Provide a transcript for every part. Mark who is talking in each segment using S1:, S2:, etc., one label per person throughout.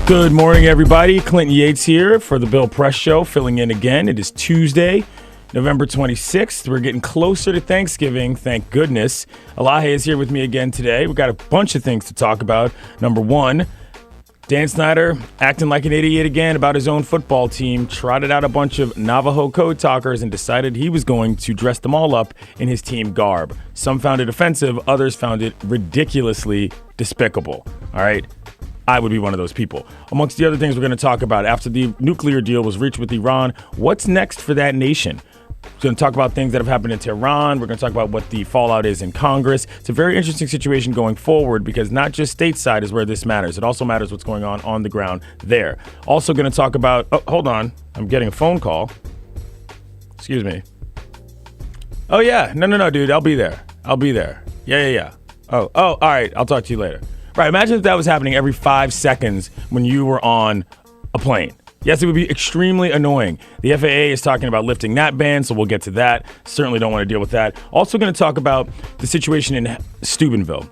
S1: Good morning, everybody. Clinton Yates here for the Bill Press Show, filling in again. It is Tuesday, November 26th. We're getting closer to Thanksgiving, thank goodness. Elahe is here with me again today. We've got a bunch of things to talk about. Number one, Dan Snyder acting like an idiot again about his own football team, trotted out a bunch of Navajo code talkers and decided he was going to dress them all up in his team garb. Some found it offensive, others found it ridiculously despicable. All right? I would be one of those people. Amongst the other things we're going to talk about, after the nuclear deal was reached with Iran, what's next for that nation? We're going to talk about things that have happened in Tehran. We're going to talk about what the fallout is in Congress. It's a very interesting situation going forward because not just stateside is where this matters. It also matters what's going on the ground there. Also going to talk about, hold on. I'm getting a phone call. Excuse me. Oh, yeah. No, dude. I'll be there. Yeah. Oh, all right. I'll talk to you later. Right, imagine if that was happening every 5 seconds when you were on a plane. Yes, it would be extremely annoying. The FAA is talking about lifting that ban, so we'll get to that. Certainly don't want to deal with that. Also going to talk about the situation in Steubenville.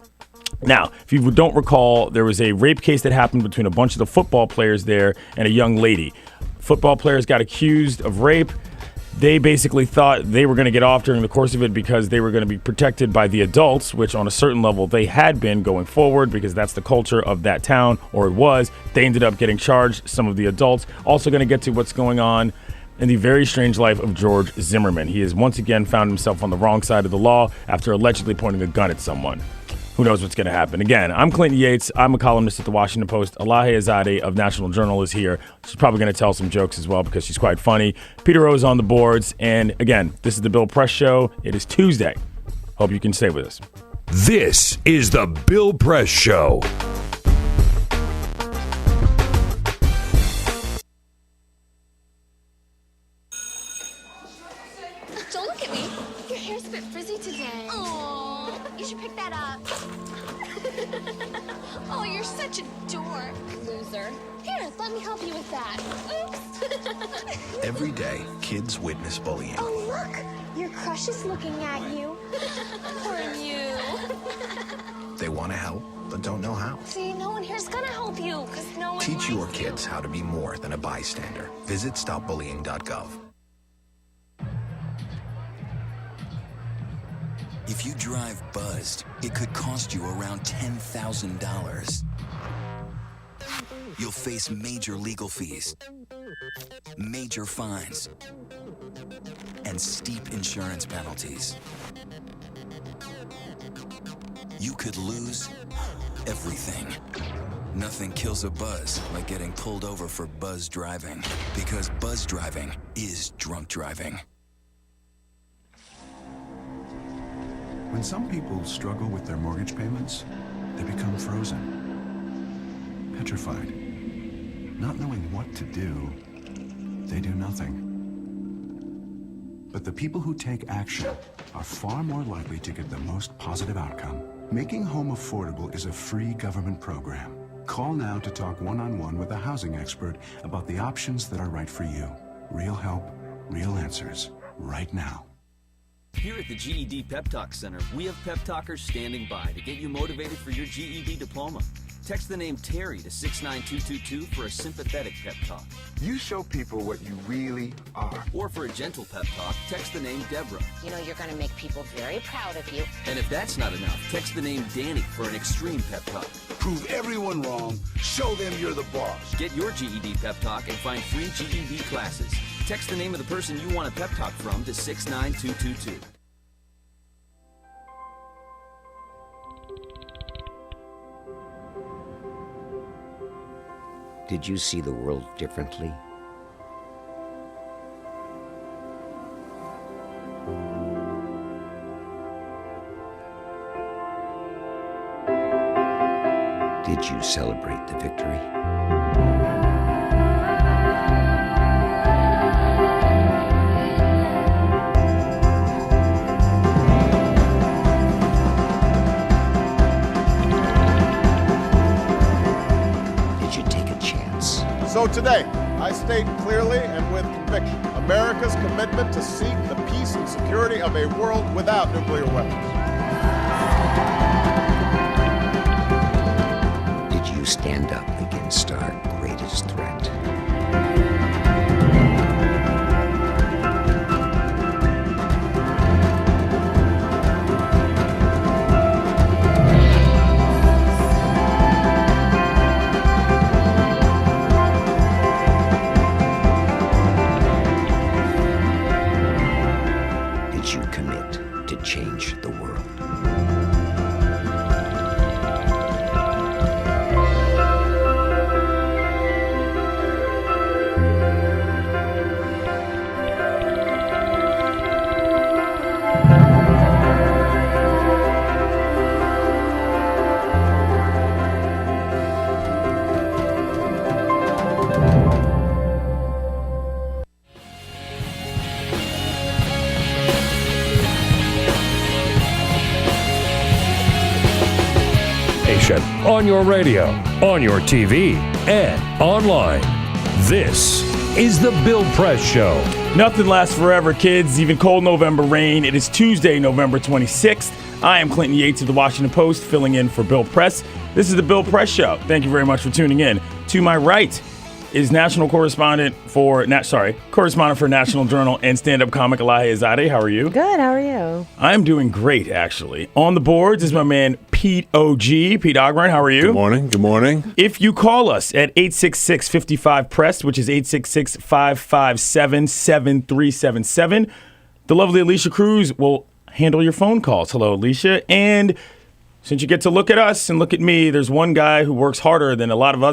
S1: Now, if you don't recall, there was a rape case that happened between a bunch of the football players there and a young lady. Football players got accused of rape. They basically thought they were going to get off during the course of it because they were going to be protected by the adults, which on a certain level they had been going forward because that's the culture of that town, or it was. They ended up getting charged, some of the adults. Also going to get to what's going on in the very strange life of George Zimmerman. He has once again found himself on the wrong side of the law after allegedly pointing a gun at someone. Who knows what's going to happen? Again, I'm Clinton Yates. I'm a columnist at the Washington Post. Elahe Izadi of National Journal is here. She's probably going to tell some jokes as well because she's quite funny. Peter O's on the boards. And again, this is the Bill Press Show. It is Tuesday. Hope you can stay with us.
S2: This is the Bill Press Show.
S3: Don't look at me. Your hair's a bit frizzy today. Oh, you should pick that up. Oh, you're such a dork. Loser. Here, let me help you with that. Oops.
S4: Every day, kids witness bullying.
S3: Oh, look. Your crush is looking at you. Poor you.
S4: They want to help, but don't know how.
S3: See, no one here's gonna help you, because no one
S4: Teach
S3: likes
S4: your
S3: you.
S4: kids how to be more than a bystander. Visit stopbullying.gov.
S5: If you drive buzzed, it could cost you around $10,000. You'll face major legal fees, major fines, and steep insurance penalties. You could lose everything. Nothing kills a buzz like getting pulled over for buzz driving, because buzz driving is drunk driving.
S6: When some people struggle with their mortgage payments, they become frozen, petrified. Not knowing what to do, they do nothing. But the people who take action are far more likely to get the most positive outcome. Making home affordable is a free government program. Call now to talk one-on-one with a housing expert about the options that are right for you. Real help, real answers, right now.
S7: Here at the GED Pep Talk Center, we have pep talkers standing by to get you motivated for your GED diploma. Text the name Terry to 69222 for a sympathetic pep talk.
S8: You show people what you really are.
S7: Or for a gentle pep talk, text the name Deborah.
S9: You know you're going to make people very proud of you.
S7: And if that's not enough, text the name Danny for an extreme pep talk.
S8: Prove everyone wrong. Show them you're the boss.
S7: Get your GED pep talk and find free GED classes. Text the name of the person you want a pep talk from to 69222.
S10: Did you see the world differently? Did you celebrate the victory?
S11: So today, I state clearly and with conviction America's commitment to seek the peace and security of a world without nuclear weapons.
S10: Did you stand up against our greatest threat? Change the world.
S2: On your radio, on your TV, and online. This is the Bill Press Show.
S1: Nothing lasts forever, kids, even cold November rain. It is Tuesday, November 26th. I am Clinton Yates of the Washington Post, filling in for Bill Press. This is the Bill Press Show. Thank you very much for tuning in. To my right is correspondent for National Journal and stand-up comic Elahe Izadi. How are you?
S12: Good. How are you?
S1: I'm doing great, actually. On the boards is my man Pete O.G. Pete Ogren. How are you?
S13: Good morning. Good morning.
S1: If you call us at 866-55-PRESS, which is 866-557-7377, the lovely Alicia Cruz will handle your phone calls. Hello, Alicia. And since you get to look at us and look at me, there's one guy who works harder than a lot of the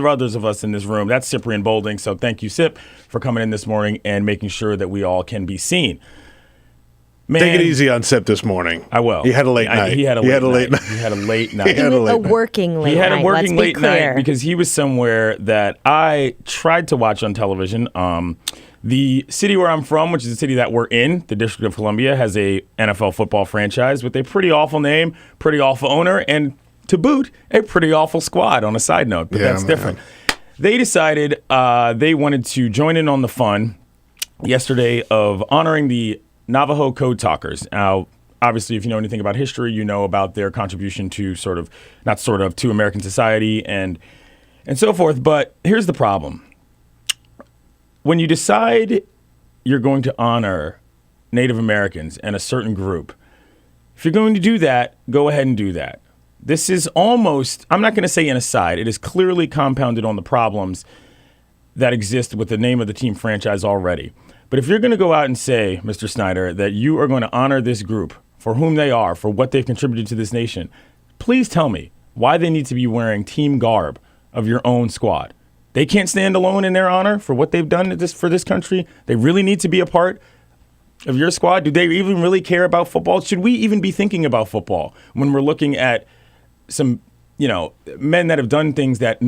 S1: others of us in this room. That's Cyprian Bolding. So thank you, Sip, for coming in this morning and making sure that we all can be seen. Man,
S13: take it easy on Sip this morning.
S1: I will.
S13: He had a late night.
S1: He had a late night. He had a
S12: working late night.
S1: He had a working late night because he was somewhere that I tried to watch on television. The city where I'm from, which is the city that we're in, the District of Columbia, has a NFL football franchise with a pretty awful name, pretty awful owner, and to boot, a pretty awful squad on a side note. But that's different. They decided they wanted to join in on the fun yesterday of honoring the Navajo Code Talkers. Now, obviously, if you know anything about history, you know about their contribution to to American society and so forth. But here's the problem. When you decide you're going to honor Native Americans and a certain group, if you're going to do that, go ahead and do that. This is almost, I'm not going to say an aside, it is clearly compounded on the problems that exist with the name of the team franchise already. But if you're going to go out and say, Mr. Snyder, that you are going to honor this group for whom they are, for what they've contributed to this nation, please tell me why they need to be wearing team garb of your own squad. They can't stand alone in their honor for what they've done for this country. They really need to be a part of your squad. Do they even really care about football? Should we even be thinking about football when we're looking at some, men that have done things that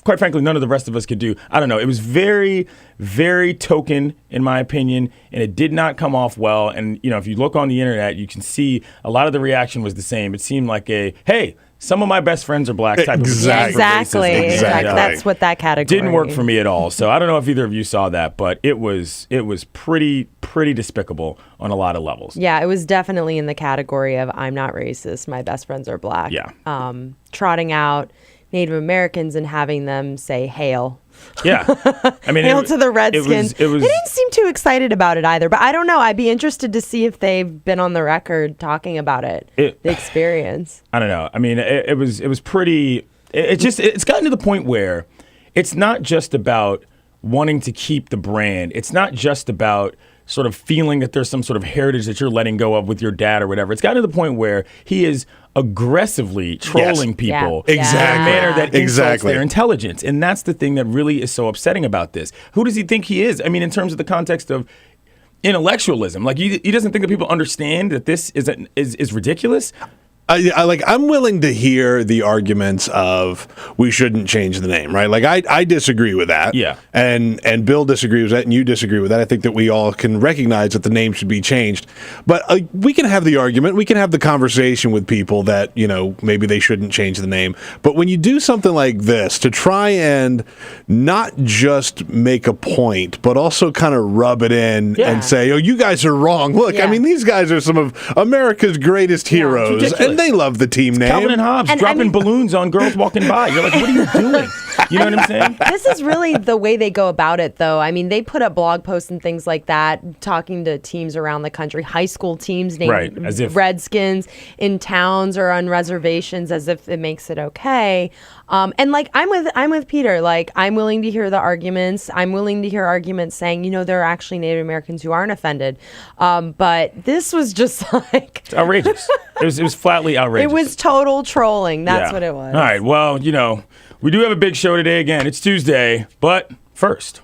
S1: quite frankly, none of the rest of us could do? I don't know. It was very, very token, in my opinion, and it did not come off well. And, if you look on the internet, you can see a lot of the reaction was the same. It seemed like hey, some of my best friends are black type of
S12: Exactly. That's what that category
S1: didn't work for me at all. So I don't know if either of you saw that, but it was pretty despicable on a lot of levels.
S12: Yeah, it was definitely in the category of I'm not racist, my best friends are black.
S1: Yeah.
S12: Trotting out Native Americans and having them say hail.
S1: Yeah. I mean,
S12: hail to the Redskins.
S1: It was,
S12: they didn't seem too excited about it either, but I don't know. I'd be interested to see if they've been on the record talking about the experience.
S1: I don't know. I mean, it was pretty, it's gotten to the point where it's not just about wanting to keep the brand. It's not just about sort of feeling that there's some sort of heritage that you're letting go of with your dad or whatever. It's gotten to the point where he is aggressively trolling people in a manner that insults their intelligence. And that's the thing that really is so upsetting about this. Who does he think he is? I mean, in terms of the context of intellectualism, like he doesn't think that people understand that this is ridiculous.
S13: I'm willing to hear the arguments of we shouldn't change the name, right? Like I disagree with that.
S1: Yeah.
S13: And Bill disagrees with that, and you disagree with that. I think that we all can recognize that the name should be changed. But we can have the argument, we can have the conversation with people that, maybe they shouldn't change the name. But when you do something like this to try and not just make a point, but also kind of rub it in and say, oh, you guys are wrong. Look, I mean, these guys are some of America's greatest heroes. And they love the team name.
S1: Calvin and Hobbes dropping balloons on girls walking by. You're like, what are you doing? You know what I'm saying?
S12: This is really the way they go about it, though. I mean, they put up blog posts and things like that, talking to teams around the country, high school teams named
S1: as if
S12: Redskins in towns or on reservations, as if it makes it okay. And I'm with Peter. Like, I'm willing to hear the arguments. I'm willing to hear arguments saying, there are actually Native Americans who aren't offended. But this was just like
S1: it's outrageous. It was flatly outrageous.
S12: It was total trolling. That's what it was.
S1: All right. Well, we do have a big show today. Again, it's Tuesday. But first,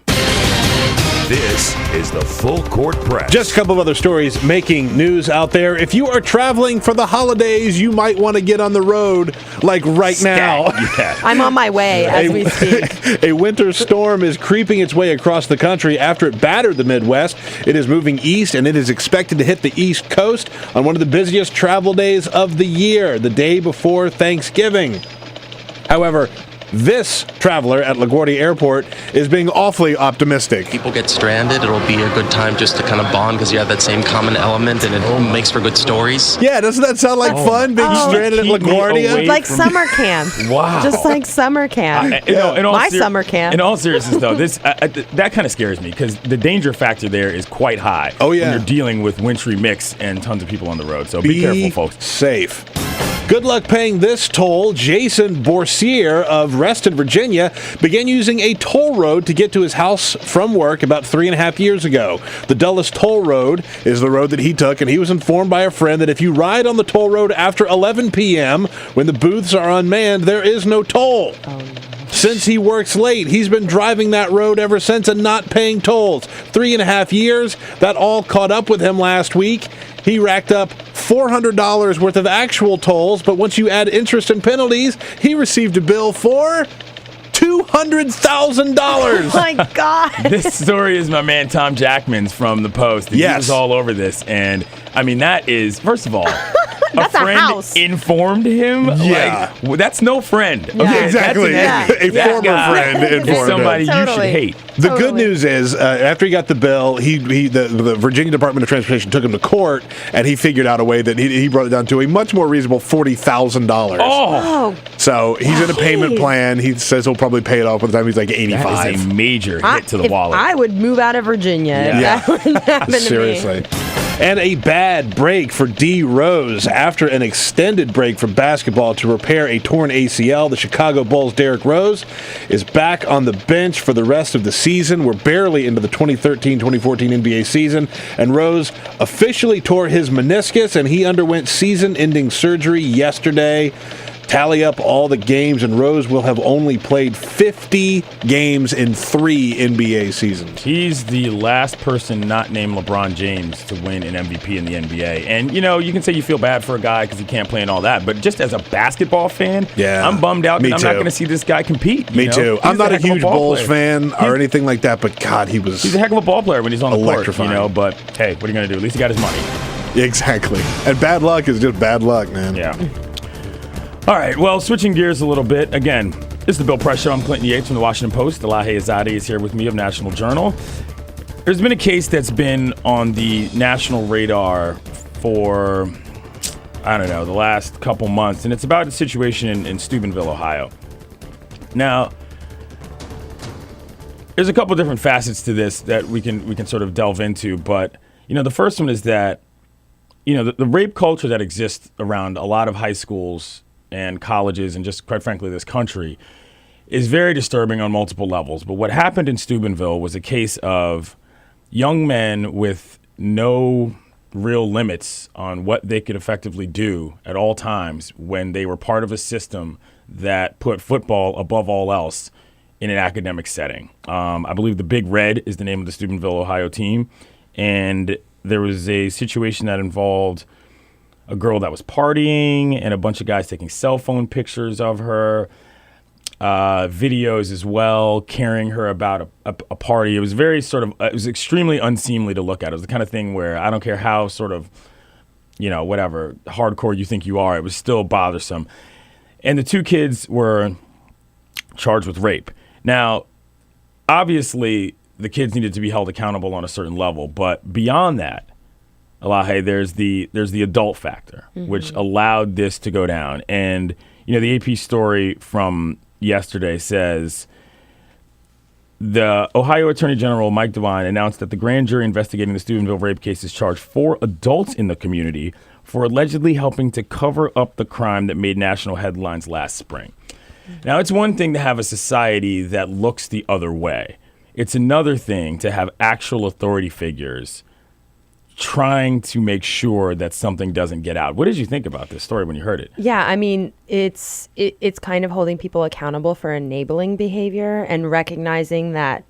S2: This is the Full Court Press.
S13: Just a couple of other stories making news out there. If you are traveling for the holidays, you might want to get on the road like right now.
S1: Yeah.
S12: I'm on my way as we speak.
S13: A winter storm is creeping its way across the country after it battered the Midwest. It is moving east, and it is expected to hit the East Coast on one of the busiest travel days of the year, the day before Thanksgiving. However, This traveler at LaGuardia Airport is being awfully optimistic.
S14: People get stranded, it'll be a good time just to kind of bond because you have that same common element and it makes for good stories.
S13: Yeah, doesn't that sound like fun, being stranded at LaGuardia?
S12: Like summer camp.
S1: Wow.
S12: Just like summer camp. Summer camp.
S1: In all seriousness, though, that kind of scares me because the danger factor there is quite high.
S13: Oh, yeah.
S1: When you're dealing with wintry mix and tons of people on the road. So be careful, folks.
S13: Safe. Good luck paying this toll. Jason Borsier of Reston, Virginia, began using a toll road to get to his house from work about 3.5 years ago. The Dulles Toll Road is the road that he took, and he was informed by a friend that if you ride on the toll road after 11 p.m., when the booths are unmanned, there is no toll. Since he works late, he's been driving that road ever since and not paying tolls. 3.5 years, that all caught up with him last week. He racked up $400 worth of actual tolls, but once you add interest and penalties, he received a bill for $200,000.
S12: Oh my God.
S1: This story is my man Tom Jackman's from The Post. He was all over this. And, I mean, that is, first of all, a friend informed him.
S13: Yeah.
S1: Like, that's no friend.
S12: Yeah.
S1: Okay,
S13: Exactly.
S1: That's
S13: A former friend informed him.
S1: Somebody you should hate.
S13: The good news is, after he got the bill, the Virginia Department of Transportation took him to court, and he figured out a way that he brought it down to a much more reasonable $40,000.
S1: Oh.
S13: So he's in a payment plan. He says he'll probably pay it off by the time he's like 85.
S1: That is a major hit to the wallet.
S12: I would move out of Virginia if that would happen
S13: Seriously.
S12: to me.
S13: And a bad break for D. Rose. After an extended break from basketball to repair a torn ACL, the Chicago Bulls' Derrick Rose is back on the bench for the rest of the season. We're barely into the 2013-2014 NBA season, and Rose officially tore his meniscus, and he underwent season-ending surgery yesterday. Tally up all the games, and Rose will have only played 50 games in 3 NBA seasons.
S1: He's the last person not named LeBron James to win an MVP in the NBA. And, you know, you can say you feel bad for a guy because he can't play and all that, but just as a basketball fan, I'm bummed out that I'm not going to see this guy compete.
S13: Me too. I'm not a huge Bulls fan or anything like that, but God, he's
S1: a heck of a ball player when he's on the court,
S13: electrifying.
S1: you know, but hey, what are you going to do? At least he got his money.
S13: Exactly. And bad luck is just bad luck, man.
S1: Yeah. All right, well, switching gears a little bit. Again, this is the Bill Press Show. I'm Clinton Yates from the Washington Post. Elahe Izadi is here with me of National Journal. There's been a case that's been on the national radar for, I don't know, the last couple months, and it's about a situation in Steubenville, Ohio. Now, there's a couple different facets to this that we can sort of delve into, but, you know, the first one is that, you know, the rape culture that exists around a lot of high schools and colleges and just, quite frankly, this country is very disturbing on multiple levels. But what happened in Stubenville was a case of young men with no real limits on what they could effectively do at all times when they were part of a system that put football above all else in an academic setting. I believe the Big Red is the name of the Steubenville, Ohio team. And there was a situation that involved a girl that was partying and a bunch of guys taking cell phone pictures of her, videos as well, carrying her about a party. It was very it was extremely unseemly to look at. It was the kind of thing where I don't care how sort of, you know, whatever, hardcore you think you are, it was still bothersome. And the 2 kids were charged with rape. Now, obviously, the kids needed to be held accountable on a certain level, but beyond that, Elahe, there's the adult factor, which allowed this to go down. And, you know, the AP story from yesterday says the Ohio Attorney General Mike DeWine announced that the grand jury investigating the Steubenville rape case has charged 4 adults in the community for allegedly helping to cover up the crime that made national headlines last spring. Now, it's one thing to have a society that looks the other way. It's another thing to have actual authority figures trying to make sure that something doesn't get out. What did you think about this story when you heard it?
S12: Yeah, I mean, it's kind of holding people accountable for enabling behavior and recognizing that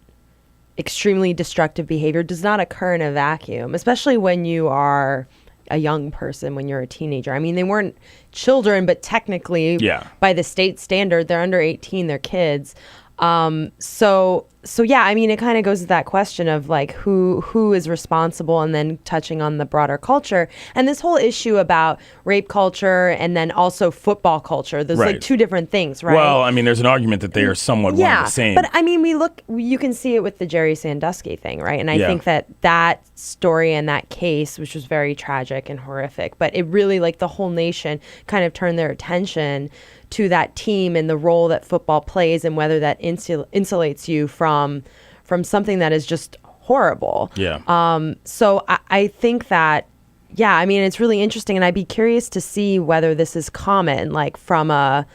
S12: extremely destructive behavior does not occur in a vacuum, especially when you are a young person, when you're a teenager. I mean, they weren't children, but technically, by the state standard, they're under 18, they're kids. So yeah, I mean, it kind of goes to that question of like who is responsible, and then touching on the broader culture and this whole issue about rape culture and then also football culture. There's like two different things, right?
S1: Well, I mean, there's an argument that they are somewhat one and the same.
S12: But I mean, you can see it with the Jerry Sandusky thing, right? And I think that story and that case, which was very tragic and horrific, but it really, like, the whole nation kind of turned their attention to that team and the role that football plays, and whether that insulates you from something that is just horrible.
S1: Yeah.
S12: So I think that, yeah, I mean, it's really interesting, and I'd be curious to see whether this is common, like from a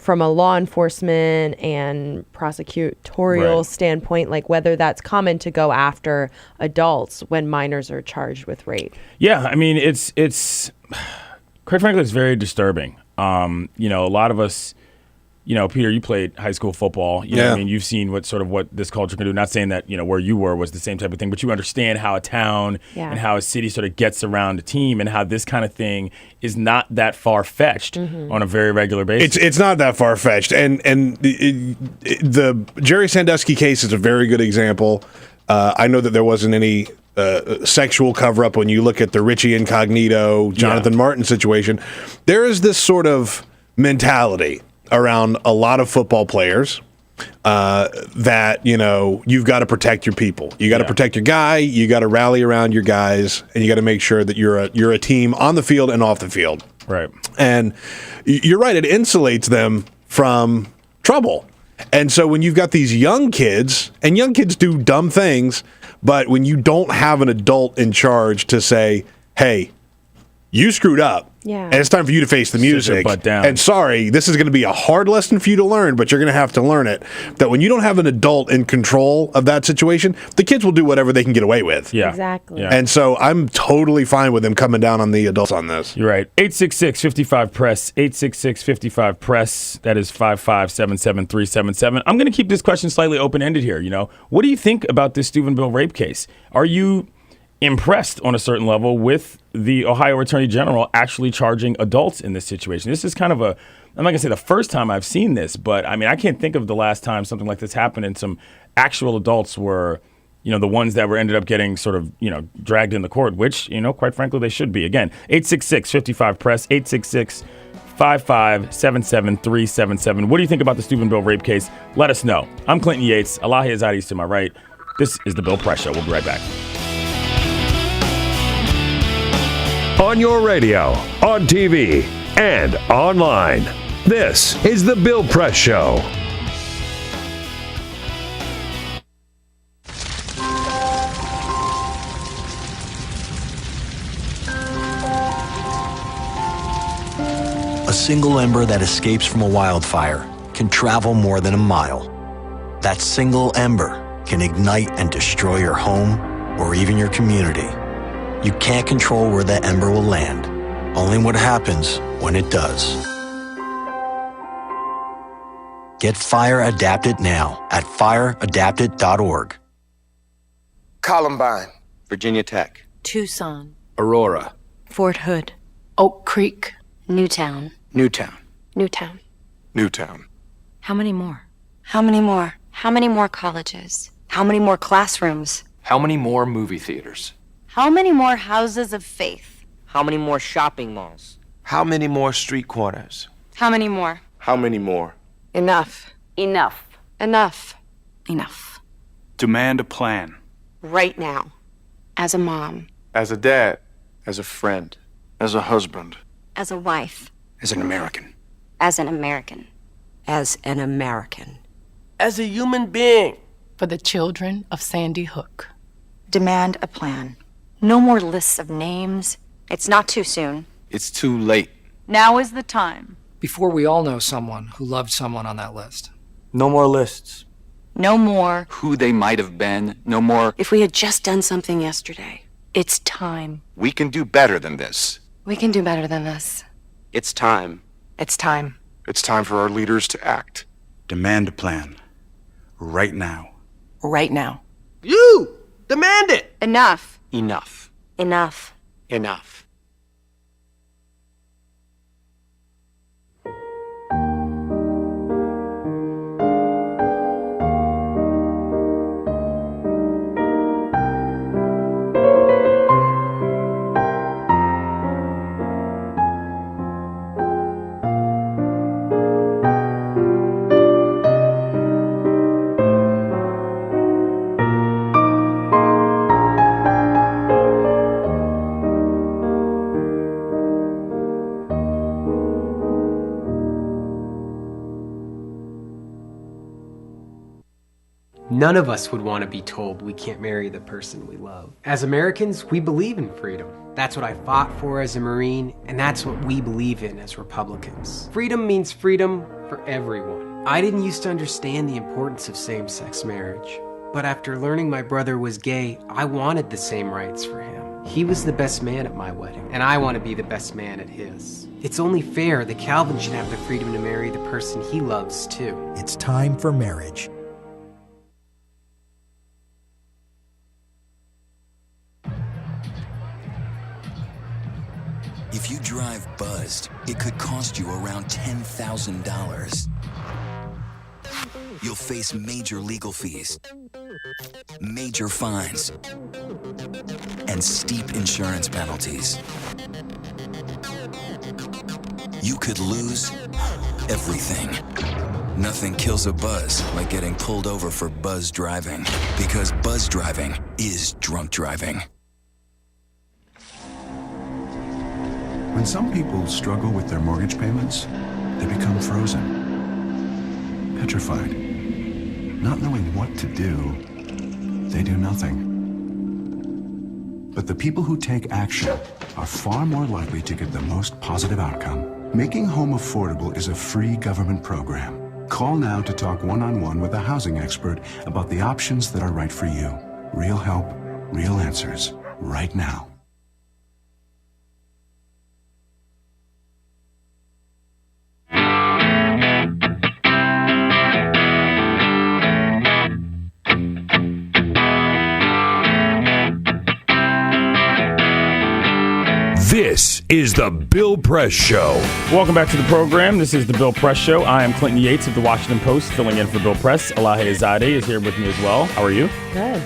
S12: law enforcement and prosecutorial standpoint, like whether that's common to go after adults when minors are charged with rape.
S1: Yeah, I mean, it's quite frankly, it's very disturbing. A lot of us, Peter, you played high school football. You know what I mean? You've seen what this culture can do. Not saying that, where you were was the same type of thing, but you understand how a town and how a city sort of gets around a team, and how this kind of thing is not that far-fetched on a very regular basis.
S13: It's not that far-fetched. And the Jerry Sandusky case is a very good example. I know that there wasn't any sexual cover-up when you look at the Richie Incognito, Jonathan Martin situation. There is this sort of mentality around a lot of football players that, you've got to protect your people. You got to protect your guy, you got to rally around your guys, and you got to make sure that you're a team on the field and off the field.
S1: Right.
S13: And you're right, it insulates them from trouble. And so when you've got these young kids, and young kids do dumb things, but when you don't have an adult in charge to say, hey, you screwed up, and it's time for you to face the music.
S1: Sit your butt down.
S13: And sorry, this is going to be a hard lesson for you to learn, but you're going to have to learn it. That when you don't have an adult in control of that situation, the kids will do whatever they can get away with.
S1: Yeah.
S12: Exactly.
S1: Yeah.
S13: And so I'm totally fine with them coming down on the adults on this.
S1: You're right. 866-55-PRESS, 866-55-PRESS. That is 5577377. I'm going to keep this question slightly open-ended here. What do you think about this Steubenville rape case? Are you impressed on a certain level with the Ohio Attorney General actually charging adults in this situation? This is kind of I'm not going to say the first time I've seen this, but I mean, I can't think of the last time something like this happened and some actual adults were, the ones that were ended up getting sort of, dragged in the court, which, quite frankly, they should be. Again, 866-55-PRESS, 866-55-77377. What do you think about the Steubenville rape case? Let us know. I'm Clinton Yates. Elahe Izadi to my right. This is the Bill Press Show. We'll be right back.
S2: On your radio, on TV, and online. This is the Bill Press Show.
S15: A single ember that escapes from a wildfire can travel more than a mile. That single ember can ignite and destroy your home or even your community. You can't control where that ember will land, only what happens when it does. Get Fire Adapted now at fireadapted.org.
S16: Columbine, Virginia Tech,
S17: Tucson,
S16: Aurora,
S17: Fort Hood, Oak Creek,
S9: Newtown.
S16: Newtown,
S9: Newtown.
S16: Newtown.
S17: How many more?
S9: How many more? How many more colleges? How many more classrooms?
S18: How many more movie theaters?
S9: How many more houses of faith?
S19: How many more shopping malls?
S16: How many more street corners?
S9: How many more?
S16: How many more?
S9: Enough.
S19: Enough.
S9: Enough.
S17: Enough.
S18: Demand a plan.
S9: Right now. As a mom.
S16: As a dad. As a friend. As a husband.
S9: As a wife.
S16: As an American.
S9: As an American.
S17: As an American.
S19: As a human being.
S17: For the children of Sandy Hook.
S9: Demand a plan. No more lists of names. It's not too soon.
S16: It's too late.
S9: Now is the time.
S20: Before we all know someone who loved someone on that list.
S16: No more lists.
S9: No more.
S18: Who they might have been. No more.
S17: If we had just done something yesterday. It's time.
S16: We can do better than this.
S9: We can do better than this.
S19: It's time.
S9: It's time.
S16: It's time for our leaders to act.
S6: Demand a plan. Right now.
S17: Right now.
S19: You! Demand it!
S9: Enough.
S19: Enough.
S9: Enough.
S19: Enough.
S21: None of us would want to be told we can't marry the person we love. As Americans, we believe in freedom. That's what I fought for as a Marine, and that's what we believe in as Republicans. Freedom means freedom for everyone. I didn't used to understand the importance of same-sex marriage, but after learning my brother was gay, I wanted the same rights for him. He was the best man at my wedding, and I want to be the best man at his. It's only fair that Calvin should have the freedom to marry the person he loves, too.
S22: It's time for marriage.
S5: If you drive buzzed, it could cost you around $10,000. You'll face major legal fees, major fines, and steep insurance penalties. You could lose everything. Nothing kills a buzz like getting pulled over for buzz driving, because buzz driving is drunk driving.
S6: When some people struggle with their mortgage payments, they become frozen, petrified. Not knowing what to do, they do nothing. But the people who take action are far more likely to get the most positive outcome. Making home affordable is a free government program. Call now to talk one-on-one with a housing expert about the options that are right for you. Real help, real answers, right now.
S2: This is the Bill Press Show.
S1: Welcome back to the program. This is the Bill Press Show. I am Clinton Yates of the Washington Post, filling in for Bill Press. Elahe Izadi is here with me as well. How are you?
S12: Good.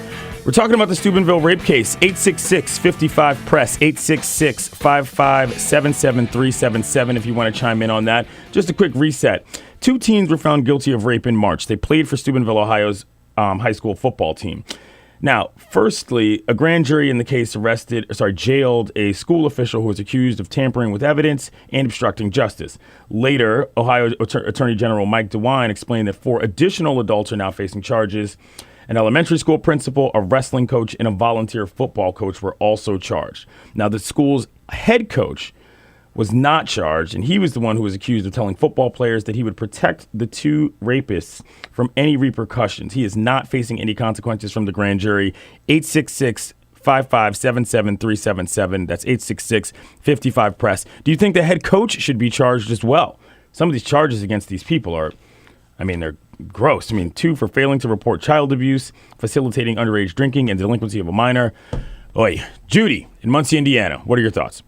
S1: We're talking about the Steubenville rape case. 866-55-PRESS, 866-557-7377 if you want to chime in on that. Just a quick reset. 2 teens were found guilty of rape in March. They played for Steubenville, Ohio's high school football team. Now, firstly, a grand jury in the case jailed a school official who was accused of tampering with evidence and obstructing justice. Later, Ohio Attorney General Mike DeWine explained that 4 additional adults are now facing charges. An elementary school principal, a wrestling coach, and a volunteer football coach were also charged. Now, the school's head coach was not charged, and he was the one who was accused of telling football players that he would protect the 2 rapists from any repercussions. He is not facing any consequences from the grand jury. 866-557-7377. That's 866-55-PRESS. Do you think the head coach should be charged as well? Some of these charges against these people are, they're gross. 2 for failing to report child abuse, facilitating underage drinking, and delinquency of a minor. Oy. Judy in Muncie, Indiana. What are your thoughts?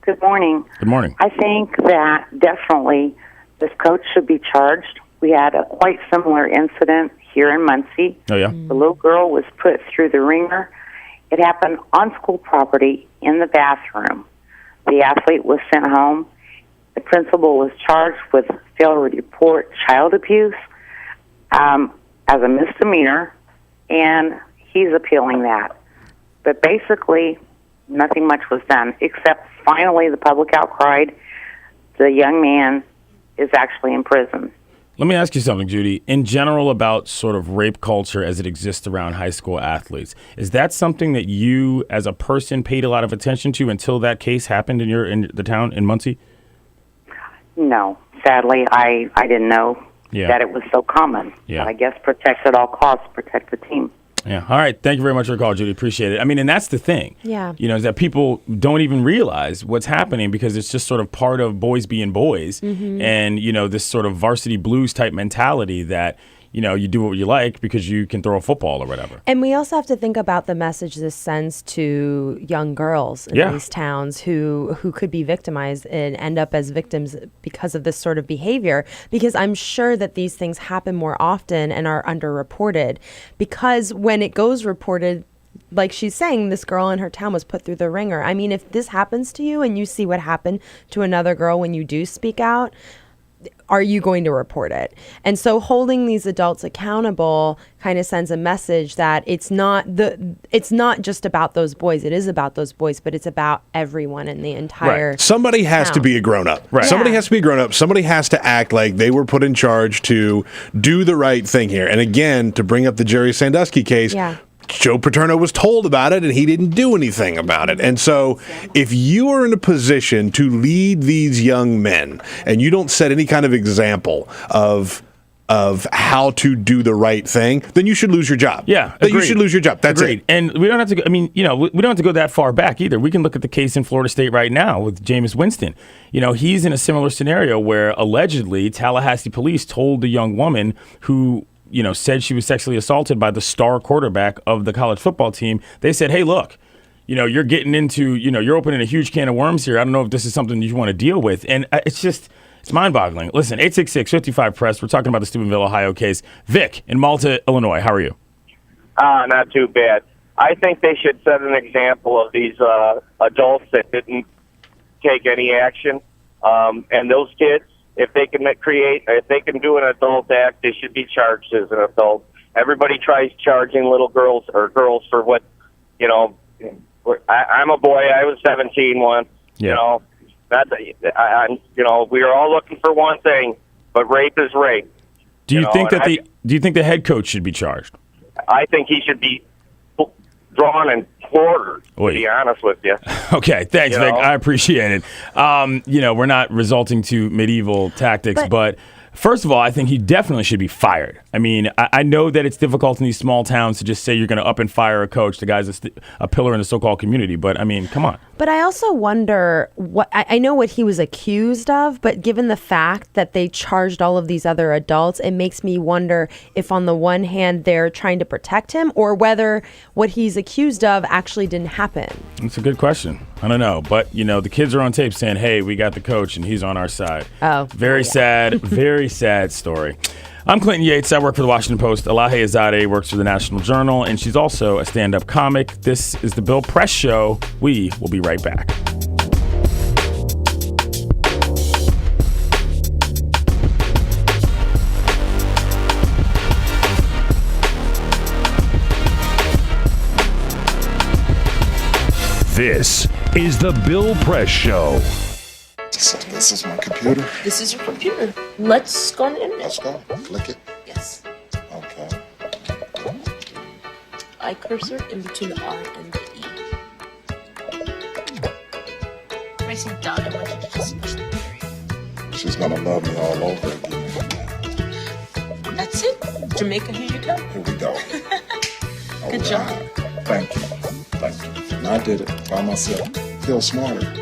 S23: Good morning.
S1: Good morning.
S23: I think that definitely this coach should be charged. We had a quite similar incident here in Muncie.
S1: Oh, yeah?
S23: The little girl was put through the ringer. It happened on school property in the bathroom. The athlete was sent home. The principal was charged with failure to report child abuse as a misdemeanor, and he's appealing that. But basically, nothing much was done, except finally the public outcried. The young man is actually in prison.
S1: Let me ask you something, Judy. In general, about sort of rape culture as it exists around high school athletes, is that something that you, as a person, paid a lot of attention to until that case happened in the town in Muncie?
S23: No, sadly, I didn't know that it was so common.
S1: Yeah.
S23: But I guess protect at all costs, protect the team.
S1: Yeah. All right. Thank you very much for the call, Judy. Appreciate it. And that's the thing.
S12: Yeah.
S1: Is that people don't even realize what's happening because it's just sort of part of boys being boys.
S12: Mm-hmm.
S1: And, this sort of varsity blues type mentality that, you do what you like because you can throw a football or whatever.
S12: And we also have to think about the message this sends to young girls in these towns who could be victimized and end up as victims because of this sort of behavior. Because I'm sure that these things happen more often and are underreported. Because when it goes reported, like she's saying, this girl in her town was put through the ringer. If this happens to you and you see what happened to another girl when you do speak out, are you going to report it? And so holding these adults accountable kind of sends a message that it's not just about those boys. It is about those boys, but it's about everyone in the entire
S13: Right. Somebody has
S12: town.
S13: to be a grown-up.
S1: Right.
S13: Somebody
S12: Yeah.
S13: has to be a grown-up. Somebody has to act like they were put in charge to do the right thing here. And again, to bring up the Jerry Sandusky case, Joe Paterno was told about it and he didn't do anything about it. And so if you are in a position to lead these young men and you don't set any kind of example of how to do the right thing, then you should lose your job.
S1: Yeah,
S13: Then you
S1: agreed.
S13: should lose your job. That's
S1: Agreed.
S13: it.
S1: And we don't have to go, we don't have to go that far back either. We can look at the case in Florida State right now with Jameis Winston. He's in a similar scenario where allegedly Tallahassee police told the young woman who said she was sexually assaulted by the star quarterback of the college football team. They said, hey, look, you're getting into, you're opening a huge can of worms here. I don't know if this is something you want to deal with. And it's mind-boggling. Listen, 866-55-PRESS. We're talking about the Steubenville, Ohio case. Vic in Malta, Illinois. How are you?
S3: Not too bad. I think they should set an example of these adults that didn't take any action. And those kids, if they can do an adult act, they should be charged as an adult. Everybody tries charging little girls or girls for what, I'm a boy. I was 17 once.
S1: Yeah.
S3: We are all looking for one thing, but rape is rape.
S1: Do you think the head coach should be charged?
S3: I think he should be drawn and quartered, to be honest with you.
S1: Okay, thanks, Vic. I appreciate it. We're not resulting to medieval tactics, but first of all, I think he definitely should be fired. I mean, I know that it's difficult in these small towns to just say you're going to up and fire a coach. The guy's a pillar in the so-called community, but I mean, come on.
S12: But I also wonder I know what he was accused of, but given the fact that they charged all of these other adults, it makes me wonder if on the one hand they're trying to protect him or whether what he's accused of actually didn't happen.
S1: That's a good question. I don't know. But, the kids are on tape saying, hey, we got the coach and he's on our side.
S12: Oh.
S1: Very sad, very sad story. I'm Clinton Yates. I work for the Washington Post. Elahe Izadi works for the National Journal, and she's also a stand-up comic. This is the Bill Press Show. We will be right back.
S2: This is the Bill Press Show.
S8: So this is my computer.
S4: This is your computer. Let's go on the internet.
S8: Let's go. Click it.
S4: Yes.
S8: Okay.
S4: I cursor in between the R and the E. Pressing down, I want you to just push the area.
S8: She's gonna love me all over again.
S4: That's it. Jamaica, here you go.
S8: Here we go.
S4: Good job.
S8: Thank you. Thank you. And I did it by myself. Feel smarter.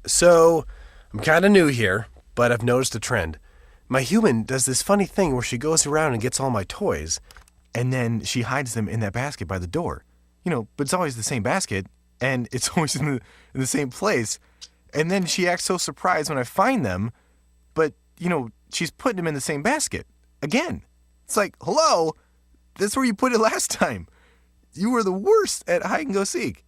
S22: So, I'm kind of new here, but I've noticed a trend. My human does this funny thing where she goes around and gets all my toys, and then she hides them in that basket by the door. But it's always the same basket, and it's always in the same place. And then she acts so surprised when I find them, but, she's putting them in the same basket. Again. It's like, hello, that's where you put it last time. You were the worst at hide and go seek.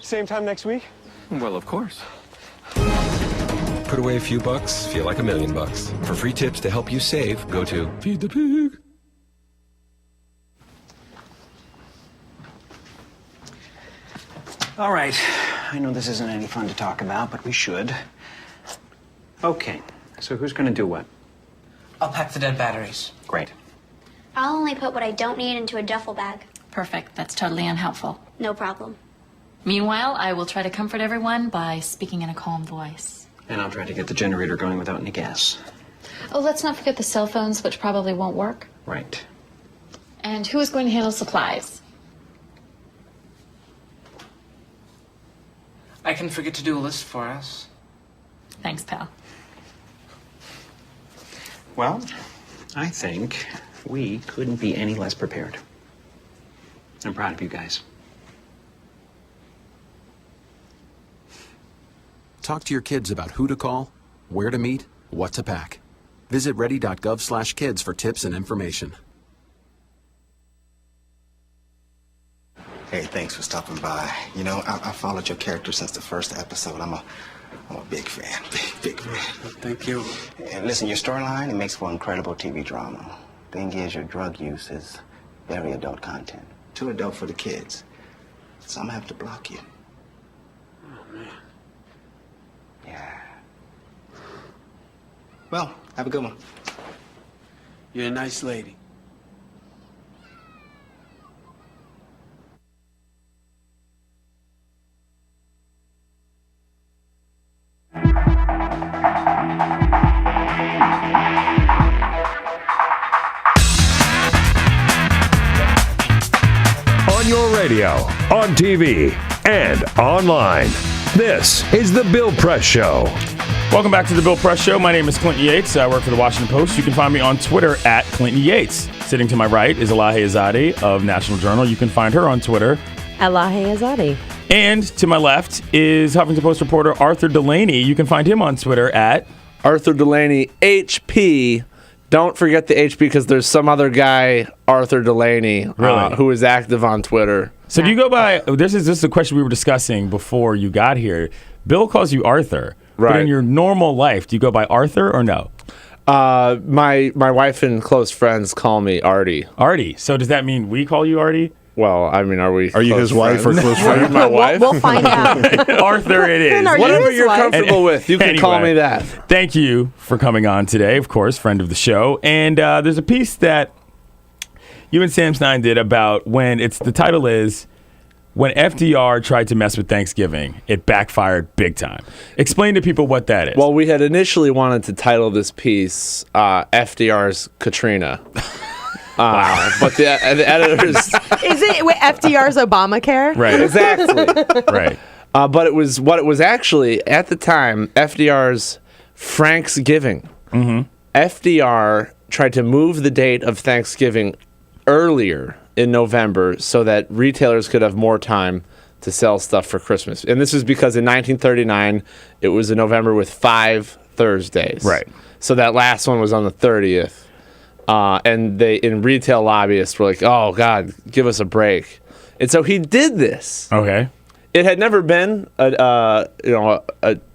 S7: Same time next week?
S18: Well, of course.
S10: Put away a few bucks, feel like $1 million. For free tips to help you save, go to Feed the Pig.
S11: All right. I know this isn't any fun to talk about, but we should. Okay. So who's going to do what?
S21: I'll pack the dead batteries.
S11: Great.
S24: I'll only put what I don't need into a duffel bag.
S4: Perfect. That's totally unhelpful.
S24: No problem.
S4: Meanwhile, I will try to comfort everyone by speaking in a calm voice.
S11: And I'll try to get the generator going without any gas.
S4: Oh, let's not forget the cell phones, which probably won't work.
S11: Right.
S4: And who is going to handle supplies?
S21: I can forget to do a list for us.
S4: Thanks, pal.
S11: Well, I think we couldn't be any less prepared. I'm proud of you guys.
S25: Talk to your kids about who to call, where to meet, what to pack. Visit ready.gov/kids for tips and information.
S26: Hey, thanks for stopping by. You know, I followed your character since the first episode. I'm a big fan, big fan.
S11: Thank you.
S26: And listen, your storyline, it makes for incredible TV drama. Thing is, your drug use is very adult content. Too adult for the kids. So I'm gonna have to block you.
S11: Oh, man.
S26: Yeah. Well, have a good one.
S21: You're a nice lady.
S2: On your radio, on TV, and online. This is The Bill Press Show.
S1: Welcome back to The Bill Press Show. My name is Clinton Yates. I work for the Washington Post. You can find me on Twitter at Clinton Yates. Sitting to my right is Elahe Izadi of National Journal. You can find her on Twitter.
S12: Elahe Izadi.
S1: And to my left is Huffington Post reporter Arthur Delaney. You can find him on Twitter at
S27: Arthur Delaney HP. Don't forget the HP because there's some other guy, Arthur Delaney, who is active on Twitter.
S1: So do you go by, this is a question we were discussing before you got here. Bill calls you Arthur.
S27: Right.
S1: But in your normal life, do you go by Arthur or no?
S27: My wife and close friends call me Artie.
S1: Artie. So does that mean we call you Artie?
S27: Well, I mean, are we?
S13: Are you his wife or close friend?
S27: Are you my wife?
S12: We'll find out.
S1: Arthur, it is.
S27: Whatever you're comfortable with, you can call me that.
S1: Thank you for coming on today, of course, friend of the show. And there's a piece that you and Sam Stein did about the title is When FDR Tried to Mess with Thanksgiving, It Backfired Big Time. Explain to people what that is.
S27: Well, we had initially wanted to title this piece FDR's Katrina.
S1: Wow.
S27: But the editors...
S12: Is it FDR's Obamacare?
S27: Right. Exactly.
S1: Right.
S27: But it was actually, at the time, FDR's Franksgiving.
S1: Mm-hmm.
S27: FDR tried to move the date of Thanksgiving earlier in November so that retailers could have more time to sell stuff for Christmas. And this was because in 1939, it was in November with 5 Thursdays.
S1: Right.
S27: So that last one was on the 30th. And retail lobbyists were like, oh, God, give us a break. And so he did this.
S1: Okay.
S27: It had never been a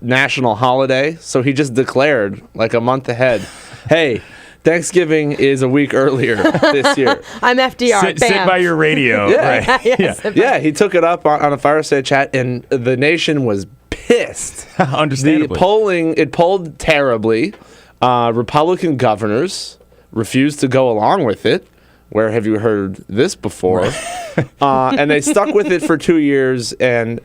S27: national holiday, so he just declared like a month ahead, hey, Thanksgiving is a week earlier this year.
S12: I'm FDR.
S1: Sit by your radio.
S27: Yeah.
S1: Right.
S27: Yeah, he took it up on a fireside chat, and the nation was pissed.
S1: Understandably.
S27: It polled terribly. Republican governors refused to go along with it. Where have you heard this before? And they stuck with it for 2 years, and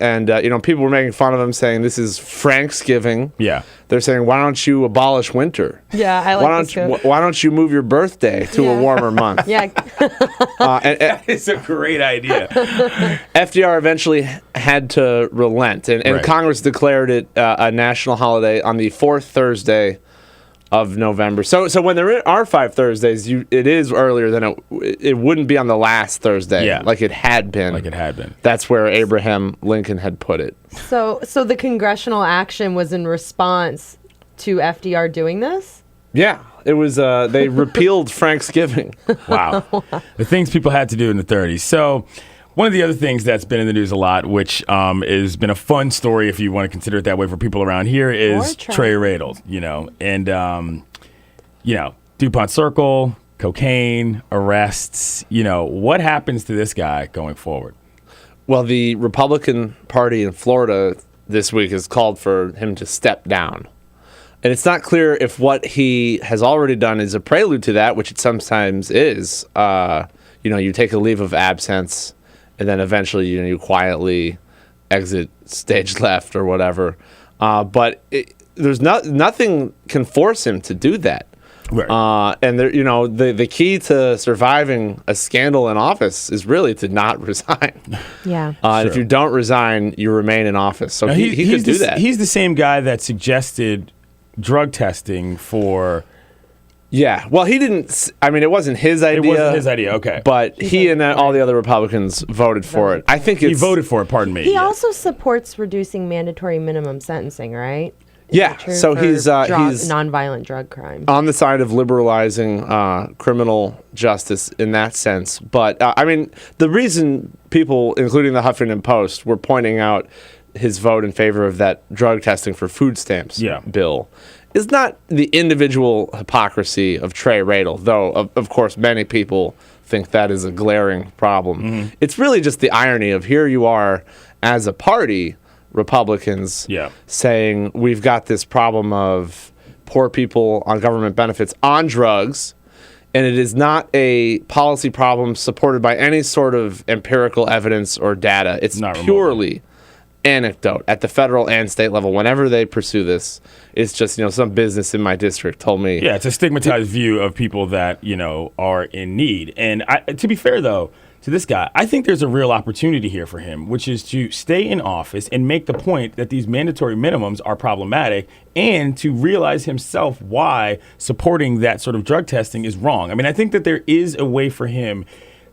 S27: people were making fun of him, saying this is Franksgiving.
S1: Yeah,
S27: they're saying, why don't you abolish winter?
S12: Yeah, I like this.
S27: Why don't you move your birthday to a warmer month?
S12: Yeah,
S1: that is a great idea.
S27: FDR eventually had to relent, and
S1: Right.
S27: Congress declared it a national holiday on the 4th Thursday of November. So when there are 5 Thursdays, it is earlier than it wouldn't be on the last Thursday, like it had been. That's where Abraham Lincoln had put it.
S12: So the congressional action was in response to FDR doing this?
S27: Yeah, it was. They repealed Franksgiving.
S1: Wow. The things people had to do in the 30s. So One of the other things that's been in the news a lot, which has been a fun story if you want to consider it that way for people around here, is Trey Radel, and DuPont Circle, cocaine, arrests, what happens to this guy going forward?
S27: Well, the Republican Party in Florida this week has called for him to step down. And it's not clear if what he has already done is a prelude to that, which it sometimes is. You take a leave of absence, and then eventually, you quietly exit stage left or whatever. But there's nothing can force him to do that.
S1: Right.
S27: And there, the key to surviving a scandal in office is really to not resign.
S12: Yeah.
S27: And if you don't resign, you remain in office. So he could do that.
S1: He's the same guy that suggested drug testing for.
S27: Yeah. Well, he didn't. I mean, it wasn't his idea.
S1: It wasn't his idea. Okay.
S27: But he and all the other Republicans voted for it. I think
S1: he voted for it. Pardon me.
S12: He also supports reducing mandatory minimum sentencing, right?
S27: Yeah, so he's
S12: nonviolent drug crime
S27: on the side of liberalizing criminal justice in that sense. But the reason people, including the Huffington Post, were pointing out his vote in favor of that drug testing for food stamps bill is not the individual hypocrisy of Trey Radel, though of course many people think that is a glaring problem. Mm-hmm. It's really just the irony of here you are as a party. Republicans saying we've got this problem of poor people on government benefits on drugs, and it is not a policy problem supported by any sort of empirical evidence or data. It's not purely anecdote at the federal and state level. Whenever they pursue this, it's just some business in my district told me.
S1: Yeah, it's a stigmatized view of people that are in need. And to be fair, though, to this guy, I think there's a real opportunity here for him, which is to stay in office and make the point that these mandatory minimums are problematic and to realize himself why supporting that sort of drug testing is wrong. I mean, I think that there is a way for him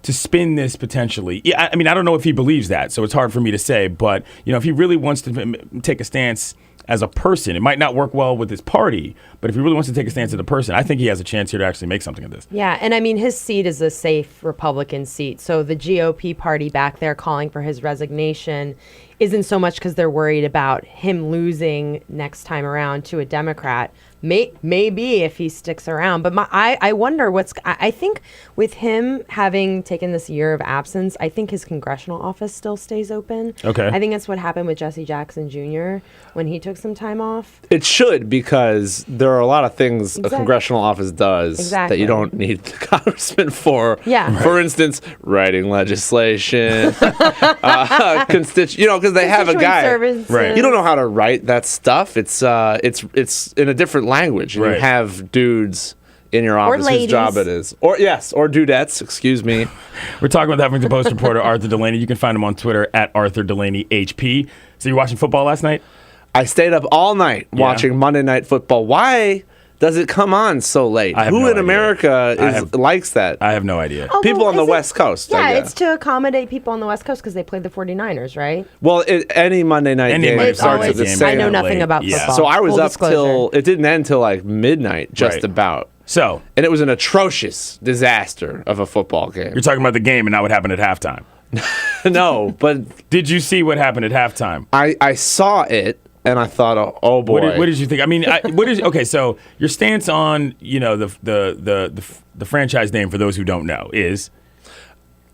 S1: to spin this potentially. Yeah, I mean, I don't know if he believes that, so it's hard for me to say. But, if he really wants to take a stance as a person, it might not work well with his party, but if he really wants to take a stance as a person, I think he has a chance here to actually make something of this.
S12: Yeah, and I mean, his seat is a safe Republican seat. So the GOP party back there calling for his resignation isn't so much because they're worried about him losing next time around to a Democrat. Maybe if he sticks around. But I wonder I think with him having taken this year of absence, I think his congressional office still stays open.
S27: Okay.
S12: I think that's what happened with Jesse Jackson Jr. when he took some time off.
S27: It should, because there are a lot of things a congressional office does that you don't need the congressman for.
S12: Yeah. Right.
S27: For instance, writing legislation, because they have a guy.
S12: Services.
S27: Right. You don't know how to write that stuff. It's in a different language. And you have dudes in your office whose job it is. Or dudettes, excuse me.
S1: We're talking with Huffington Post reporter Arthur Delaney. You can find him on Twitter at Arthur Delaney HP. So you watching football last night?
S27: I stayed up all night watching Monday Night Football. Why does it come on so late? Who in America likes that?
S1: I have no idea.
S27: People on the West Coast.
S12: Yeah, it's to accommodate people on the West Coast because they played the 49ers, right?
S27: Well, any Monday night game starts at the same.
S12: I know nothing about football.
S27: So I was up
S12: disclosure.
S27: till it didn't end till like midnight, just about.
S1: So,
S27: and it was an atrocious disaster of a football game.
S1: You're talking about the game and not what happened at halftime.
S27: No, but
S1: did you see what happened at halftime?
S27: I saw it. And I thought, oh boy.
S1: What did you think? I mean, okay? So your stance on the franchise name for those who don't know is,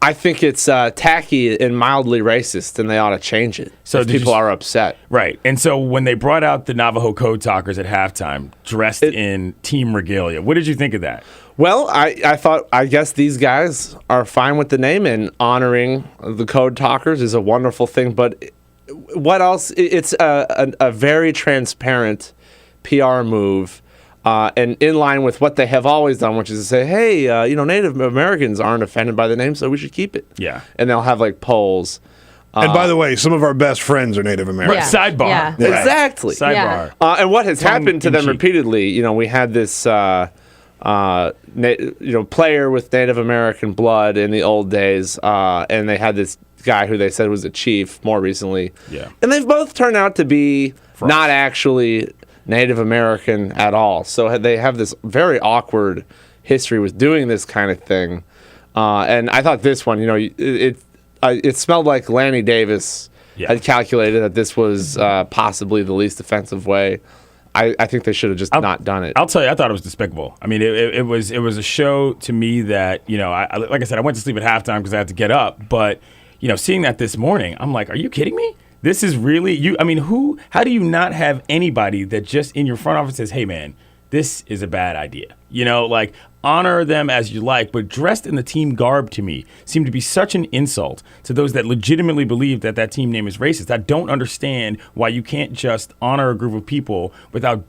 S27: I think it's tacky and mildly racist, and they ought to change it. So if people are upset,
S1: right? And so when they brought out the Navajo Code Talkers at halftime, dressed in team regalia, what did you think of that?
S27: Well, I thought, I guess these guys are fine with the name, and honoring the Code Talkers is a wonderful thing, but. What else? It's a very transparent PR move, and in line with what they have always done, which is to say, hey, Native Americans aren't offended by the name, so we should keep it.
S1: Yeah.
S27: And they'll have like polls.
S13: And by the way, some of our best friends are Native Americans.
S1: Right. Sidebar.
S27: Yeah. Exactly.
S1: Sidebar.
S27: And what has happened to them repeatedly, we had this player with Native American blood in the old days, and they had this guy who they said was a chief more recently.
S1: Yeah.
S27: And they've both turned out to be not actually Native American at all. So they have this very awkward history with doing this kind of thing. And I thought this one, it smelled like Lanny Davis had calculated that this was possibly the least offensive way. I think they should have just not done it.
S1: I'll tell you, I thought it was despicable. I mean, it was a show to me that, like I said, I went to sleep at halftime because I had to get up. But, seeing that this morning, I'm like, are you kidding me? This is really you. I mean, how do you not have anybody that just in your front office says, hey, man, this is a bad idea? Honor them as you like, but dressed in the team garb to me seemed to be such an insult to those that legitimately believe that team name is racist. I don't understand why you can't just honor a group of people without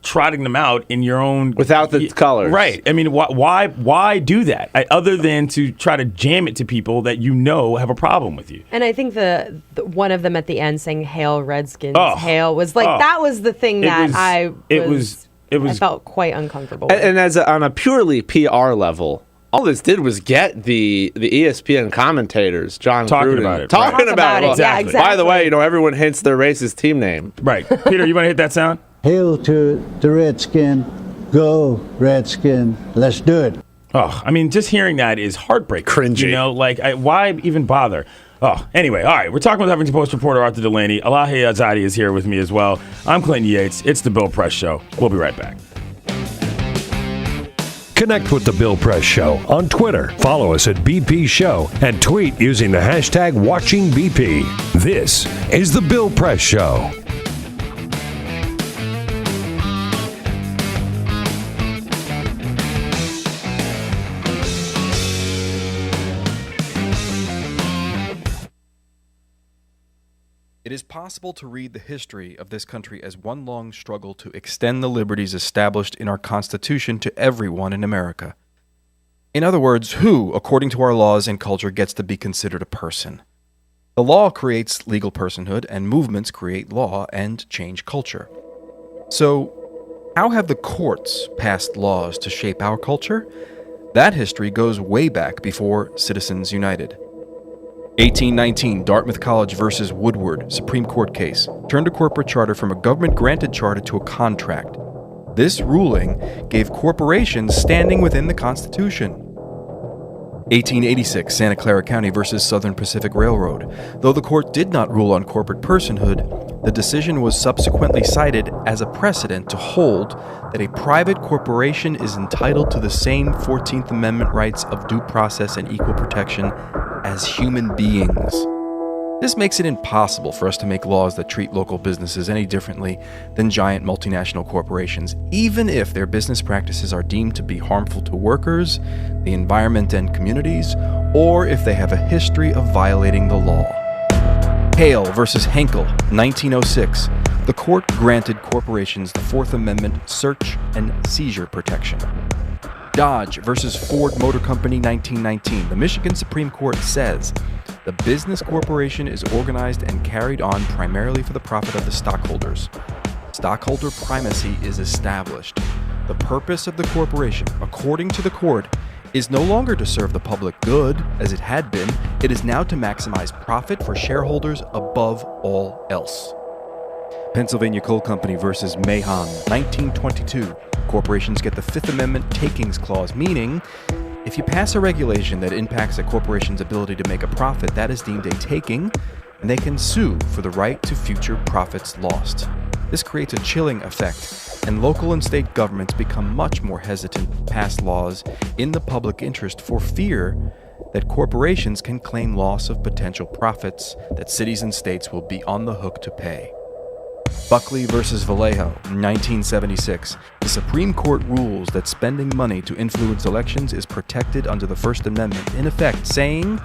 S1: trotting them out in your own...
S27: Without the colors.
S1: Right. I mean, why do that? Other than to try to jam it to people that have a problem with you.
S12: And I think the one of them at the end saying, Hail Redskins, Hail, was that was the thing that I felt quite uncomfortable with.
S27: And on a purely PR level, all this did was get the ESPN commentators, John
S1: talking
S27: Gruden,
S1: about it.
S27: Talking about it.
S12: Yeah, exactly.
S27: By the way, everyone hints their racist team name.
S1: Right. Peter, you want to hit that sound?
S7: Hail to the Redskin. Go, Redskin. Let's do it.
S1: Oh, I mean, just hearing that is heartbreaking.
S13: Cringy.
S1: Why even bother? Oh, anyway, all right. We're talking with Huffington Post reporter Arthur Delaney. Elahe Izadi is here with me as well. I'm Clinton Yates. It's the Bill Press Show. We'll be right back.
S2: Connect with the Bill Press Show on Twitter. Follow us at BP Show and tweet using the hashtag WatchingBP. This is the Bill Press Show.
S9: It is possible to read the history of this country as one long struggle to extend the liberties established in our Constitution to everyone in America. In other words, who, according to our laws and culture, gets to be considered a person? The law creates legal personhood, and movements create law and change culture. So, how have the courts passed laws to shape our culture? That history goes way back before Citizens United. 1819, Dartmouth College versus Woodward, Supreme Court case, turned a corporate charter from a government-granted charter to a contract. This ruling gave corporations standing within the Constitution. 1886, Santa Clara County versus Southern Pacific Railroad. Though the court did not rule on corporate personhood, the decision was subsequently cited as a precedent to hold that a private corporation is entitled to the same 14th Amendment rights of due process and equal protection as human beings. This makes it impossible for us to make laws that treat local businesses any differently than giant multinational corporations, even if their business practices are deemed to be harmful to workers, the environment and communities, or if they have a history of violating the law. Hale versus Henkel, 1906. The court granted corporations the Fourth Amendment search and seizure protection. Dodge versus Ford Motor Company, 1919. The Michigan Supreme Court says the business corporation is organized and carried on primarily for the profit of the stockholders. Stockholder primacy is established. The purpose of the corporation, according to the court, is no longer to serve the public good, as it had been. It is now to maximize profit for shareholders above all else. Pennsylvania Coal Company versus Mahon, 1922. Corporations get the Fifth Amendment takings clause, meaning if you pass a regulation that impacts a corporation's ability to make a profit, that is deemed a taking, and they can sue for the right to future profits lost. This creates a chilling effect, and local and state governments become much more hesitant to pass laws in the public interest for fear that corporations can claim loss of potential profits that cities and states will be on the hook to pay. Buckley versus Vallejo, 1976. The Supreme Court rules that spending money to influence elections is protected under the First Amendment, in effect saying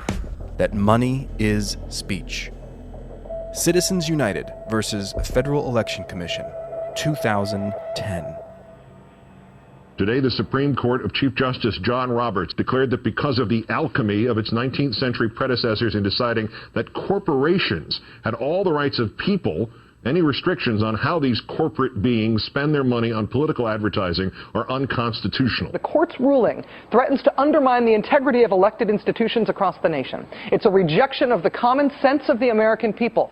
S9: that money is speech. Citizens United versus Federal Election Commission, 2010.
S14: Today, the Supreme Court of Chief Justice John Roberts declared that because of the alchemy of its 19th century predecessors in deciding that corporations had all the rights of people, any restrictions on how these corporate beings spend their money on political advertising are unconstitutional.
S15: The court's ruling threatens to undermine the integrity of elected institutions across the nation. It's a rejection of the common sense of the American people.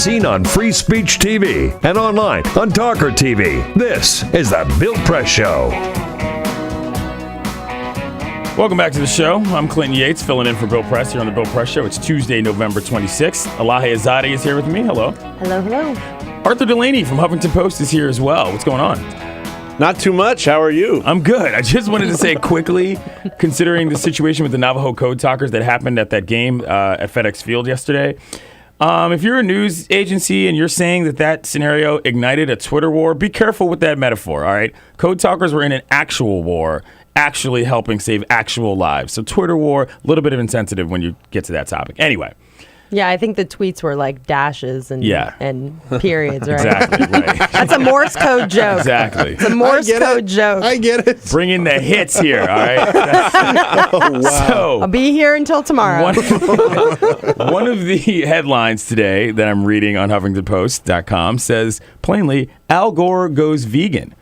S2: seen on Free Speech TV and online on TawkrTV. This is the Bill Press Show.
S1: Welcome back to the show. I'm Clinton Yates, filling in for Bill Press here on the Bill Press Show. It's Tuesday, November 26th. Elahe Izadi is here with me. Hello.
S12: Hello, hello.
S1: Arthur Delaney from Huffington Post is here as well. What's going on?
S27: Not too much. How are you?
S1: I'm good. I just wanted to say quickly, considering the situation with the Navajo Code Talkers that happened at that game at FedEx Field yesterday, if you're a news agency and you're saying that scenario ignited a Twitter war, be careful with that metaphor, all right? Code Talkers were in an actual war, actually helping save actual lives. So Twitter war, a little bit of insensitive when you get to that topic. Anyway.
S12: Yeah, I think the tweets were like dashes and periods, right?
S1: Exactly, right.
S12: That's a Morse code joke.
S1: Exactly.
S12: It's a Morse code joke.
S13: I get it.
S1: Bring in the hits here, all right?
S13: Oh, wow.
S1: So,
S12: I'll be here until tomorrow.
S1: One of the headlines today that I'm reading on HuffingtonPost.com says, plainly, Al Gore goes vegan.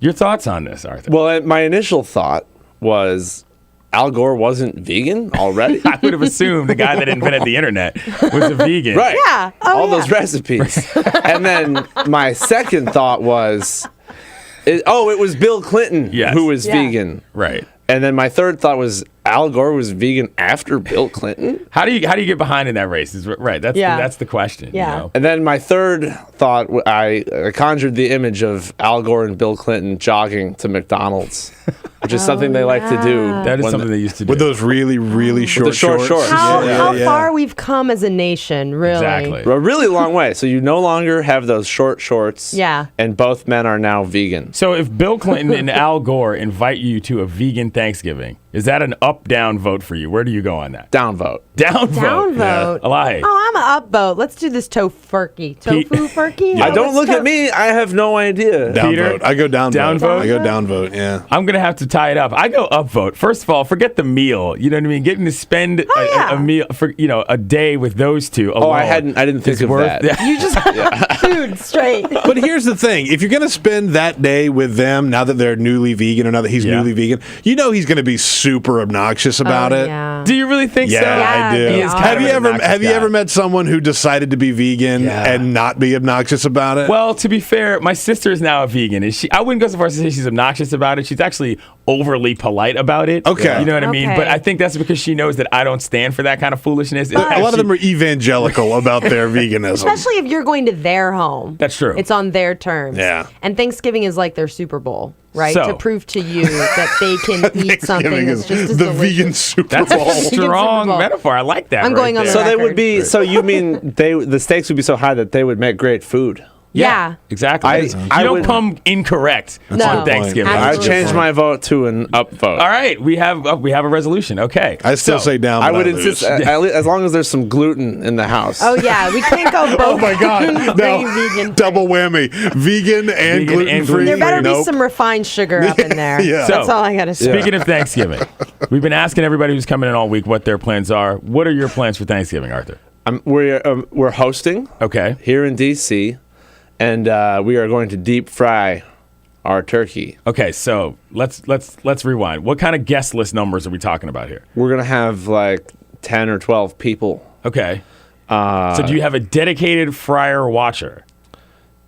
S1: Your thoughts on this, Arthur?
S27: Well, my initial thought was Al Gore wasn't vegan already.
S1: I would have assumed the guy that invented the internet was a vegan.
S27: Right.
S12: Yeah.
S27: All those recipes. And then my second thought was, it was Bill Clinton who was vegan.
S1: Right.
S27: And then my third thought was Al Gore was vegan after Bill Clinton.
S1: How do you get behind in that race? That's the question.
S12: Yeah.
S1: You know?
S27: And then my third thought, I conjured the image of Al Gore and Bill Clinton jogging to McDonald's, which is something they like to do.
S1: That is something they used to do.
S13: With those really, really short
S27: shorts.
S12: How far we've come as a nation, really.
S1: Exactly.
S27: A really long way. So you no longer have those short shorts.
S12: Yeah.
S27: And both men are now vegan.
S1: So if Bill Clinton and Al Gore invite you to a vegan Thanksgiving, is that an up-down vote for you? Where do you go on that?
S27: Down vote.
S1: Down vote.
S12: Down vote.
S1: Yeah. Elahe.
S12: Oh, I'm an up vote. Let's do this tofu-furky. Tofu-furky?
S27: I don't look at me. I have no idea.
S13: Down
S1: Peter?
S13: vote. I go down
S1: vote.
S13: I go down vote, yeah.
S1: I'm going to have to tie it up. I go up vote. First of all, forget the meal. You know what I mean? Getting to spend a meal for, a day with those two alone.
S27: Oh, I didn't think of that.
S12: You just food straight.
S13: But here's the thing. If you're going to spend that day with them, now that they're newly vegan or now that he's newly vegan, he's going to be super obnoxious about it.
S12: Yeah.
S1: Do you really think so?
S13: Yeah, I do.
S1: He is kind
S13: Have you ever met someone who decided to be vegan and not be obnoxious about it?
S1: Well, to be fair, my sister is now a vegan, and I wouldn't go so far as to say she's obnoxious about it. She's actually overly polite about it.
S13: Okay.
S1: You know what I mean?
S12: Okay.
S1: But I think that's because she knows that I don't stand for that kind of foolishness.
S13: A lot of them are evangelical about their veganism.
S12: Especially if you're going to their home.
S1: That's true.
S12: It's on their terms.
S13: Yeah.
S12: And Thanksgiving is like their Super Bowl, right?
S1: So-
S12: to prove to you that they can eat something
S13: Thanksgiving
S12: that's
S13: is
S12: just as
S13: the
S12: delicious.
S13: vegan Super
S1: That's
S13: Bowl.
S1: a strong metaphor. I like that.
S12: I'm
S1: right
S12: going on
S1: there.
S12: the
S27: So they would
S12: record.
S27: be. So you mean the stakes would be so high that they would make great food?
S12: Yeah.
S1: Exactly.
S27: I
S1: you don't
S27: would-
S1: come incorrect
S12: No.
S1: on Thanksgiving.
S12: Absolutely.
S27: I
S12: That's
S27: changed my vote to an up vote.
S1: All right, we have a resolution. Okay,
S13: I still say down,
S27: I
S13: but
S27: would
S13: lose.
S27: insist as long as there's some gluten in the house.
S12: Oh, yeah. We can't go both.
S13: Oh my God! No,
S12: vegan.
S13: double whammy: vegan and gluten free.
S12: There better be some refined sugar up in there.
S13: Yeah.
S12: That's all I got to say.
S1: Speaking of Thanksgiving, we've been asking everybody who's coming in all week what their plans are. What are your plans for Thanksgiving, Arthur?
S27: We're hosting.
S1: Okay.
S27: Here in D.C. And we are going to deep fry our turkey.
S1: Okay, so let's rewind. What kind of guest list numbers are we talking about here?
S27: We're gonna have like 10 or 12 people.
S1: Okay. So do you have a dedicated fryer watcher?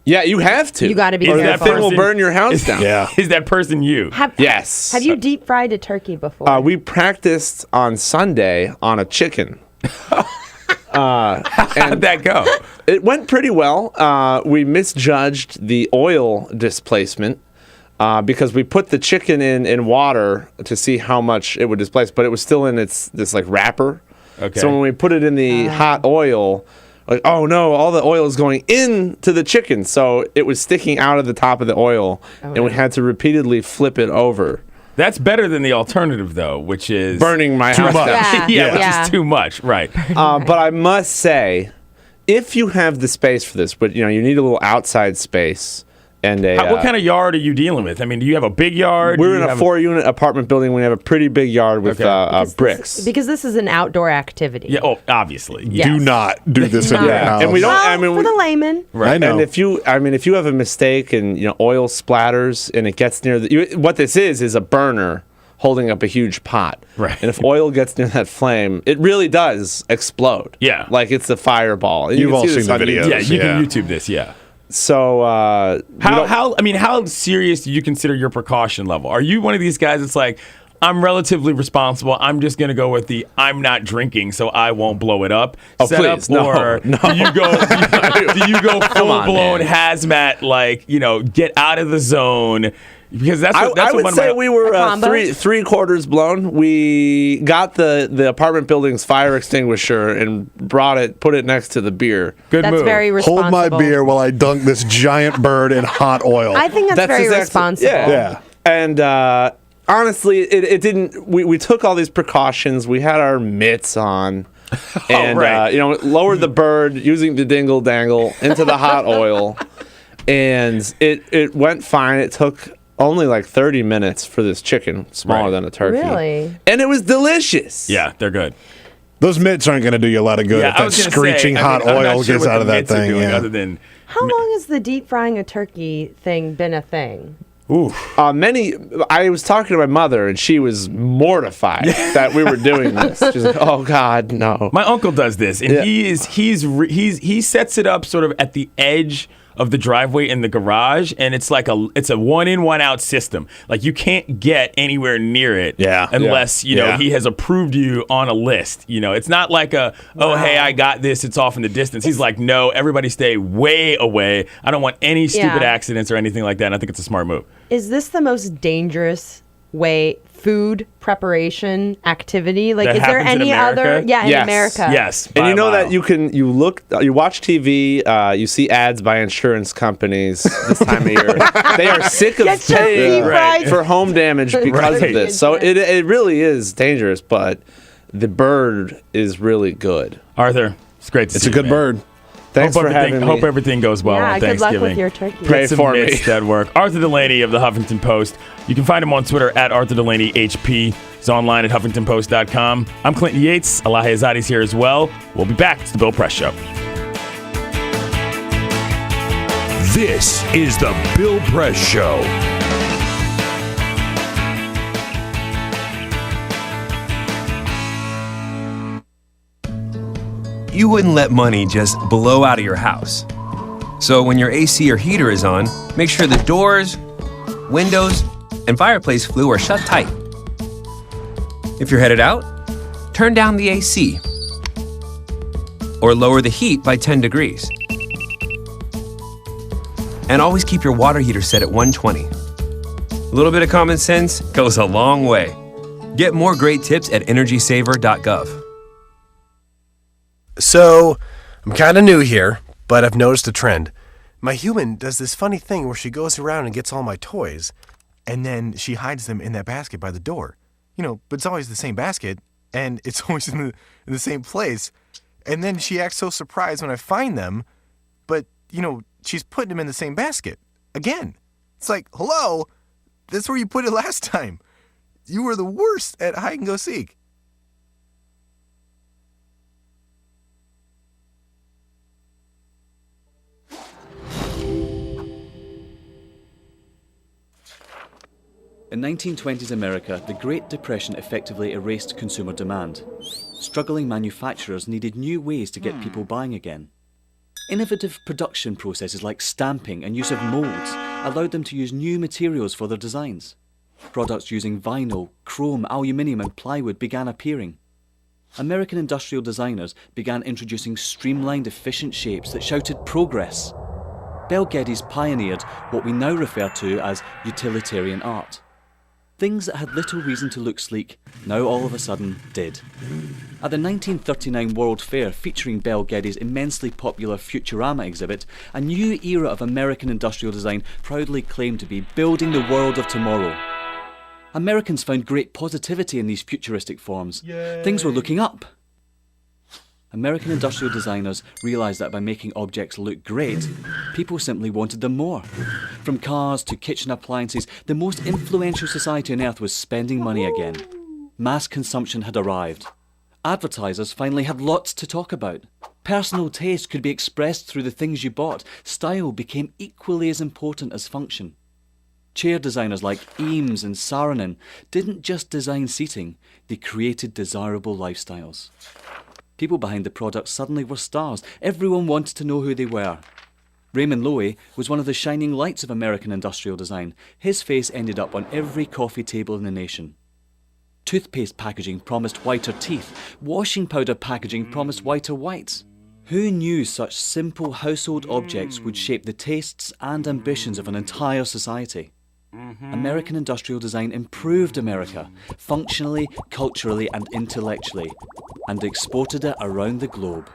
S27: Yeah, you have to.
S12: You got to be
S27: Or
S12: careful.
S27: that thing will burn your house down.
S13: Yeah.
S1: Is that person you?
S27: Yes.
S12: Have you deep fried a turkey before?
S27: We practiced on Sunday on a chicken.
S1: How'd that go?
S27: It went pretty well. We misjudged the oil displacement because we put the chicken in water to see how much it would displace, but it was still in this like wrapper.
S1: Okay.
S27: So when we put it in the hot oil, like, oh no, all the oil is going into the chicken. So it was sticking out of the top of the oil, and we had to repeatedly flip it over.
S1: That's better than the alternative, though, which is
S27: burning my house down.
S1: Yeah, which is too much, right?
S27: But I must say, if you have the space for this, but you need a little outside space and a.
S1: What kind of yard are you dealing with? I mean, do you have a big yard?
S27: We're in a 4-unit apartment building. We have a pretty big yard with bricks.
S12: Because this is an outdoor activity.
S1: Yeah. Oh, obviously.
S12: Yes.
S13: Do not do this in your house.
S27: And we don't.
S12: Well, for the layman.
S27: Right.
S13: I know.
S27: And if you have a mistake and oil splatters and it gets near what this is a burner holding up a huge pot.
S1: Right.
S27: And if oil gets near that flame, it really does explode.
S1: Yeah.
S27: Like it's a fireball. And
S13: You've all
S27: this
S13: seen the
S27: on
S13: videos.
S27: YouTube.
S1: Yeah, you can YouTube this. Yeah.
S27: So
S1: how serious do you consider your precaution level? Are you one of these guys that's like, I'm relatively responsible. I'm just going to go with the I'm not drinking, so I won't blow it up.
S27: Oh,
S1: setup,
S27: please. No.
S1: or do you go full blown hazmat, like, get out of the zone? Because that's
S27: I would
S1: one
S27: say
S1: of my,
S27: we were three quarters blown. We got the apartment building's fire extinguisher and put it next to the beer.
S1: Good
S12: That's
S1: move.
S12: very responsible.
S13: Hold my beer while I dunk this giant bird in hot oil.
S12: I think that's very responsible.
S27: Yeah. And honestly, it didn't. We took all these precautions. We had our mitts on, and lowered the bird using the dingle dangle into the hot oil, and it went fine. It took only like 30 minutes for this chicken, smaller than a turkey.
S12: Really?
S27: And it was delicious.
S1: Yeah, they're good.
S13: Those mitts aren't going to do you a lot of good if that screeching hot oil gets out of that thing.
S1: Other than
S12: How long has the deep frying a turkey thing been a thing?
S27: I was talking to my mother, and she was mortified that we were doing this. She's like, "Oh God, no!"
S1: My uncle does this, and he sets it up sort of at the edge of the driveway in the garage, and it's like it's a one in, one out system. Like you can't get anywhere near it unless he has approved you on a list. It's not like hey, I got this, it's off in the distance. He's like, no, everybody stay way away. I don't want any stupid accidents or anything like that. And I think it's a smart move.
S12: Is this the most dangerous food preparation activity? Like,
S27: That
S12: is there
S27: happens in
S12: any
S27: America?
S12: other? Yeah, in
S27: Yes.
S12: America.
S1: Yes.
S27: And you know that you watch TV, you see ads by insurance companies this time of year. They are sick of
S12: Get your
S27: paying
S12: feet right.
S27: for home damage because of this. So it really is dangerous, but the bird is really good.
S1: Arthur, it's great to see
S13: you. It's a good bird.
S27: Thanks for having me.
S1: Hope everything goes well on
S12: good
S1: Thanksgiving.
S12: luck with your turkey.
S27: Pray for me.
S1: That work. Arthur Delaney of the Huffington Post. You can find him on Twitter at Arthur Delaney HP. He's online at HuffingtonPost.com. I'm Clinton Yates. Elahe Izadi's here as well. We'll be back. It's the Bill Press Show.
S2: This is the Bill Press Show.
S5: You wouldn't let money just blow out of your house. So when your AC or heater is on, make sure the doors, windows, and fireplace flue are shut tight. If you're headed out, turn down the AC or lower the heat by 10 degrees. And always keep your water heater set at 120. A little bit of common sense goes a long way. Get more great tips at energysaver.gov.
S22: So, I'm kind of new here, but I've noticed a trend. My human does this funny thing where she goes around and gets all my toys, and then she hides them in that basket by the door. But it's always the same basket, and it's always in the same place. And then she acts so surprised when I find them, but, she's putting them in the same basket. Again. It's like, hello, that's where you put it last time. You were the worst at hide and go seek.
S6: In 1920s America, the Great Depression effectively erased consumer demand. Struggling manufacturers needed new ways to get people buying again. Innovative production processes like stamping and use of molds allowed them to use new materials for their designs. Products using vinyl, chrome, aluminium and plywood began appearing. American industrial designers began introducing streamlined, efficient shapes that shouted progress. Bel Geddes pioneered what we now refer to as utilitarian art. Things that had little reason to look sleek, now all of a sudden did. At the 1939 World Fair featuring Bel Geddes' immensely popular Futurama exhibit, a new era of American industrial design proudly claimed to be building the world of tomorrow. Americans found great positivity in these futuristic forms. Yay. Things were looking up. American industrial designers realised that by making objects look great, people simply wanted them more. From cars to kitchen appliances, the most influential society on earth was spending money again. Mass consumption had arrived. Advertisers finally had lots to talk about. Personal taste could be expressed through the things you bought. Style became equally as important as function. Chair designers like Eames and Saarinen didn't just design seating, they created desirable lifestyles. People behind the product suddenly were stars. Everyone wanted to know who they were. Raymond Loewy was one of the shining lights of American industrial design. His face ended up on every coffee table in the nation. Toothpaste packaging promised whiter teeth. Washing powder packaging promised whiter whites. Who knew such simple household objects would shape the tastes and ambitions of an entire society? American industrial design improved America, functionally, culturally, and intellectually, and exported it around the globe.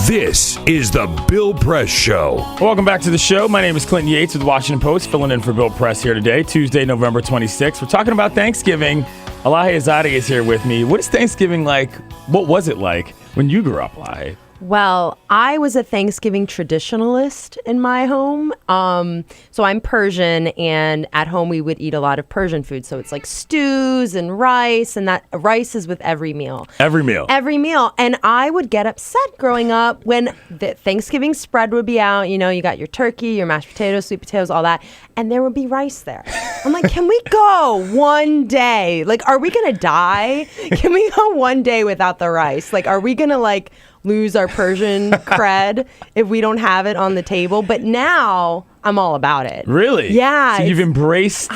S2: This is the Bill Press Show.
S1: Welcome back to the show. My name is Clinton Yates with the Washington Post, filling in for Bill Press here today, Tuesday, November 26th. We're talking about Thanksgiving. Elahe Izadi is here with me. What is Thanksgiving like? What was it like when you grew up, Elahe?
S12: Well, I was a Thanksgiving traditionalist in my home. So I'm Persian, and at home we would eat a lot of Persian food. So it's like stews and rice, and that rice is with every meal.
S1: Every meal.
S12: Every meal. And I would get upset growing up when the Thanksgiving spread would be out. You know, you got your turkey, your mashed potatoes, sweet potatoes, all that. And there would be rice there. I'm like, can we go one day? Like, are we going to die? Can we go one day without the rice? Like, are we going to like lose our Persian cred if we don't have it on the table? But now I'm all about it.
S1: Really?
S12: Yeah.
S1: So you've embraced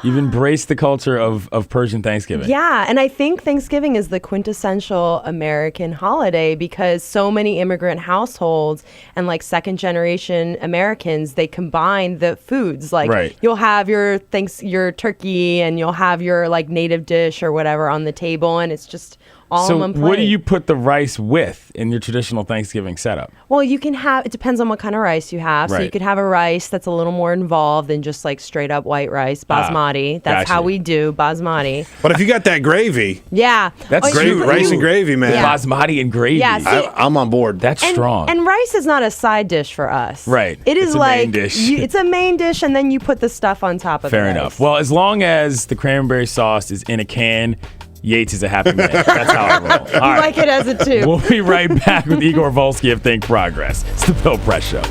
S12: You've
S1: embraced the culture of Persian Thanksgiving.
S12: Yeah, and I think Thanksgiving is the quintessential American holiday because so many immigrant households and like second generation Americans, they combine the foods. Like you'll have your turkey and you'll have your like native dish or whatever on the table, and it's just all in one plate.
S1: So what do you put the rice with in your traditional Thanksgiving setup?
S12: Well, you can have, it depends on what kind of rice you have. So you could have a rice that's a little more involved than just like straight up white rice, basmati. That's how we do basmati.
S13: But if you got that gravy.
S12: Yeah.
S1: That's
S13: rice and gravy, man.
S12: Yeah.
S1: Basmati and gravy.
S12: Yeah, see,
S13: I'm on board.
S1: That's strong.
S12: And rice is not a side dish for us.
S1: Right.
S12: It is
S1: It's a
S12: like,
S1: main dish.
S12: it's a main dish and then you put the stuff on top of it.
S1: Fair enough. Well, as long as the cranberry sauce is in a can, Yates is a happy man. That's how I roll. All
S12: You
S1: right.
S12: like it as a two.
S1: We'll be right back with Igor Volsky of Think Progress. It's the Bill Press Show.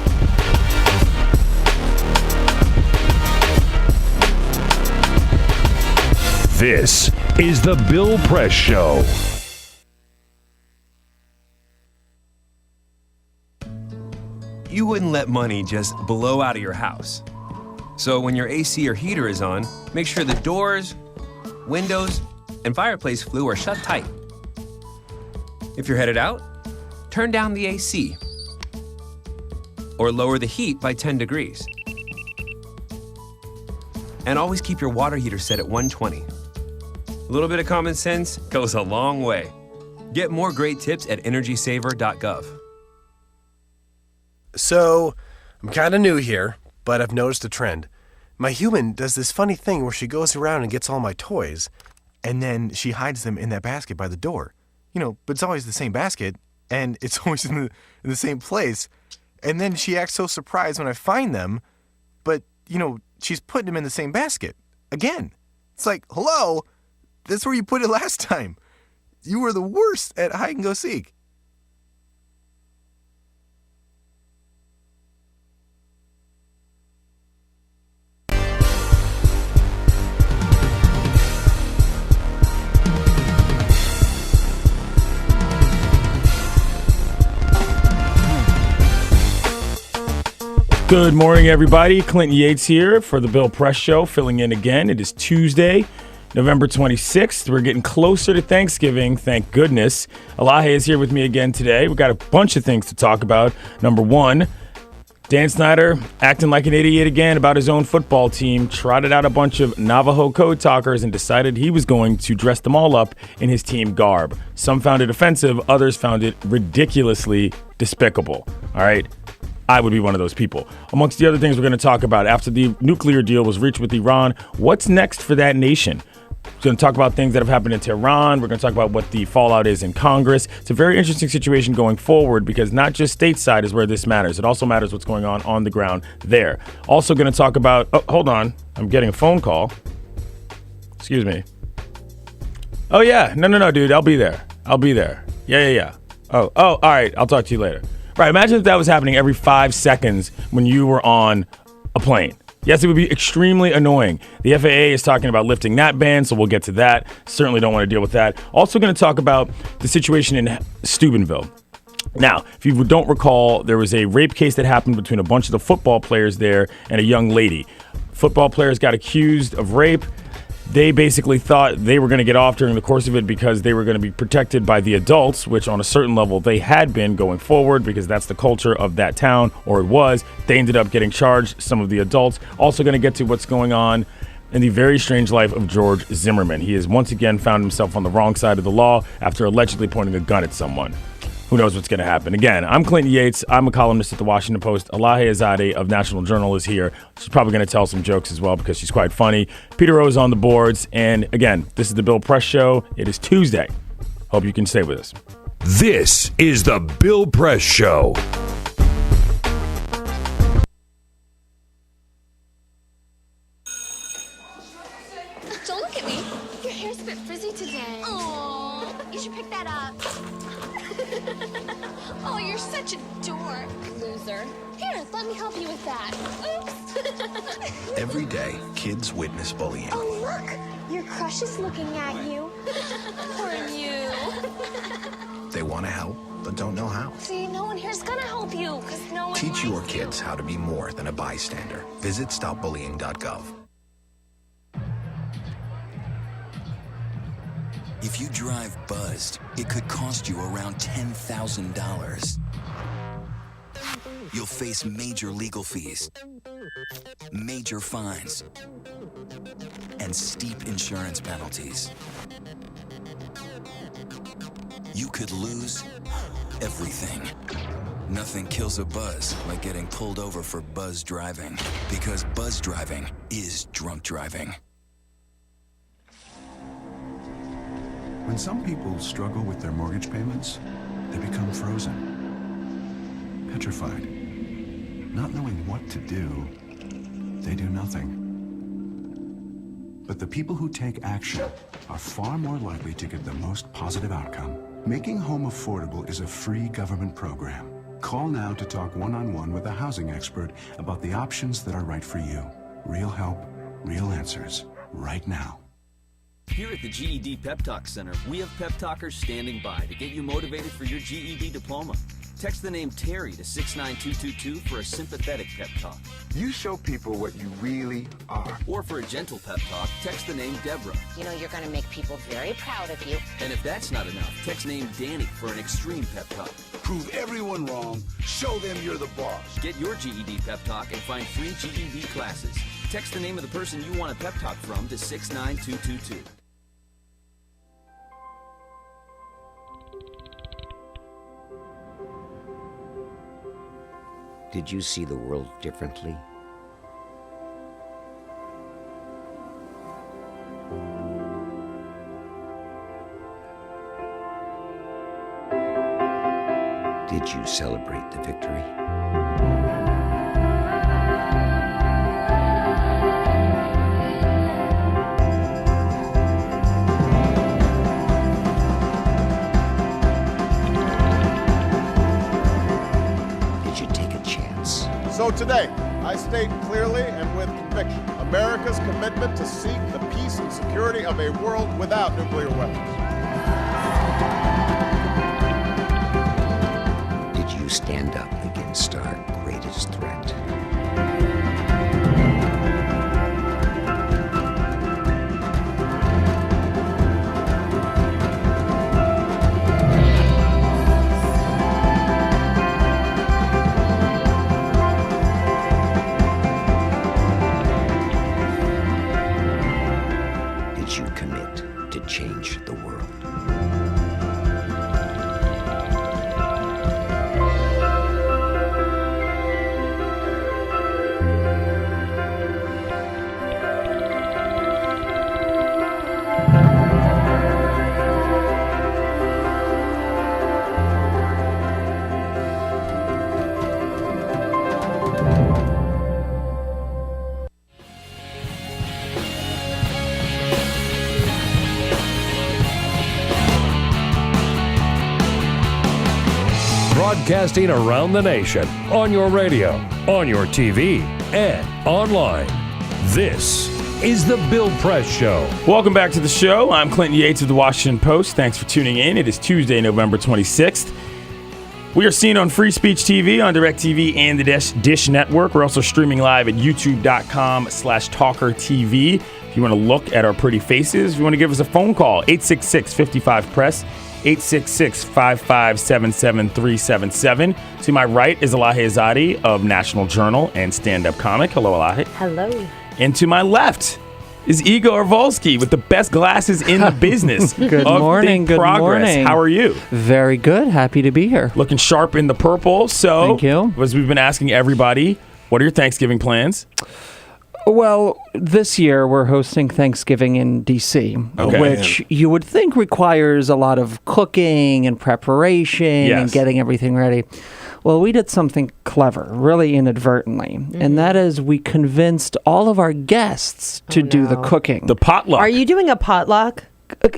S2: This is the Bill Press Show.
S5: You wouldn't let money just blow out of your house. So when your AC or heater is on, make sure the doors, windows, and fireplace flue are shut tight. If you're headed out, turn down the AC or lower the heat by 10 degrees. And always keep your water heater set at 120. A little bit of common sense goes a long way. Get more great tips at energysaver.gov.
S22: So, I'm kind of new here, but I've noticed a trend. My human does this funny thing where she goes around and gets all my toys, and then she hides them in that basket by the door. You know, but it's always the same basket, and it's always in the same place. And then she acts so surprised when I find them, but, you know, she's putting them in the same basket. Again. It's like, hello, that's where you put it last time. You were the worst at hide and go seek.
S1: Good morning, everybody. Clinton Yates here for the Bill Press Show, filling in again. It is Tuesday, November 26th. We're getting closer to Thanksgiving, thank goodness. Elahe is here with me again today. We've got a bunch of things to talk about. Number one, Dan Snyder acting like an idiot again about his own football team, trotted out a bunch of Navajo code talkers and decided he was going to dress them all up in his team garb. Some found it offensive, others found it ridiculously despicable. All right? I would be one of those people. Amongst the other things we're going to talk about, after the nuclear deal was reached with Iran, what's next for that nation? We're going to talk about things that have happened in Tehran. We're going to talk about what the fallout is in Congress. It's a very interesting situation going forward because not just stateside is where this matters. It also matters what's going on the ground there. Also going to talk about, hold on. I'm getting a phone call. Excuse me. Oh, yeah. No, dude. I'll be there. Yeah. Oh, all right. I'll talk to you later. Right. Imagine if that was happening every 5 seconds when you were on a plane. Yes, it would be extremely annoying. The FAA is talking about lifting that ban, so we'll get to that. Certainly don't want to deal with that. Also going to talk about the situation in Stubenville. Now, if you don't recall, there was a rape case that happened between a bunch of the football players there and a young lady. Football players got accused of rape. They basically thought they were going to get off during the course of it because they were going to be protected by the adults, which on a certain level they had been going forward because that's the culture of that town, or it was. They ended up getting charged, some of the adults. Also going to get to what's going on in the very strange life of George Zimmerman. He has once again found himself on the wrong side of the law after allegedly pointing a gun at someone. Who knows what's going to happen? Again, I'm Clinton Yates. I'm a columnist at the Washington Post. Elahe Izadi of National Journal is here. She's probably going to tell some jokes as well because she's quite funny. Peter O is on the boards. And again, this is the Bill Press Show. It is Tuesday. Hope you can stay with us.
S2: This is the Bill Press Show.
S24: Don't look at me. Your hair's a bit frizzy today. Oh, you should pick that up. Oh, you're such a dork. Loser. Here, let me help you with that. Oops.
S3: Every day, kids witness bullying.
S24: Oh, look. Your crush is looking at you. Poor you.
S3: They want to help, but don't know how.
S24: See, no one here's gonna help you, because no one
S3: Teach
S24: likes
S3: your kids how to be more than a bystander. Visit stopbullying.gov.
S8: If you drive buzzed, it could cost you around $10,000. You'll face major legal fees, major fines, and steep insurance penalties. You could lose everything. Nothing kills a buzz like getting pulled over for buzz driving, because buzz driving is drunk driving.
S16: When some people struggle with their mortgage payments, they become frozen, petrified. Not knowing what to do, they do nothing. But the people who take action are far more likely to get the most positive outcome. Making home affordable is a free government program. Call now to talk one-on-one with a housing expert about the options that are right for you. Real help, real answers, right now.
S17: Here at the GED Pep Talk Center, we have pep talkers standing by to get you motivated for your GED diploma. Text the name Terry to 69222 for a sympathetic pep talk.
S19: You show people what you really are.
S17: Or for a gentle pep talk, text the name Deborah.
S20: You know you're going to make people very proud of you.
S17: And if that's not enough, text name Danny for an extreme pep talk.
S19: Prove everyone wrong. Show them you're the boss.
S17: Get your GED pep talk and find free GED classes. Text the name of the person you want a pep talk from to 69222.
S23: Did you see the world differently? Did you celebrate the victory?
S28: So today, I state clearly and with conviction America's commitment to seek the peace and security of a world without nuclear weapons.
S23: Did you stand up against our greatest threat? Change the world.
S2: Broadcasting around the nation, on your radio, on your TV, and online. This is The Bill Press Show.
S1: Welcome back to the show. I'm Clinton Yates of the Washington Post. Thanks for tuning in. It is Tuesday, November 26th. We are seen on Free Speech TV, on DirecTV, and the Dish Network. We're also streaming live at youtube.com/TawkrTV. If you want to look at our pretty faces, if you want to give us a phone call, 866-55-PRESS, 866-557-7377. To my right is Elahe Izadi of National Journal and stand-up comic. Hello, Elahe.
S12: Hello.
S1: And to my left is Igor Volsky with the best glasses in the business.
S4: Good morning. Good morning.
S1: How are you?
S4: Very good. Happy to be here.
S1: Looking sharp in the purple. So,
S4: thank you.
S1: As we've been asking everybody, what are your Thanksgiving plans?
S4: Well, this year we're hosting Thanksgiving in D.C., which you would think requires a lot of cooking and preparation and getting everything ready. Well, we did something clever, really inadvertently, and that is we convinced all of our guests to do the cooking.
S1: The potluck.
S12: Are you doing a potluck?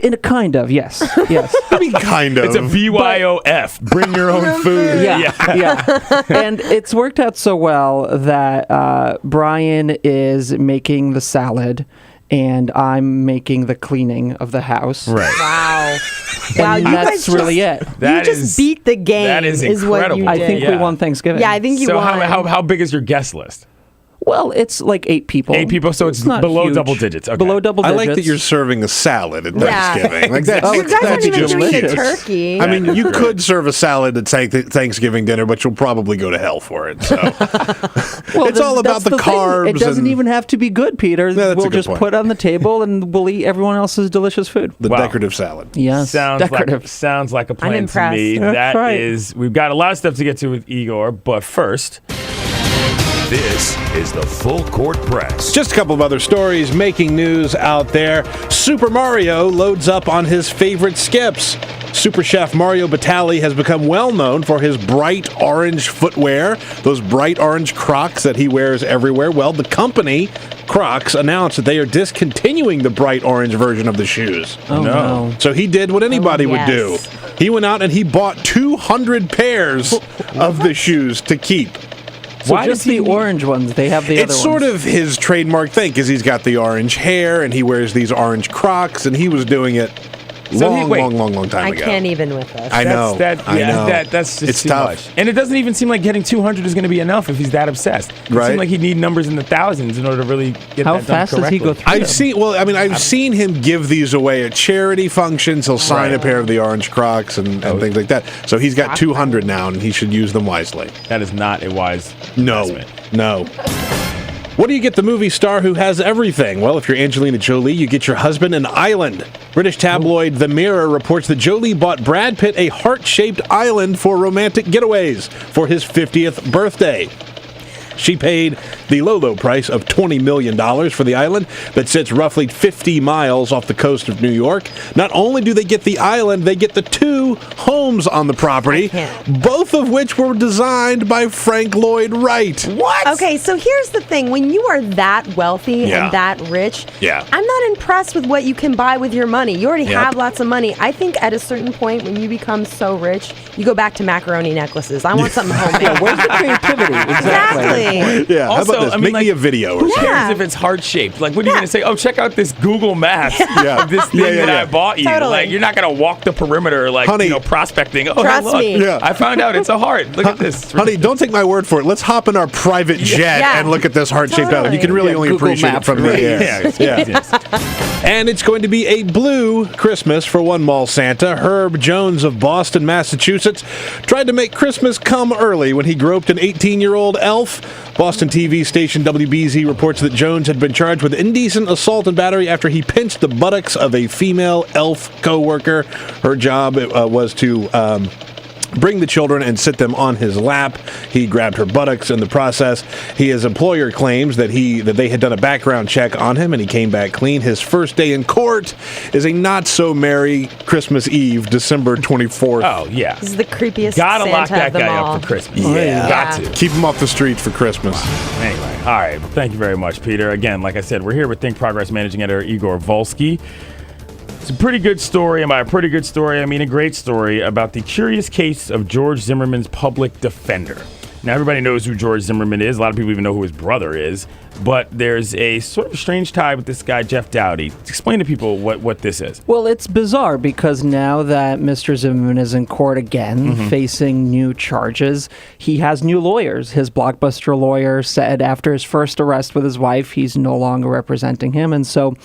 S4: In a kind of, yes. Yes.
S13: I mean, kind of.
S1: It's a BYOF. Bring your own food.
S4: Yeah. And it's worked out so well that Brian is making the salad and I'm making the cleaning of the house.
S1: Right.
S12: Wow.
S4: And that's really it.
S12: You just beat the game.
S1: That is incredible.
S12: What you did.
S4: I think we won Thanksgiving.
S12: Yeah, I think you
S1: so
S12: won.
S1: how big is your guest list?
S4: Well, it's like 8 people.
S1: 8 people, so it's
S4: not
S1: below
S4: huge.
S1: double digits. Okay.
S4: Below double
S13: I
S4: digits.
S13: like that you're serving a salad at Thanksgiving. Like that's,
S12: you guys aren't even doing the
S13: delicious.
S12: turkey.
S13: I mean, you could serve a salad at Thanksgiving dinner, but you'll probably go to hell for it. So it's all about the carbs.
S4: It doesn't even have to be good, Peter. We'll just put it on the table and we'll eat everyone else's delicious food.
S13: The decorative salad.
S4: Yes, decorative.
S1: Sounds like a plan
S12: I'm
S1: to me.
S4: That's
S1: That
S4: right.
S1: is, we've got a lot of stuff to get to with Igor, but first,
S2: This is the Full Court Press.
S13: Just a couple of other stories making news out there. Super Mario loads up on his favorite skips. Super Chef Mario Batali has become well known for his bright orange footwear, those bright orange Crocs that he wears everywhere. Well, the company, Crocs, announced that they are discontinuing the bright orange version of the shoes.
S4: Oh, no.
S13: So he did what anybody would do.
S12: yes.
S13: He went out and he bought 200 pairs of the shoes to keep.
S4: So just the orange ones. They have the other ones.
S13: It's sort of his trademark thing because he's got the orange hair and he wears these orange Crocs and he was doing it long time ago.
S12: I can't even with this.
S13: I know. I know.
S1: That's just
S13: It's
S1: too
S13: tough.
S1: much. And it doesn't even seem like getting 200 is going to be enough if he's that obsessed. It
S13: Right.
S1: seems like he'd need numbers in the thousands in order to really get
S4: How
S1: that done
S4: fast does he
S1: correctly.
S4: go through them?
S13: I've seen him give these away at charity functions. He'll sign a pair of the orange Crocs and things like that. So he's got 200 now and he should use them wisely.
S1: That is not a wise investment.
S13: No. What do you get the movie star who has everything? Well, if you're Angelina Jolie, you get your husband an island. British tabloid The Mirror reports that Jolie bought Brad Pitt a heart-shaped island for romantic getaways for his 50th birthday. She paid the low price of $20 million for the island that sits roughly 50 miles off the coast of New York. Not only do they get the island, they get the 2 homes on the property, both of which were designed by Frank Lloyd Wright.
S1: What?
S12: Okay, so here's the thing. When you are that wealthy and that rich, I'm not impressed with what you can buy with your money. You already have lots of money. I think at a certain point when you become so rich, you go back to macaroni necklaces. I want something homemade.
S4: Where's the creativity?
S12: Exactly.
S13: Yeah,
S1: Also,
S13: how about this?
S1: I mean,
S13: Make
S1: like,
S13: me a video or
S1: Who
S13: something.
S1: cares if it's heart-shaped? Like, what are you going to say? Oh, check out this Google Maps of this thing that I bought you.
S12: Totally.
S1: Like, you're not going to walk the perimeter, like,
S13: Honey,
S1: prospecting. Oh,
S12: trust
S1: look,
S12: me.
S1: I found out it's a heart. Look at this.
S13: Honey, don't take my word for it. Let's hop in our private jet and look at this heart-shaped island. You can really only
S4: Google
S13: appreciate
S4: Maps,
S13: it from the
S4: right.
S13: air.
S1: Yes.
S13: And it's going to be a blue Christmas for one mall Santa. Herb Jones of Boston, Massachusetts, tried to make Christmas come early when he groped an 18-year-old elf. Boston TV station WBZ reports that Jones had been charged with indecent assault and battery after he pinched the buttocks of a female elf co-worker. Her job was to bring the children and sit them on his lap. He grabbed her buttocks in the process. His employer claims that they had done a background check on him and he came back clean. His first day in court is a not-so-merry Christmas Eve, December 24th.
S1: Oh, yeah.
S12: This is the creepiest
S1: Gotta
S12: Santa
S1: lock that
S12: of them
S1: guy
S12: all.
S1: up for Christmas.
S13: Yeah.
S1: Got to.
S13: Keep him off the streets for Christmas.
S1: Anyway, all right. Well, thank you very much, Peter. Again, like I said, we're here with Think Progress Managing Editor Igor Volsky. It's a pretty good story, and by a pretty good story, I mean a great story about the curious case of George Zimmerman's public defender. Now, everybody knows who George Zimmerman is. A lot of people even know who his brother is. But there's a sort of strange tie with this guy, Jeff Dowdy. Explain to people what this is.
S4: Well, it's bizarre because now that Mr. Zimmerman is in court again, facing new charges, he has new lawyers. His Blockbuster lawyer said after his first arrest with his wife, he's no longer representing him. And so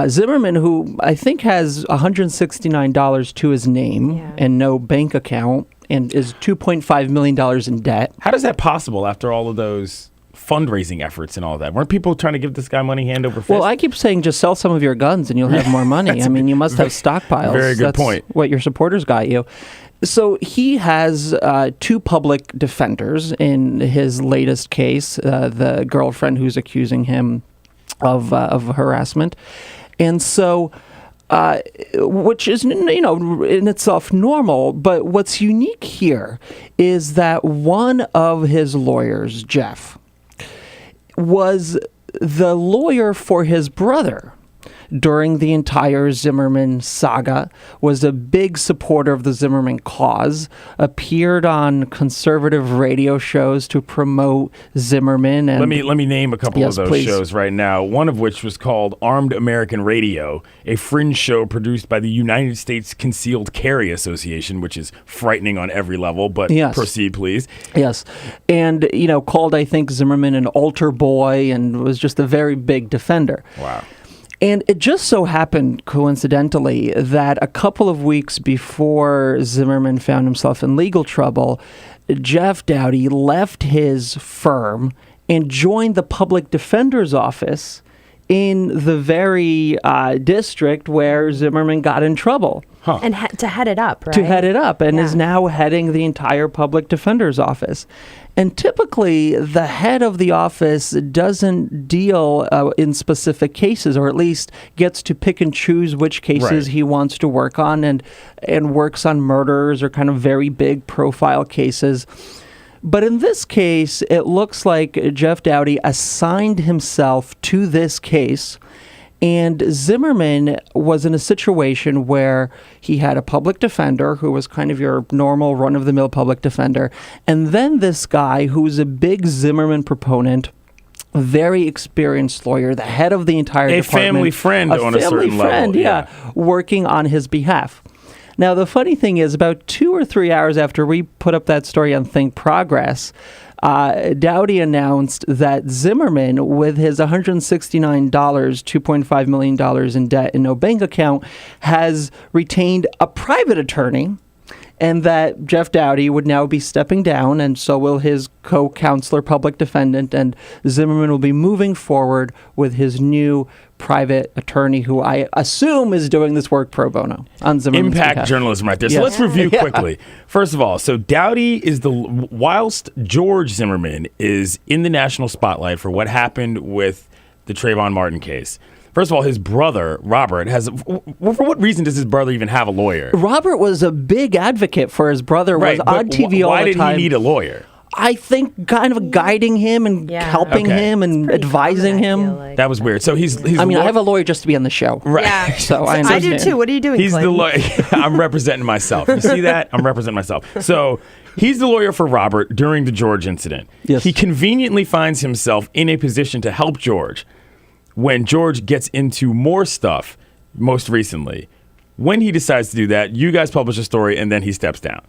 S4: Zimmerman, who I think has $169 to his name and no bank account, and is $2.5 million in debt.
S1: How is that possible after all of those fundraising efforts and all that? Weren't people trying to give this guy money hand over fist?
S4: Well, I keep saying just sell some of your guns and you'll have more money. I mean, you must have stockpiles.
S1: Very good
S4: That's
S1: point.
S4: What your supporters got you. So he has two public defenders in his latest case, the girlfriend who's accusing him of harassment. And so... which is, in itself normal. But what's unique here is that one of his lawyers, Jeff, was the lawyer for his brother during the entire Zimmerman saga, was a big supporter of the Zimmerman cause, appeared on conservative radio shows to promote Zimmerman. And
S1: let me name a couple of those
S4: please.
S1: shows right now, one of which was called Armed American Radio, a fringe show produced by the United States Concealed Carry Association, which is frightening on every level, but proceed, please.
S4: Yes. And, called, I think, Zimmerman an altar boy and was just a very big defender.
S1: Wow.
S4: And it just so happened, coincidentally, that a couple of weeks before Zimmerman found himself in legal trouble, Jeff Dowdy left his firm and joined the public defender's office in the very district where Zimmerman got in trouble.
S12: And to head it up, right?
S4: To head it up, and is now heading the entire public defender's office. And typically, the head of the office doesn't deal in specific cases, or at least gets to pick and choose which cases he wants to work on, and works on murders or kind of very big profile cases. But in this case, it looks like Jeff Dowdy assigned himself to this case. And Zimmerman was in a situation where he had a public defender who was kind of your normal run-of-the-mill public defender. And then this guy who was a big Zimmerman proponent, very experienced lawyer, the head of the entire department.
S1: A family friend on a certain level.
S4: Working on his behalf. Now, the funny thing is, about 2 or 3 hours after we put up that story on Think Progress, Dowdy announced that Zimmerman, with his $169, $2.5 million in debt and no bank account, has retained a private attorney, and that Jeff Dowdy would now be stepping down, and so will his co-counselor, public defendant, and Zimmerman will be moving forward with his new private attorney, who I assume is doing this work pro bono on Zimmerman's
S1: Impact
S4: behalf.
S1: journalism right there. So let's review quickly. First of all, so Dowdy is whilst George Zimmerman is in the national spotlight for what happened with the Trayvon Martin case. First of all, his brother, Robert, for what reason does his brother even have a lawyer?
S4: Robert was a big advocate for his brother, was on TV all the time.
S1: Why did he need a lawyer?
S4: I think kind of guiding him and helping him and advising him.
S1: That was weird. So he's
S4: I mean, I have a lawyer just to be on the show.
S1: Right.
S12: Yeah.
S4: So I
S12: I do too. What are you doing,
S1: He's
S12: Clayton?
S1: the lawyer. I'm representing myself. You see that? I'm representing myself. So he's the lawyer for Robert during the George incident.
S4: Yes.
S1: He conveniently finds himself in a position to help George when George gets into more stuff most recently. When he decides to do that, you guys publish a story and then he steps down.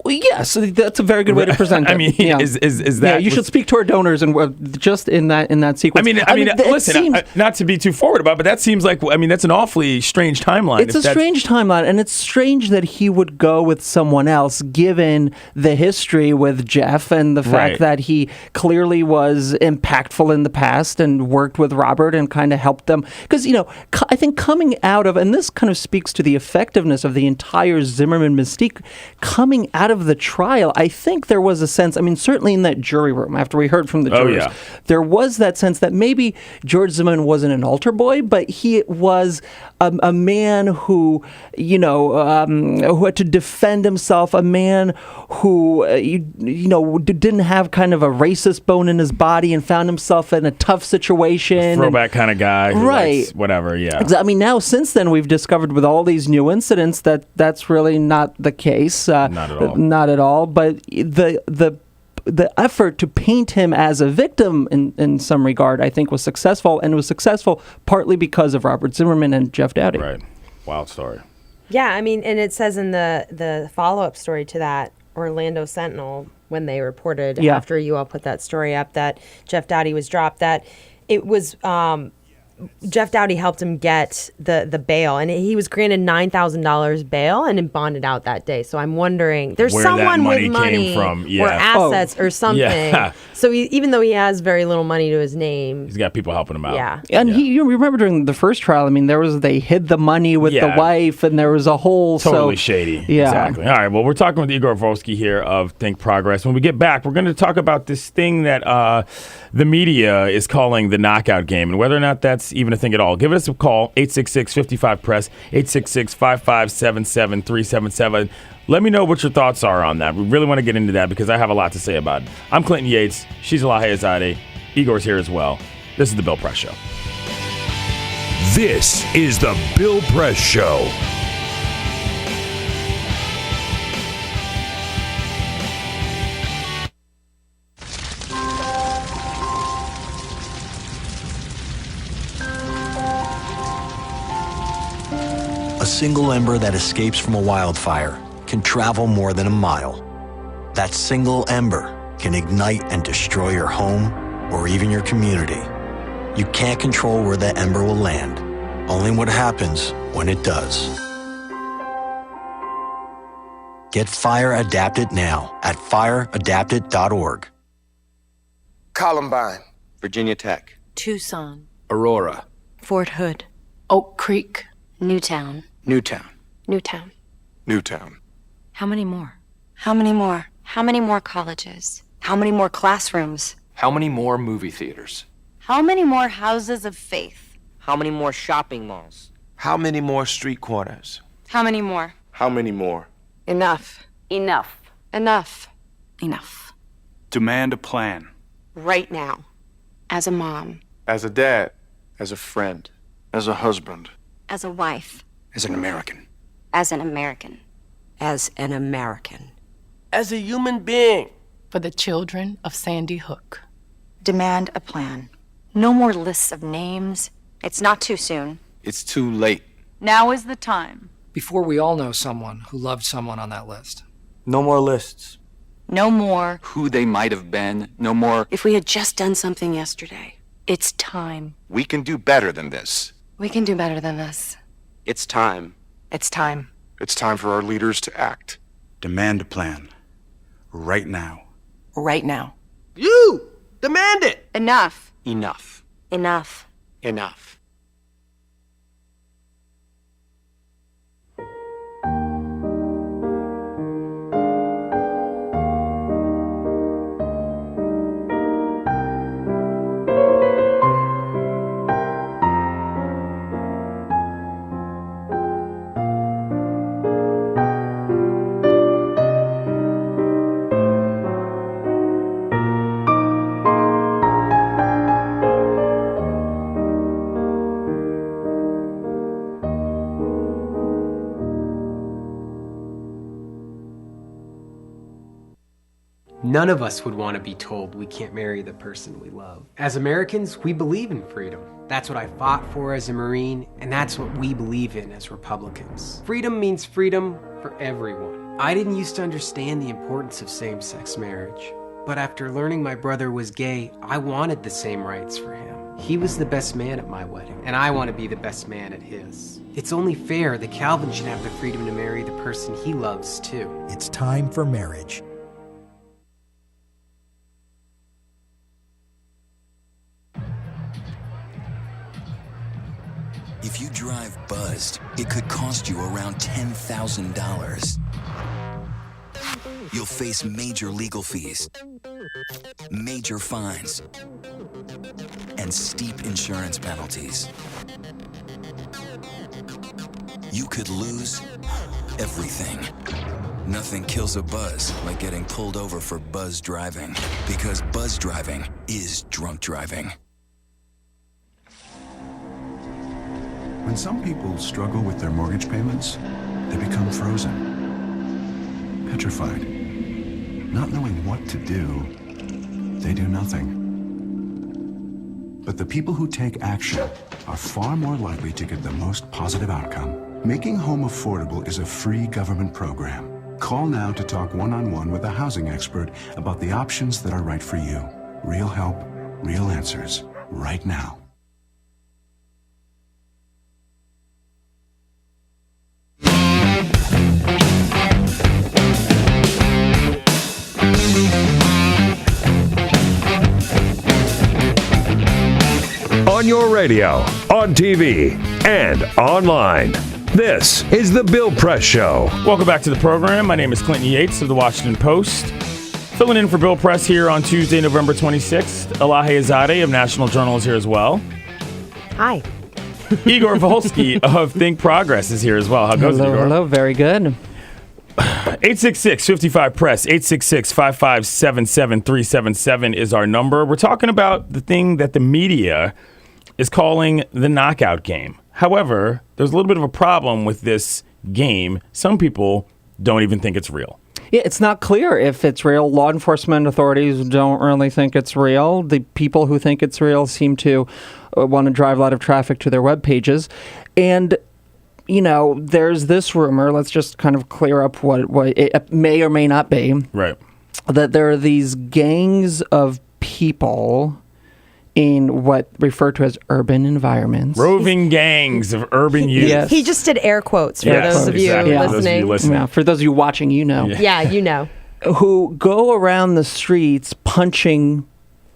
S4: Well, yes, that's a very good way to present it.
S1: I mean, is that?
S4: Yeah, you should speak to our donors and just in that sequence.
S1: I mean, listen, not to be too forward about it, but that seems like, that's an awfully strange timeline.
S4: It's a strange timeline, and it's strange that he would go with someone else, given the history with Jeff and the fact that he clearly was impactful in the past and worked with Robert and kind of helped them. Because, I think coming out of, and this kind of speaks to the effectiveness of the entire Zimmerman mystique, coming out out of the trial, I think there was a sense, I mean, certainly in that jury room, after we heard from the jurors, there was that sense that maybe George Zimmerman wasn't an altar boy, but he was a man who, who had to defend himself, a man who, didn't have kind of a racist bone in his body and found himself in a tough situation.
S1: Throwback kind of guy. Who likes whatever,
S4: I mean, now since then, we've discovered with all these new incidents that that's really not the case. Not at all. Not at all. But the effort to paint him as a victim in some regard, I think, was successful, and it was successful partly because of Robert Zimmerman and Jeff Dowdy.
S1: Right. Wild story.
S12: Yeah, I mean, and it says in the follow-up story to that, Orlando Sentinel, when they reported after you all put that story up that Jeff Dowdy was dropped, that it was Jeff Dowdy helped him get the bail, and he was granted $9,000 bail and bonded out that day. So I'm wondering, there's
S1: where
S12: someone
S1: that money
S12: with money
S1: came from.
S12: or assets or something.
S1: Yeah.
S12: So even though he has very little money to his name,
S1: he's got people helping him out.
S12: Yeah.
S4: And you remember during the first trial, I mean, they hid the money with the wife, and there was a whole
S1: totally shady.
S4: Yeah.
S1: Exactly. All right. Well, we're talking with Igor Volsky here of Think Progress. When we get back, we're going to talk about this thing that the media is calling the knockout game, and whether or not that's even a thing at all. Give us a call, 866-55-PRESS, 866-557-7377. Let me know what your thoughts are on that. We really want to get into that because I have a lot to say about it. I'm Clinton Yates. She's Elahe Izadi. Igor's here as well. This is The Bill Press Show.
S2: This is The Bill Press Show.
S3: A single ember that escapes from a wildfire can travel more than a mile. That single ember can ignite and destroy your home or even your community. You can't control where that ember will land, only what happens when it does. Get Fire Adapted now at fireadapted.org.
S7: Columbine, Virginia Tech,
S9: Tucson,
S7: Aurora,
S9: Fort Hood, Oak Creek, Newtown,
S7: Newtown,
S9: Newtown.
S7: Newtown.
S9: How many more? How many more? How many more colleges? How many more classrooms?
S10: How many more movie theaters?
S9: How many more houses of faith?
S11: How many more shopping malls?
S7: How many more street corners?
S9: How many more?
S7: How many more?
S9: Enough. Enough. Enough. Enough.
S10: Demand a plan.
S9: Right now. As a mom.
S7: As a dad. As a friend. As a husband.
S9: As a wife.
S7: As an American.
S9: As an American. As an American.
S10: As a human being.
S9: For the children of Sandy Hook. Demand a plan. No more lists of names. It's not too soon.
S7: It's too late.
S9: Now is the time.
S18: Before we all know someone who loved someone on that list.
S7: No more lists.
S9: No more.
S10: Who they might have been. No more.
S9: If we had just done something yesterday. It's time.
S7: We can do better than this.
S9: We can do better than this.
S7: It's time.
S9: It's time.
S7: It's time for our leaders to act.
S16: Demand a plan. Right now.
S9: Right now.
S10: You! Demand it!
S9: Enough.
S7: Enough.
S9: Enough.
S7: Enough.
S21: None of us would want to be told we can't marry the person we love. As Americans, we believe in freedom. That's what I fought for as a Marine, and that's what we believe in as Republicans. Freedom means freedom for everyone. I didn't used to understand the importance of same-sex marriage, but after learning my brother was gay, I wanted the same rights for him. He was the best man at my wedding, and I want to be the best man at his. It's only fair that Calvin should have the freedom to marry the person he loves, too.
S25: It's time for marriage.
S8: If you drive buzzed, it could cost you around $10,000. you'll face major legal fees, major fines, and steep insurance penalties. You could lose everything. Nothing kills a buzz like getting pulled over for buzz driving, because buzz driving is drunk driving.
S16: When some people struggle with their mortgage payments, they become frozen, petrified. Not knowing what to do, they do nothing. But the people who take action are far more likely to get the most positive outcome. Making home affordable is a free government program. Call now to talk one-on-one with a housing expert about the options that are right for you. Real help, real answers, right now.
S2: On your radio, on TV, and online. This is The Bill Press Show.
S1: Welcome back to the program. My name is Clinton Yates of the Washington Post. Filling in for Bill Press here on Tuesday, November 26th. Elahe Izadi of National Journal is here as well.
S12: Hi.
S1: Igor Volsky of Think Progress is here as well. How goes it, Igor?
S4: Hello, very good.
S1: 866-55-PRESS, 866-557-7377 is our number. We're talking about the thing that the media is calling the knockout game. However, there's a little bit of a problem with this game. Some people don't even think it's real.
S4: Yeah, it's not clear if it's real. Law enforcement authorities don't really think it's real. The people who think it's real seem to want to drive a lot of traffic to their web pages. And, you know, there's this rumor. Let's just kind of clear up what it may or may not be.
S1: Right.
S4: That there are these gangs of people in what referred to as urban environments.
S1: Roving gangs of urban youth.
S4: Yes.
S12: He just did air quotes for those of you listening.
S4: Yeah, for those of you watching, you know.
S12: Yeah, you know.
S4: Who go around the streets punching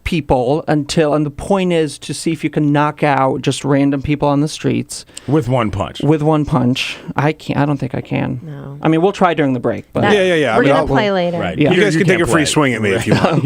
S4: people and the point is to see if you can knock out just random people on the streets.
S1: With one punch.
S4: I don't think I can.
S12: No.
S4: I mean, we'll try during the break. But
S13: Yeah.
S12: We're going to play later.
S1: Right.
S4: Yeah.
S13: You guys can take a free swing at me if you want.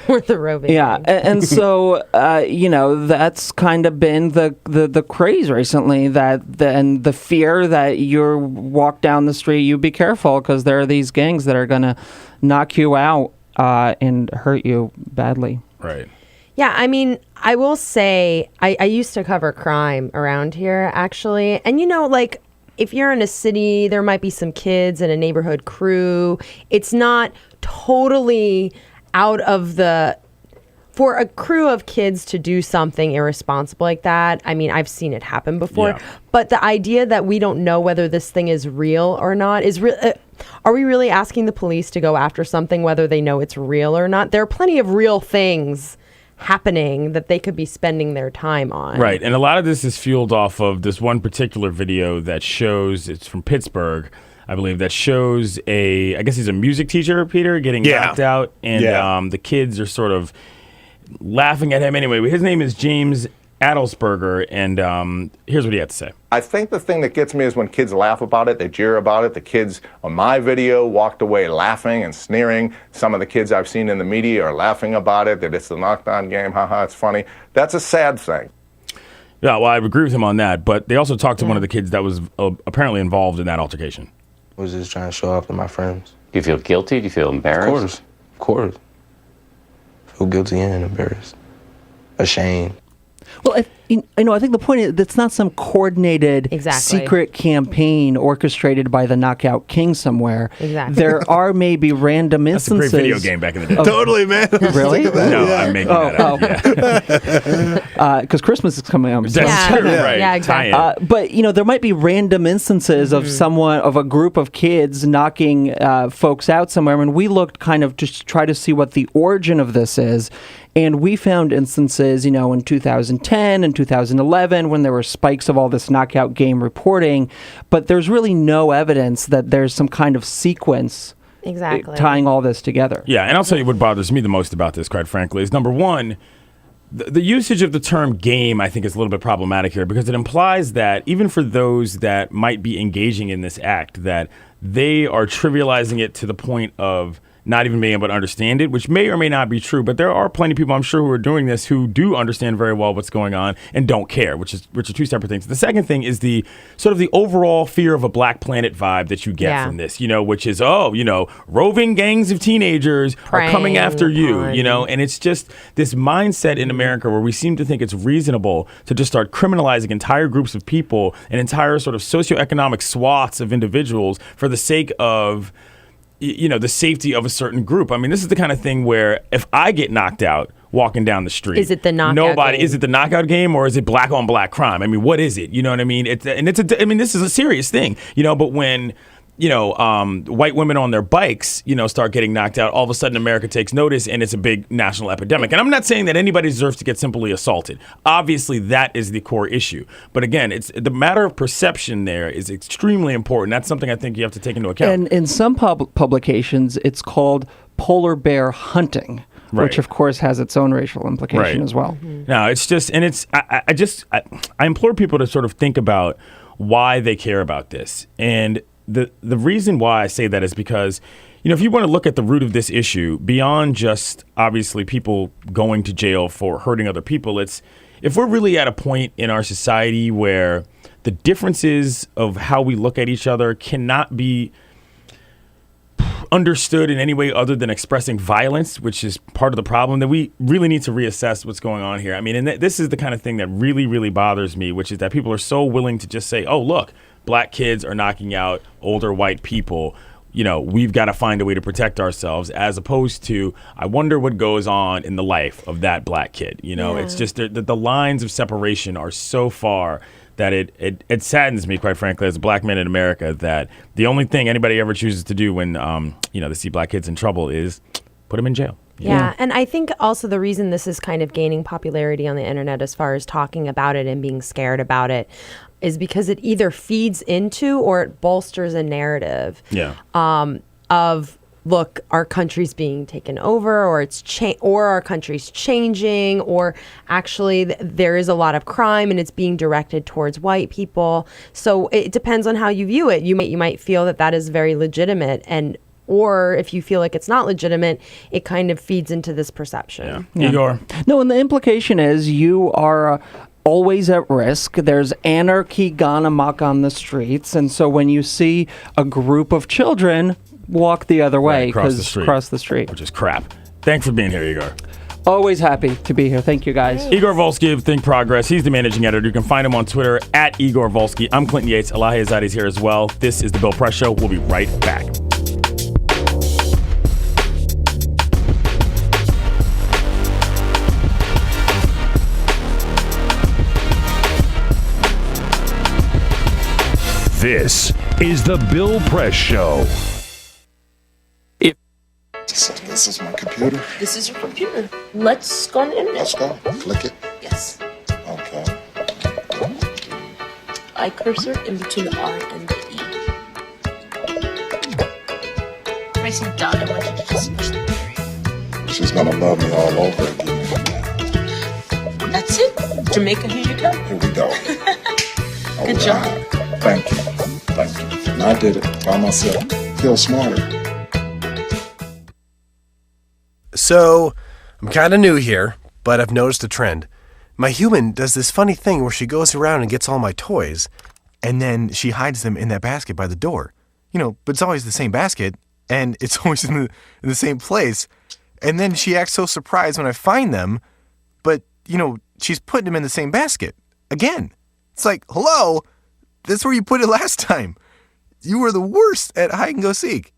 S12: We're the roving.
S4: Yeah, and so, that's kind of been the craze recently, and the fear that you walk down the street, you be careful because there are these gangs that are going to knock you out and hurt you badly.
S1: Right.
S12: Yeah, I mean, I will say I used to cover crime around here, actually. And, if you're in a city, there might be some kids in a neighborhood crew. It's not totally out of for a crew of kids to do something irresponsible like that. I mean, I've seen it happen before. Yeah. But the idea that we don't know whether this thing is real or not is real. Are we really asking the police to go after something whether they know it's real or not? There are plenty of real things happening that they could be spending their time on.
S1: Right. And a lot of this is fueled off of this one particular video that shows, it's from Pittsburgh, I believe, that shows I guess he's a music teacher, Peter, getting knocked out. And the kids are sort of laughing at him anyway. His name is James Adelsberger, and here's what he had to say.
S5: I think the thing that gets me is when kids laugh about it, they jeer about it. The kids on my video walked away laughing and sneering. Some of the kids I've seen in the media are laughing about it, that it's the knockdown game, haha, it's funny. That's a sad thing.
S1: Yeah, well, I agree with him on that, but they also talked to one of the kids that was apparently involved in that altercation.
S6: I was just trying to show off to my friends.
S14: Do you feel guilty? Do you feel embarrassed?
S6: Of course. Feel guilty and embarrassed. Ashamed.
S4: Well, I think the point is it's not some coordinated secret campaign orchestrated by the Knockout King somewhere.
S12: Exactly.
S4: There are maybe random instances.
S1: That's a great video game back in the day.
S13: Totally, man.
S4: Really?
S1: No, I'm making that up.
S4: Because Christmas is coming up.
S1: That's true, right.
S12: Yeah, exactly.
S4: But, there might be random instances of a group of kids knocking folks out somewhere. And we looked kind of just try to see what the origin of this is. And we found instances, in 2010 and 2011 when there were spikes of all this knockout game reporting, but there's really no evidence that there's some kind of sequence tying all this together.
S1: Yeah, and I'll tell you what bothers me the most about this, quite frankly, is number one, the usage of the term game, I think, is a little bit problematic here because it implies that even for those that might be engaging in this act, that they are trivializing it to the point of not even being able to understand it, which may or may not be true. But there are plenty of people, I'm sure, who are doing this who do understand very well what's going on and don't care, which are two separate things. The second thing is the sort of the overall fear of a Black Planet vibe that you get from this, which is, roving gangs of teenagers are coming after you, and it's just this mindset in America where we seem to think it's reasonable to just start criminalizing entire groups of people and entire sort of socioeconomic swaths of individuals for the sake of the safety of a certain group. I mean, this is the kind of thing where if I get knocked out walking down the street,
S12: is it the knockout game?
S1: Is it the knockout game or is it black on black crime? I mean, what is it? You know what I mean? This is a serious thing, but when white women on their bikes, start getting knocked out, all of a sudden America takes notice and it's a big national epidemic. And I'm not saying that anybody deserves to get simply assaulted. Obviously, that is the core issue. But again, it's the matter of perception there is extremely important. That's something I think you have to take into account.
S4: And in some publications, it's called polar bear hunting. Right. Which, of course, has its own racial implication as well.
S1: No, it's just, and it's, I implore people to sort of think about why they care about this. And the reason why I say that is because, if you want to look at the root of this issue, beyond just obviously people going to jail for hurting other people, it's if we're really at a point in our society where the differences of how we look at each other cannot be understood in any way other than expressing violence, which is part of the problem, that we really need to reassess what's going on here. I mean, and this is the kind of thing that really, really bothers me, which is that people are so willing to just say, oh, look, Black kids are knocking out older white people. We've got to find a way to protect ourselves, as opposed to, I wonder what goes on in the life of that Black kid. It's just the lines of separation are so far that it saddens me, quite frankly, as a Black man in America, that the only thing anybody ever chooses to do when, they see Black kids in trouble is put them in jail.
S12: Yeah, and I think also the reason this is kind of gaining popularity on the internet as far as talking about it and being scared about it is because it either feeds into or it bolsters a narrative of, look, our country's being taken over, or or our country's changing, or actually there is a lot of crime and it's being directed towards white people. So it depends on how you view it. You might feel that is very legitimate, or if you feel like it's not legitimate, it kind of feeds into this perception.
S1: Igor?
S4: No, and the implication is you are always at risk. There's anarchy gone amok on the streets. And so when you see a group of children, walk the other way, cross the street.
S1: Which is crap. Thanks for being here, Igor.
S4: Always happy to be here. Thank you, guys.
S1: Igor Volsky of Think Progress. He's the managing editor. You can find him on Twitter at Igor Volsky. I'm Clinton Yates. Elahe Izadi's here as well. This is The Bill Press Show. We'll be right back.
S2: This is The Bill Press Show.
S15: This is my computer.
S17: This is your computer. Let's go on the internet.
S15: Let's go. Click it.
S17: Yes.
S15: Okay.
S17: I cursor in between the R and the E. Pressing dot, I want you to just push the period.
S15: She's gonna love me all over again.
S17: That's it. Jamaica, here you go.
S15: Here we go.
S17: Good job.
S15: Thank you. And I did it by myself. Feel smarter.
S19: So, I'm kind of new here, but I've noticed a trend. My human does this funny thing where she goes around and gets all my toys, and then she hides them in that basket by the door. But it's always the same basket, and it's always in the same place. And then she acts so surprised when I find them, but, she's putting them in the same basket. Again. It's like, hello? That's where you put it last time. You were the worst at hide and go seek.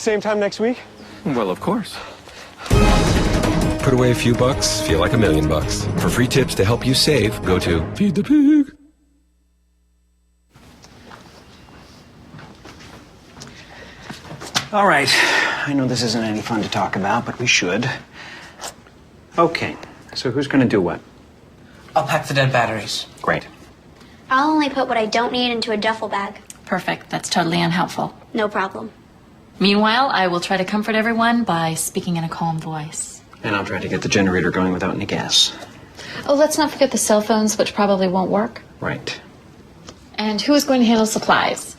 S3: same time next week?
S20: Well, of course.
S22: Put away a few bucks, feel like $1 million. For free tips to help you save, go to Feed the Pig.
S23: All right. I know this isn't any fun to talk about, but we should. Okay. So who's going to do what?
S24: I'll pack the dead batteries.
S23: Great.
S26: I'll only put what I don't need into a duffel bag.
S17: Perfect. That's totally unhelpful.
S26: No problem.
S17: Meanwhile, I will try to comfort everyone by speaking in a calm voice.
S23: And I'll try to get the generator going without any gas.
S17: Oh, let's not forget the cell phones, which probably won't work.
S23: Right.
S17: And who is going to handle supplies?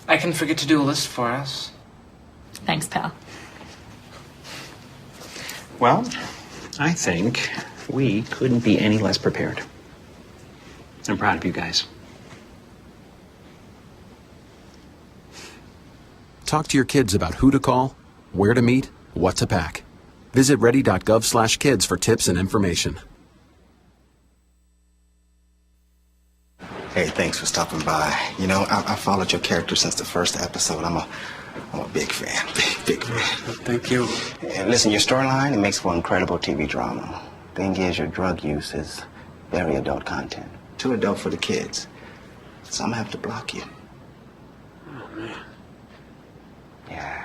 S24: I can forget to do a list for us.
S17: Thanks, pal.
S23: Well, I think we couldn't be any less prepared. I'm proud of you guys.
S27: Talk to your kids about who to call, where to meet, what to pack. Visit ready.gov/kids for tips and information.
S28: Hey, thanks for stopping by. You know, I followed your character since the first episode. I'm a big fan. Big fan.
S23: Thank you.
S28: And listen, your storyline, it makes for incredible TV drama. Thing is, your drug use is very adult content. Too adult for the kids. So I'm gonna have to block you.
S23: Oh, man.
S28: Yeah.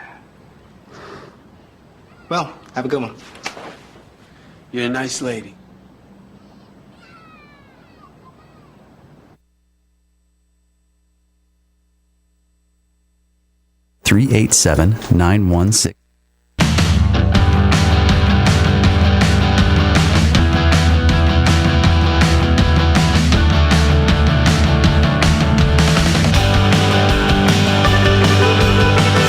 S28: Well, have a good one.
S24: You're a nice lady.
S29: $387-916.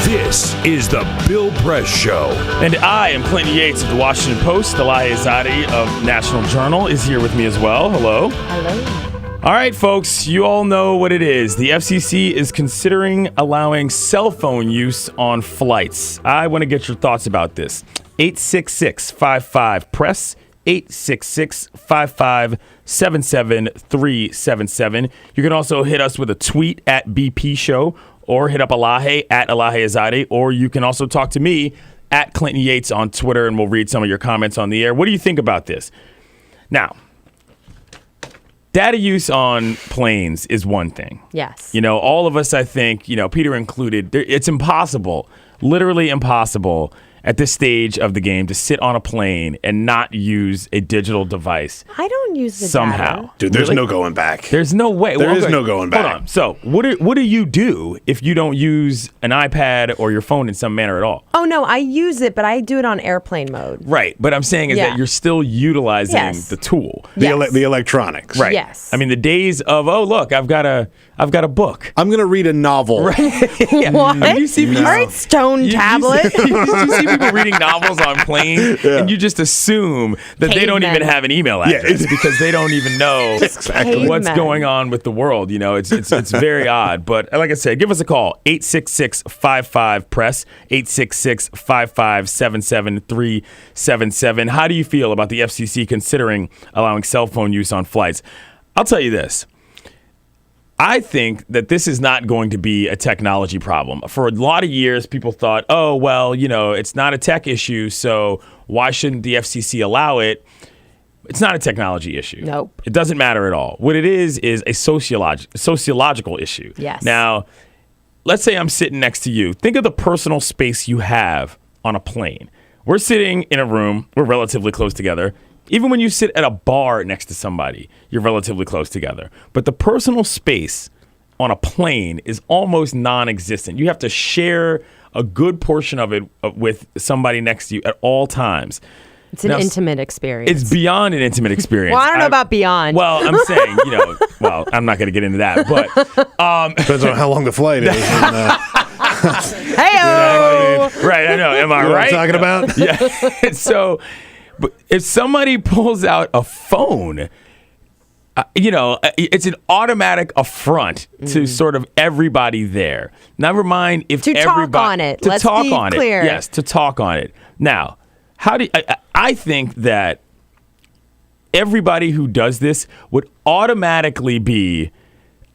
S2: This is the Bill Press Show.
S1: And I am Clinton Yates of the Washington Post. Elahe Izadi of National Journal is here with me as well. Hello.
S12: Hello.
S1: All right, folks, you all know what it is. The FCC is considering allowing cell phone use on flights. I want to get your thoughts about this. 866-55-PRESS, 866-55-77377. You can also hit us with a tweet at BP Show, or hit up Elahe at Elahe Izadi, or you can also talk to me at Clinton Yates on Twitter, and we'll read some of your comments on the air. What do you think about this? Now, data use on planes is one thing.
S12: Yes.
S1: You know, all of us, I think, you know, Peter included, it's impossible, literally impossible at this stage of the game to sit on a plane and not use a digital device.
S12: I don't use the
S1: somehow.
S12: data.
S13: Dude, there's no going back.
S1: There's no way.
S13: There is no going back.
S1: Hold on. So what do you do if you don't use an iPad or your phone in some manner at all?
S12: Oh, no, I use it, but I do it on airplane mode.
S1: Right. But I'm saying is that you're still utilizing the tool.
S13: The electronics.
S1: Right.
S12: Yes.
S1: I mean, the days of, oh, look, I've got a book.
S13: I'm going to read a novel.
S1: Right.
S12: What?
S1: I mean, you see,
S12: All right, stone tablet.
S1: You see people reading novels on planes, and you just assume that they don't even have an email address because they don't even know what's going on with the world. You know, it's very odd. But like I said, give us a call, 866-55-PRESS, 866-55-77377. How do you feel about the FCC considering allowing cell phone use on flights? I'll tell you this. I think that this is not going to be a technology problem. For a lot of years, people thought, oh, well, you know, it's not a tech issue, so why shouldn't the FCC allow it? It's not a technology issue.
S12: Nope.
S1: It doesn't matter at all. What it is a sociological issue.
S12: Yes.
S1: Now, let's say I'm sitting next to you. Think of the personal space you have on a plane. We're sitting in a room. We're relatively close together. Even when you sit at a bar next to somebody, you're relatively close together. But the personal space on a plane is almost non-existent. You have to share a good portion of it with somebody next to you at all times.
S12: It's an intimate experience.
S1: It's beyond an intimate experience.
S12: Well, I don't know about beyond.
S1: Well, I'm saying, you know, well, I'm not going to get into that. But
S13: depends on how long the flight is.
S12: Hey-o!
S1: Right, I know. Am I
S13: You know
S1: right?
S13: what I'm talking about?
S1: Yeah. So, but if somebody pulls out a phone, you know, it's an automatic affront to sort of everybody there. Never mind if everybody
S12: talk on it.
S1: Let's talk on
S12: clear.
S1: it. Yes, to talk on it. Now, how do I think that everybody who does this would automatically be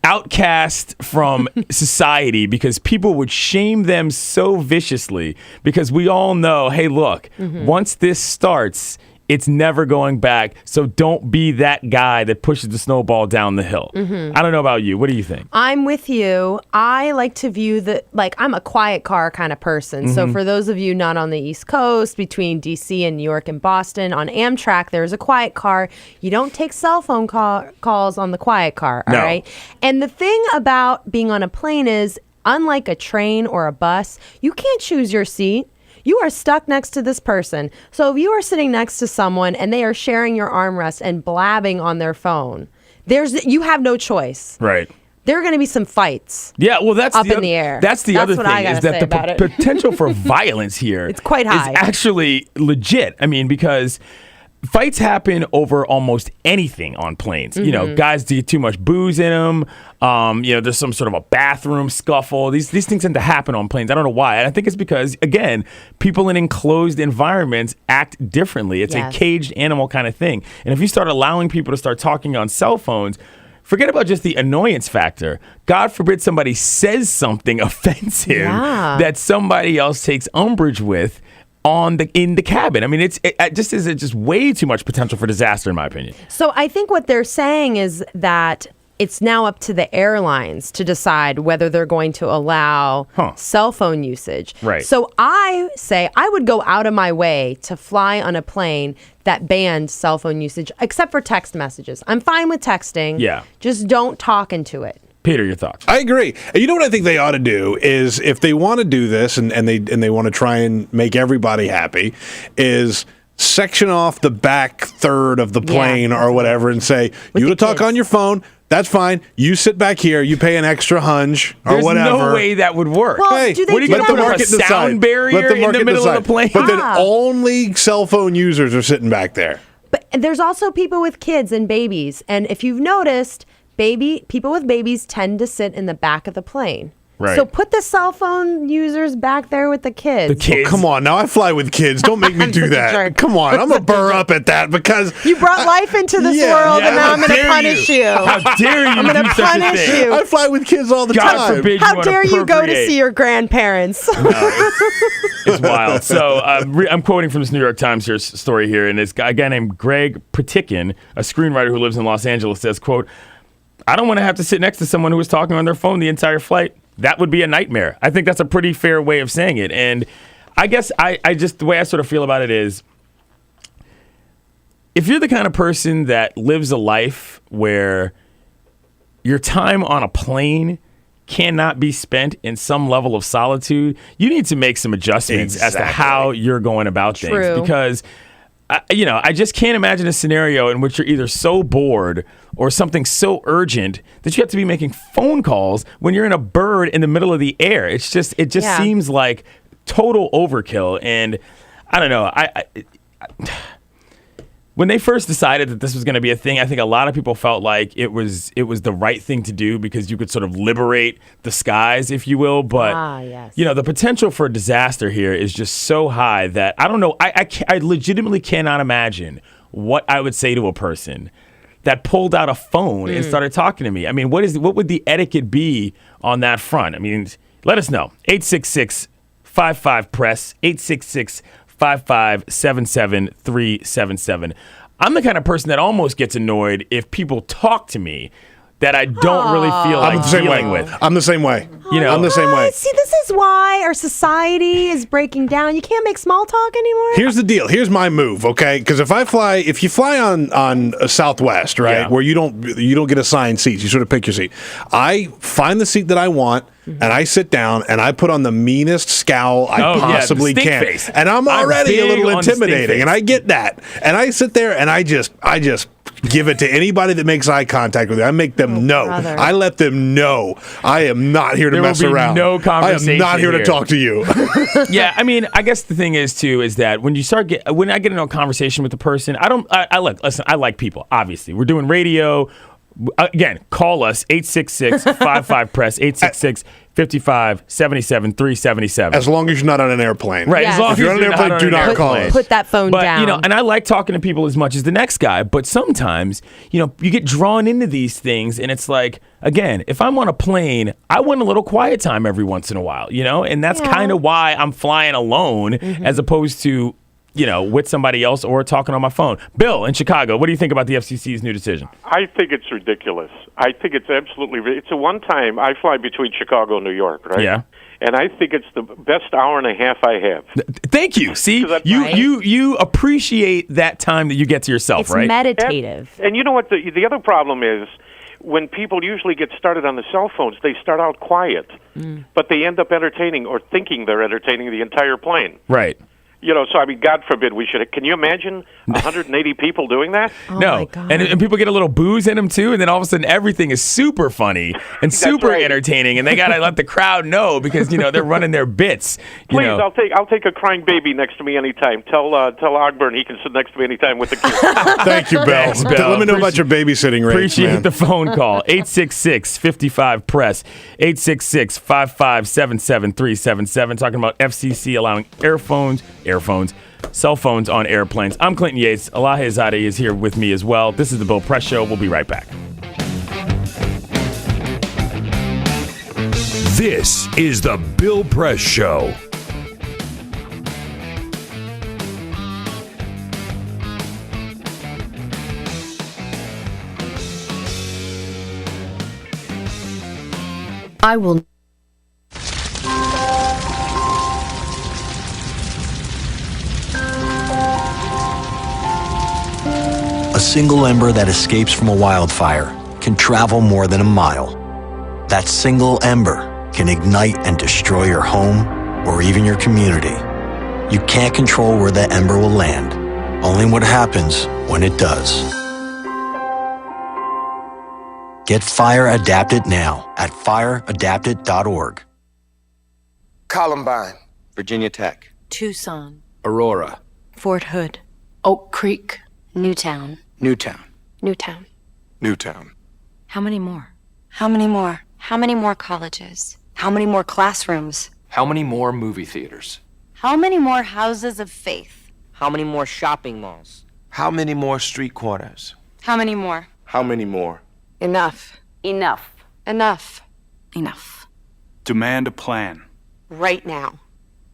S1: outcast from society because people would shame them so viciously because we all know, hey, look, once this starts, it's never going back. So don't be that guy that pushes the snowball down the hill. I don't know about you. What do you think?
S12: I'm with you. I like to view I'm a quiet car kind of person. So for those of you not on the East Coast, between DC and New York and Boston, on Amtrak, there's a quiet car. You don't take cell phone calls on the quiet car, all right? And the thing about being on a plane is, unlike a train or a bus, you can't choose your seat. You are stuck next to this person. So if you are sitting next to someone and they are sharing your armrest and blabbing on their phone, you have no choice.
S1: Right.
S12: There are going to be some fights.
S1: Yeah, well, that's
S12: up in the air.
S1: That's the other
S12: what
S1: thing
S12: I gotta
S1: is that
S12: say
S1: the
S12: about it.
S1: potential for violence here
S12: it's quite high.
S1: Is actually legit. I mean, because fights happen over almost anything on planes. You know, guys get too much booze in them. There's some sort of a bathroom scuffle. These things tend to happen on planes. I don't know why. And I think it's because, again, people in enclosed environments act differently. It's a caged animal kind of thing. And if you start allowing people to start talking on cell phones, forget about just the annoyance factor. God forbid somebody says something offensive that somebody else takes umbrage with in the cabin. I mean, it's just way too much potential for disaster, in my opinion.
S12: So I think what they're saying is that it's now up to the airlines to decide whether they're going to allow cell phone usage.
S1: Right.
S12: So I say I would go out of my way to fly on a plane that banned cell phone usage, except for text messages. I'm fine with texting.
S1: Yeah.
S12: Just don't talk into it.
S1: Peter, your thoughts?
S13: I agree. And you know what I think they ought to do is, if they want to do this and they want to try and make everybody happy, is section off the back third of the plane or whatever and say, you want to talk on your phone, that's fine. You sit back here, you pay an extra hunch or whatever.
S1: There's no way that would work.
S12: Well,
S13: hey,
S12: do they
S1: what are you going to put a sound barrier in the middle of the plane?
S13: But then only cell phone users are sitting back there.
S12: But there's also people with kids and babies. And if you've noticed, people with babies tend to sit in the back of the plane.
S1: Right.
S12: So put the cell phone users back there with the kids.
S1: The kids.
S13: Oh, come on, now I fly with kids. Don't make me do that. Come on, I'm gonna burr up at that because
S12: you brought life into this world, and now I'm gonna punish you.
S1: How dare you?
S12: I'm gonna punish you.
S13: I fly with kids all the
S1: God
S13: time.
S1: forbid
S12: How dare you go to see your grandparents?
S1: It's wild. So I'm quoting from this New York Times story here, and this guy named Greg Patikin, a screenwriter who lives in Los Angeles, says, quote, "I don't want to have to sit next to someone who was talking on their phone the entire flight. That would be a nightmare." I think that's a pretty fair way of saying it. And I guess I just, the way I sort of feel about it is, if you're the kind of person that lives a life where your time on a plane cannot be spent in some level of solitude, you need to make some adjustments as to how you're going about things. Because I just can't imagine a scenario in which you're either so bored or something so urgent that you have to be making phone calls when you're in a bird in the middle of the air. It just seems like total overkill. And I don't know. When they first decided that this was going to be a thing, I think a lot of people felt like it was the right thing to do because you could sort of liberate the skies, if you will. But the potential for disaster here is just so high that I don't know. I legitimately cannot imagine what I would say to a person that pulled out a phone and started talking to me. I mean, what would the etiquette be on that front? I mean, let us know. 866-55-PRESS, 866-55-77-377. I'm the kind of person that almost gets annoyed if people talk to me that I don't really feel like dealing with.
S13: I'm the same way. I'm the same way.
S12: See, this is why our society is breaking down. You can't make small talk anymore.
S13: Here's the deal. Here's my move, okay? Because if you fly on Southwest, right, where you don't get assigned seats, you sort of pick your seat. I find the seat that I want, and I sit down, and I put on the meanest scowl I possibly can.
S1: Face.
S13: And I'm already a little intimidating, and I get that. And I sit there, and I just give it to anybody that makes eye contact with me. I make them know. Brother. I let them know I am not here to mess around.
S1: No conversation.
S13: I am not here to talk to you.
S1: Yeah, I mean, I guess the thing is too is that when I get into a conversation with the person, I like people. Obviously, we're doing radio. Again, call us 866-55-PRESS, 866-55-77-377.
S13: As long as you're not on an airplane.
S1: Right.
S12: Yes.
S1: As long
S13: if you're on an airplane, do not call us.
S12: Put that phone down.
S1: And I like talking to people as much as the next guy, but sometimes, you get drawn into these things and it's like, again, if I'm on a plane, I want a little quiet time every once in a while, and that's kind of why I'm flying alone as opposed to, with somebody else or talking on my phone. Bill in Chicago, what do you think about the FCC's new decision?
S3: I think it's ridiculous. I think it's absolutely ridiculous. It's a one-time. I fly between Chicago and New York, right?
S1: Yeah.
S3: And I think it's the best hour and a half I have.
S1: Thank you. See, you appreciate that time that you get to yourself,
S12: it's
S1: right?
S12: It's meditative.
S3: And you know what? The other problem is when people usually get started on the cell phones, they start out quiet, but they end up entertaining or thinking they're entertaining the entire plane.
S1: Right.
S3: So I mean, God forbid we should. Can you imagine 180 people doing that?
S1: No, and people get a little booze in them too, and then all of a sudden everything is super funny and super entertaining, and they gotta let the crowd know because they're running their bits.
S3: Please, I'll take a crying baby next to me anytime. Tell Ogburn he can sit next to me anytime with the kids.
S13: Thank you, Bill.
S1: Thanks, Bill.
S13: Let me know about your babysitting rates.
S1: Appreciate the phone call. 866-55-PRESS. 866-557-7377. Talking about FCC allowing earphones, cell phones on airplanes. I'm Clinton Yates. Elahe Izadi is here with me as well. This is the Bill Press Show. We'll be right back.
S2: This is the Bill Press Show.
S7: I will.
S9: A single ember that escapes from a wildfire can travel more than a mile. That single ember can ignite and destroy your home or even your community. You can't control where that ember will land, only what happens when it does. Get Fire Adapted now at fireadapted.org.
S10: Columbine, Virginia Tech,
S17: Tucson,
S10: Aurora,
S17: Fort Hood, Oak Creek, Newtown,
S10: Newtown,
S17: Newtown,
S10: Newtown.
S17: How many more? How many more? How many more colleges? How many more classrooms?
S11: How many more movie theaters?
S17: How many more houses of faith?
S18: How many more shopping malls?
S10: How many more street corners?
S17: How many more?
S10: How many more?
S17: Enough.
S18: Enough.
S17: Enough. Enough.
S10: Demand a plan.
S17: Right now.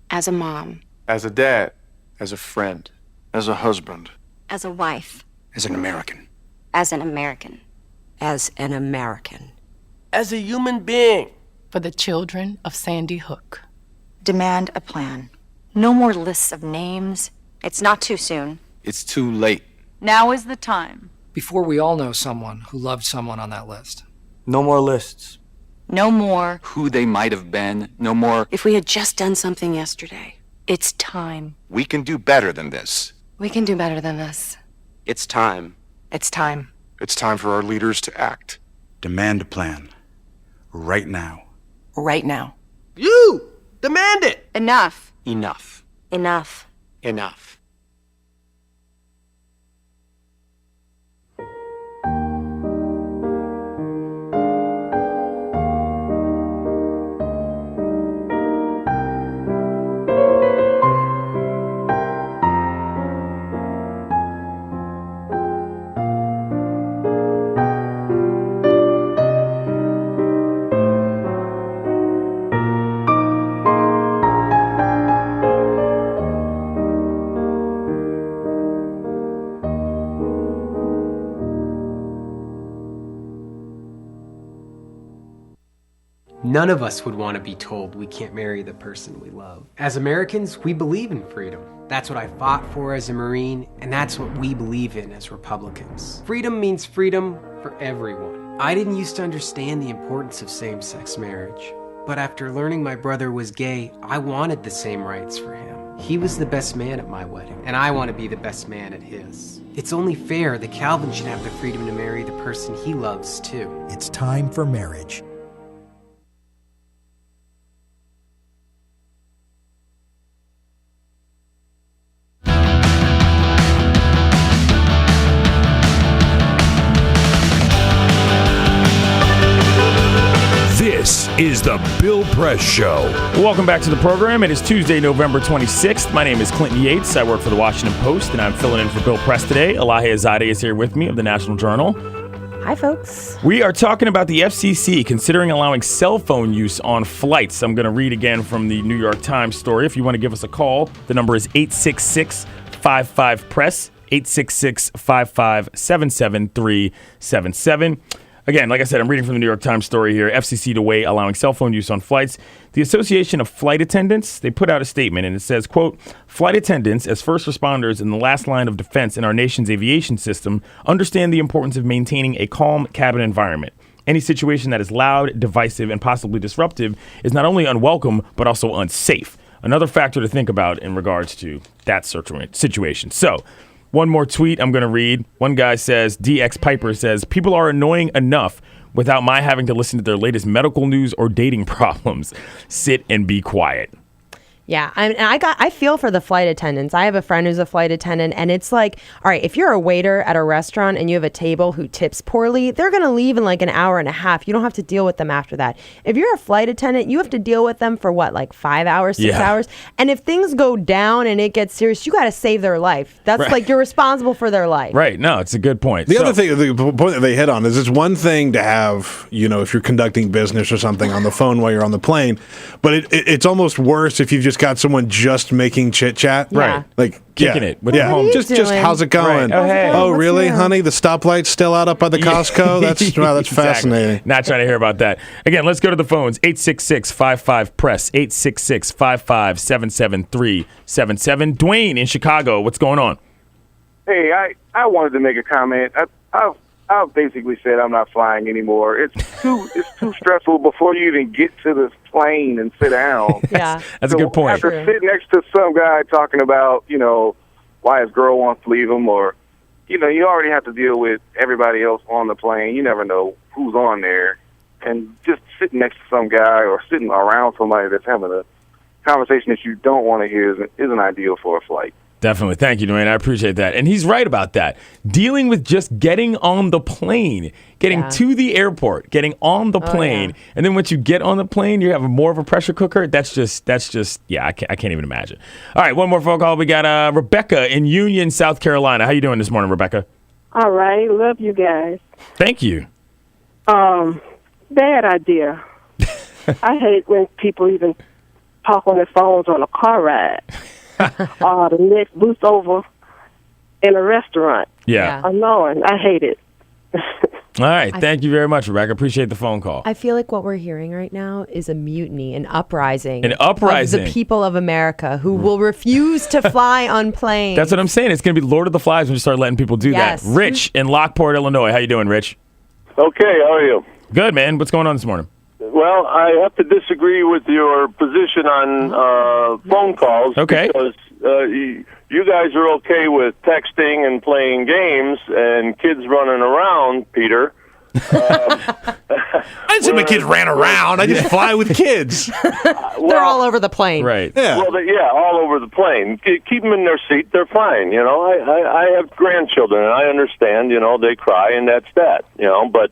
S17: As a mom.
S10: As a dad. As a friend. As a husband.
S17: As a wife.
S10: As an American.
S17: As an American.
S18: As an American.
S10: As a human being.
S17: For the children of Sandy Hook. Demand a plan. No more lists of names. It's not too soon.
S10: It's too late.
S17: Now is the time.
S20: Before we all know someone who loved someone on that list.
S10: No more lists.
S17: No more.
S10: Who they might have been. No more.
S17: If we had just done something yesterday. It's time.
S10: We can do better than this.
S17: We can do better than this.
S10: It's time.
S17: It's time.
S10: It's time for our leaders to act. Demand a plan. Right now.
S17: Right now.
S10: You! Demand it!
S17: Enough.
S10: Enough.
S17: Enough.
S10: Enough.
S21: None of us would want to be told we can't marry the person we love. As Americans, we believe in freedom. That's what I fought for as a Marine, and that's what we believe in as Republicans. Freedom means freedom for everyone. I didn't used to understand the importance of same-sex marriage, but after learning my brother was gay, I wanted the same rights for him. He was the best man at my wedding, and I want to be the best man at his. It's only fair that Calvin should have the freedom to marry the person he loves, too.
S25: It's time for marriage.
S2: This is the Bill Press Show.
S1: Welcome back to the program. It is Tuesday, November 26th. My name is Clinton Yates. I work for the Washington Post, and I'm filling in for Bill Press today. Elahe Izadi is here with me of the National Journal.
S12: Hi, folks.
S1: We are talking about the FCC considering allowing cell phone use on flights. I'm going to read again from the New York Times story. If you want to give us a call, the number is 866-55-PRESS, 866-55-77377. Again, like I said, I'm reading from the New York Times story here. FCC to weigh allowing cell phone use on flights. The Association of Flight Attendants, they put out a statement, and it says, quote, flight attendants, as first responders in the last line of defense in our nation's aviation system, understand the importance of maintaining a calm cabin environment. Any situation that is loud, divisive, and possibly disruptive is not only unwelcome, but also unsafe. Another factor to think about in regards to that situation. So, one more tweet I'm going to read. One guy says, DX Piper says, people are annoying enough without my having to listen to their latest medical news or dating problems. Sit and be quiet.
S12: Yeah, I feel for the flight attendants. I have a friend who's a flight attendant, and it's like, all right, if you're a waiter at a restaurant and you have a table who tips poorly, they're going to leave in like an hour and a half. You don't have to deal with them after that. If you're a flight attendant, you have to deal with them for what, like 5 hours, 6 hours? And if things go down and it gets serious, you got to save their life. That's right. Like, you're responsible for their life.
S1: Right. No, it's a good point.
S13: The other thing, the point that they hit on is it's one thing to have, if you're conducting business or something on the phone while you're on the plane, but it's almost worse if you've just got someone just making chit chat,
S1: right?
S13: Like
S1: kicking it with
S13: the home. Just how's it going?
S1: Right. Oh, hey.
S13: Oh, really, honey? The stoplight's still out up by the Costco. That's
S1: exactly.
S13: Fascinating.
S1: Not trying to hear about that. Again, let's go to the phones. 866-55-PRESS, 866-55-77377. Dwayne in Chicago, what's going on?
S4: Hey, I wanted to make a comment. I've basically said I'm not flying anymore. It's too stressful before you even get to the plane and sit down.
S12: Yeah,
S1: that's a good point.
S4: After sitting next to some guy talking about, why his girl wants to leave him, or, you already have to deal with everybody else on the plane. You never know who's on there. And just sitting next to some guy or sitting around somebody that's having a conversation that you don't want to hear isn't ideal for a flight.
S1: Definitely. Thank you, Dwayne. I appreciate that. And he's right about that. Dealing with just getting on the plane, getting to the airport, getting on the plane, and then once you get on the plane, you have more of a pressure cooker. That's just I can't even imagine. All right, one more phone call. We got Rebecca in Union, South Carolina. How you doing this morning, Rebecca?
S5: All right. Love you guys.
S1: Thank you.
S5: Bad idea. I hate when people even talk on their phones on a car ride. The next booth over in a restaurant.
S1: Yeah.
S5: Annoying. I hate it.
S1: All right. Thank you very much, Rebecca. Appreciate the phone call.
S12: I feel like what we're hearing right now is a mutiny, an uprising.
S1: Of the
S12: people of America who will refuse to fly on planes.
S1: That's what I'm saying. It's going to be Lord of the Flies when you start letting people do that. Rich in Lockport, Illinois. How you doing, Rich?
S6: Okay. How are you?
S1: Good, man. What's going on this morning?
S6: Well, I have to disagree with your position on phone calls.
S1: Okay.
S6: Because you guys are okay with texting and playing games and kids running around, Peter.
S13: I didn't say my kids ran around. I just fly with kids.
S12: They're all over the plane.
S1: Right.
S6: Yeah. Well, all over the plane. Keep them in their seat. They're fine. I have grandchildren, and I understand, they cry, and that's that. But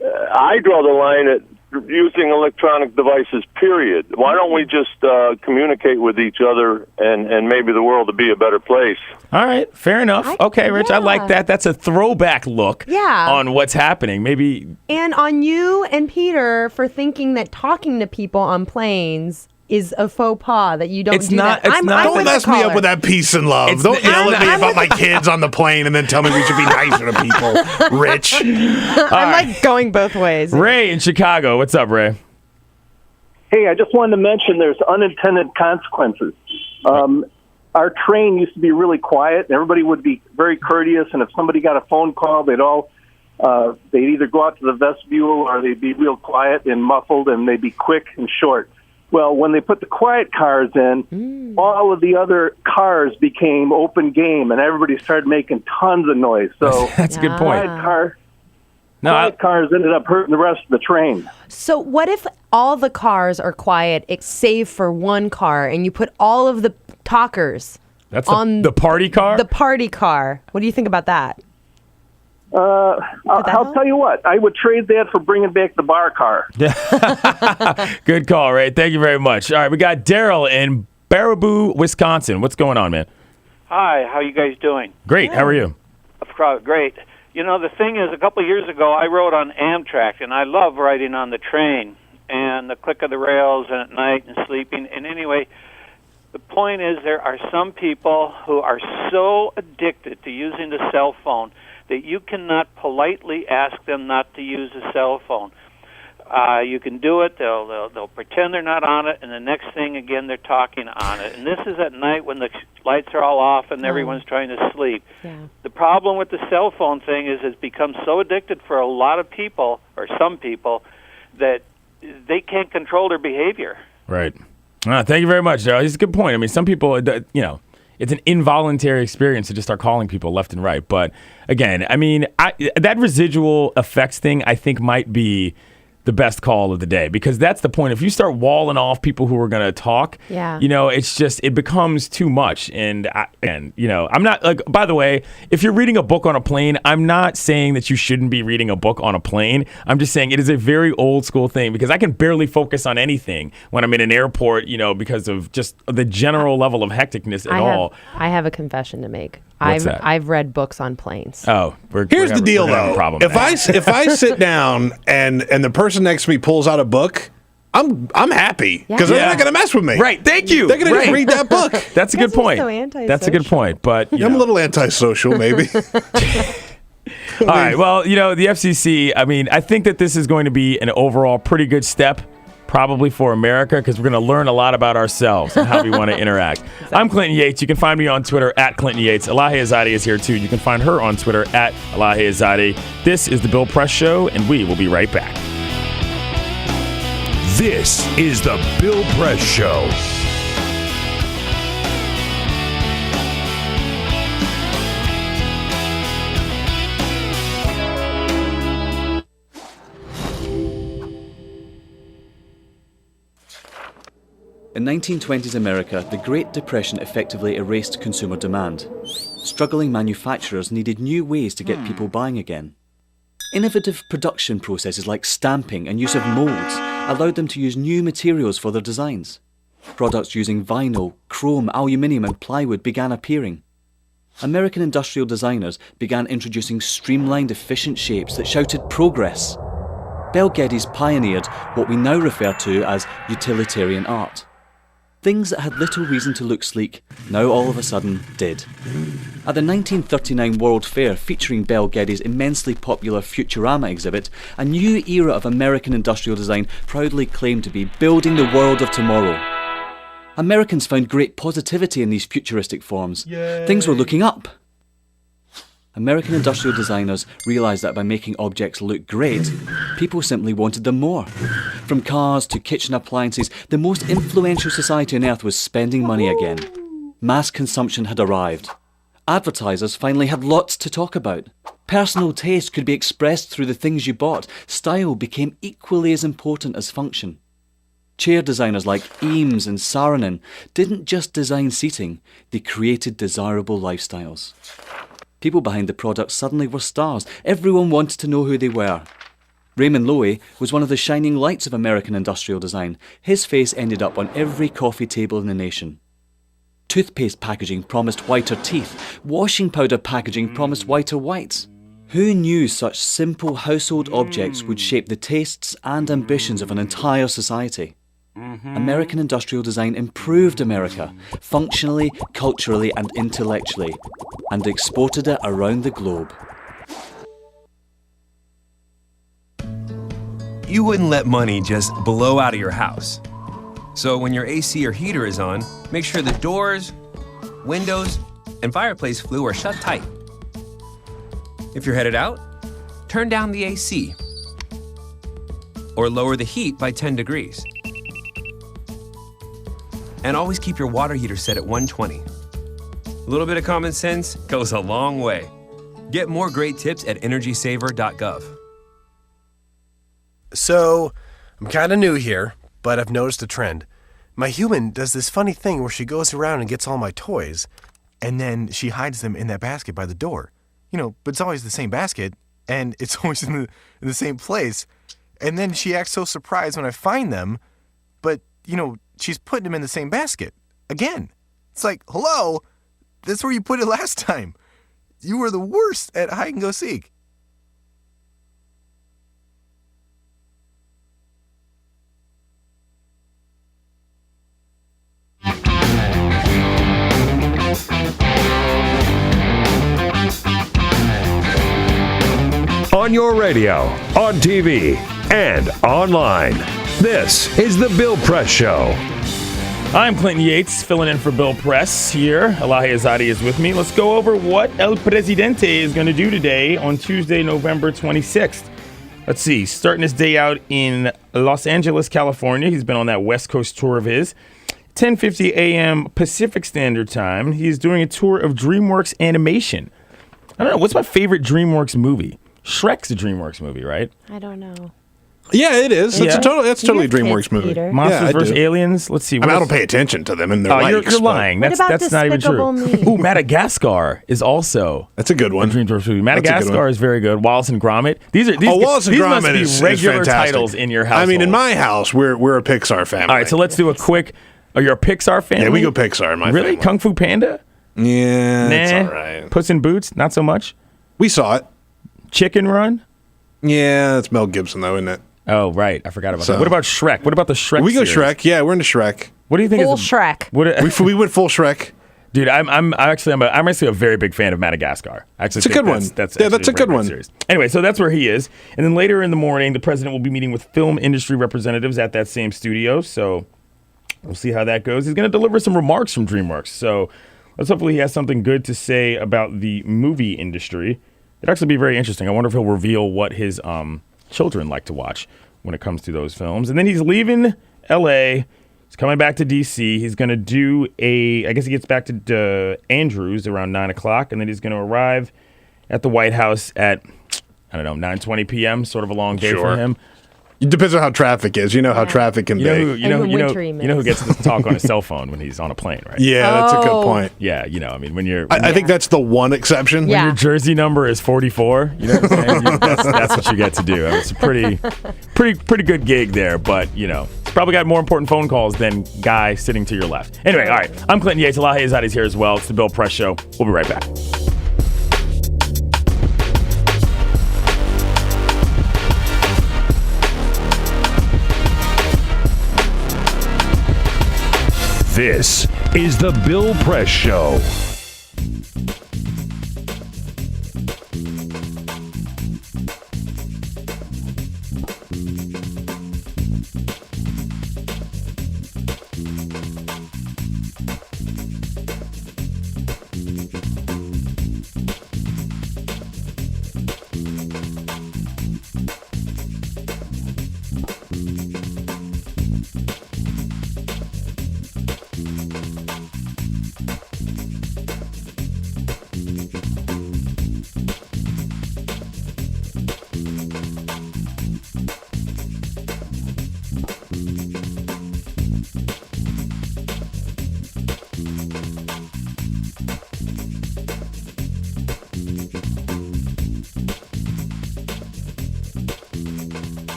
S6: I draw the line at using electronic devices, period. Why don't we just communicate with each other and maybe the world would be a better place?
S1: All right, fair enough. Okay, Rich, I like that. That's a throwback look on what's happening. Maybe.
S12: And on you and Peter for thinking that talking to people on planes is a faux pas, that you don't do that.
S13: Don't mess me up with that peace and love. Don't yell at me about my kids on the plane and then tell me we should be nicer to people, Rich.
S12: I'm like going both ways.
S1: Ray in Chicago. What's up, Ray?
S8: Hey, I just wanted to mention there's unintended consequences. Our train used to be really quiet, and everybody would be very courteous, and if somebody got a phone call, they'd either go out to the vestibule or they'd be real quiet and muffled, and they'd be quick and short. Well, when they put the quiet cars in, all of the other cars became open game, and everybody started making tons of noise. So
S1: that's a good point.
S8: Quiet cars ended up hurting the rest of the train.
S12: So what if all the cars are quiet, save for one car, and you put all of the talkers
S1: on the party car?
S12: The party car. What do you think about that?
S8: I'll tell you what. I would trade that for bringing back the bar car.
S1: Good call, Ray. Thank you very much. All right, we got Daryl in Baraboo, Wisconsin. What's going on, man?
S14: Hi, how you guys doing?
S1: Great. How are you?
S14: Great. You know, the thing is, a couple of years ago, I rode on Amtrak, and I love riding on the train and the click of the rails and at night and sleeping. And anyway, the point is there are some people who are so addicted to using the cell phone that you cannot politely ask them not to use a cell phone. You can do it. They'll pretend they're not on it, and the next thing again they're talking on it. And this is at night when the lights are all off and everyone's trying to sleep.
S12: Yeah.
S14: The problem with the cell phone thing is it's become so addicted for a lot of people, or some people, that they can't control their behavior.
S1: Right. Thank you very much, Joe. It's a good point. I mean, some people, you know, it's an involuntary experience to just start calling people left and right. But again, I mean, that residual effects thing, I think, might be the best call of the day, because that's the point. If you start walling off people who are going to talk, you know, it's just, it becomes too much. And you know, I'm not like, by the way, if you're reading a book on a plane, I'm not saying that you shouldn't be reading a book on a plane. I'm just saying it is a very old school thing, because I can barely focus on anything when I'm in an airport, you know, because of just the general level of hecticness at all.
S12: I have a confession to make.
S1: What's that?
S12: I've read books on planes.
S1: Oh,
S13: here's the deal, though. If I sit down and the person next to me pulls out a book, I'm happy, because they're not going to mess with me.
S1: Right. Thank you.
S13: They're going to just read that book.
S1: That's a good point.
S12: so antisocial.
S1: That's a good point. But
S13: I'm a little antisocial, maybe.
S1: All right. Well, you know, the FCC, I mean, I think that this is going to be an overall pretty good step, probably for America, because we're going to learn a lot about ourselves and how we want to interact. I'm Clinton Yates. You can find me on Twitter at Clinton Yates. Elahe Izadi is here too. You can find her on Twitter at Elahe Izadi. This is the Bill Press Show, and we will be right back.
S2: This is the Bill Press Show.
S15: In 1920s America, the Great Depression effectively erased consumer demand. Struggling manufacturers needed new ways to get people buying again. Innovative production processes like stamping and use of molds allowed them to use new materials for their designs. Products using vinyl, chrome, aluminium and plywood began appearing. American industrial designers began introducing streamlined, efficient shapes that shouted progress. Bel Geddes pioneered what we now refer to as utilitarian art. Things that had little reason to look sleek now all of a sudden did. At the 1939 World Fair featuring Bel Geddes' immensely popular Futurama exhibit, a new era of American industrial design proudly claimed to be building the world of tomorrow. Americans found great positivity in these futuristic forms. Yay. Things were looking up. American industrial designers realised that by making objects look great, people simply wanted them more. From cars to kitchen appliances, the most influential society on earth was spending money again. Mass consumption had arrived. Advertisers finally had lots to talk about. Personal taste could be expressed through the things you bought. Style became equally as important as function. Chair designers like Eames and Saarinen didn't just design seating, they created desirable lifestyles. People behind the products suddenly were stars. Everyone wanted to know who they were. Raymond Loewy was one of the shining lights of American industrial design. His face ended up on every coffee table in the nation. Toothpaste packaging promised whiter teeth. Washing powder packaging promised whiter whites. Who knew such simple household objects would shape the tastes and ambitions of an entire society? American industrial design improved America, functionally, culturally and intellectually, and exported it around the globe.
S16: You wouldn't let money just blow out of your house. So when your AC or heater is on, make sure the doors, windows, and fireplace flue are shut tight. If you're headed out, turn down the AC or lower the heat by 10 degrees. And always keep your water heater set at 120. A little bit of common sense goes a long way. Get more great tips at energysaver.gov.
S19: So, I'm kind of new here, but I've noticed a trend. My human does this funny thing where she goes around and gets all my toys, and then she hides them in that basket by the door. You know, but it's always the same basket, and it's always in the same place. And then she acts so surprised when I find them, but, you know, she's putting them in the same basket. Again. It's like, hello, that's where you put it last time. You were the worst at hide and go seek.
S2: on your radio, on TV, and online. This is The Bill Press Show.
S1: I'm Clinton Yates, filling in for Bill Press here. Elahe Izadi is with me. Let's go over what El Presidente is going to do today on Tuesday, November 26th. Let's see, starting his day out in Los Angeles, California. He's been on that West Coast tour of his. 10:50 a.m. Pacific Standard Time. He's doing a tour of DreamWorks Animation. I don't know, what's my favorite DreamWorks movie? Shrek's a DreamWorks movie, right?
S12: I don't know.
S13: Yeah, it is. That's
S1: Yeah.
S13: totally a DreamWorks
S12: kids,
S13: movie.
S12: Peter.
S1: Monsters
S13: I
S1: vs.
S13: do.
S1: Aliens. Let's see.
S13: I mean, I don't pay attention to them in their
S1: Oh,
S13: likes.
S1: you're
S13: but-
S1: lying.
S12: What
S1: That's
S12: about
S1: not even true.
S12: Despicable Me?
S1: Ooh, Madagascar is also
S13: That's a good one.
S1: a DreamWorks movie.
S13: That's a good
S1: Madagascar
S13: one.
S1: is very good. Wallace and Gromit. These
S13: Wallace and
S1: these
S13: Gromit
S1: must be
S13: is
S1: regular
S13: fantastic.
S1: titles in your house.
S13: I mean, in my house, we're a Pixar family.
S1: All right, so let's do a quick. Oh, you're a Pixar fan?
S13: Yeah, we go Pixar in my
S1: Really?
S13: family.
S1: Kung Fu Panda?
S13: Yeah,
S1: Nah.
S13: it's all right.
S1: Puss in Boots? Not so much.
S13: We saw it.
S1: Chicken Run?
S13: Yeah, that's Mel Gibson, though, isn't it?
S1: Oh, right. I forgot about
S13: So-
S1: that. What about Shrek? What about the Shrek
S13: We go
S1: series?
S13: Shrek. Yeah, we're into Shrek.
S1: What do you think
S12: Full
S1: is
S12: Shrek.
S1: What,
S13: We went full Shrek.
S1: Dude, I'm actually a very big fan of Madagascar. I actually
S13: It's a
S1: think
S13: good one.
S1: That's
S13: Yeah,
S1: actually
S13: that's a good
S1: very
S13: one.
S1: series. Anyway, so that's where he is. And then later in the morning, the president will be meeting with film industry representatives at that same studio. So we'll see how that goes. He's going to deliver some remarks from DreamWorks. So let's hopefully he has something good to say about the movie industry. It'd actually be very interesting. I wonder if he'll reveal what his children like to watch when it comes to those films. And then he's leaving L.A., he's coming back to D.C. He's going to do I guess he gets back to Andrews around 9 o'clock, and then he's going to arrive at the White House at, 9:20 p.m., sort of a long day for him.
S13: It depends on how traffic is. You know how traffic can be.
S1: You know who gets to talk on his cell phone when he's on a plane, right?
S13: Yeah, that's a good point.
S1: Yeah, when you're...
S13: I think that's the one exception.
S1: When your jersey number is 44, you know what I'm saying? That's what you get to do. I mean, it's a pretty good gig there, but, probably got more important phone calls than guy sitting to your left. Anyway, all right. I'm Clinton Yates. Elahe Izadi's here as well. It's the Bill Press Show. We'll be right back.
S2: This is The Bill Press Show.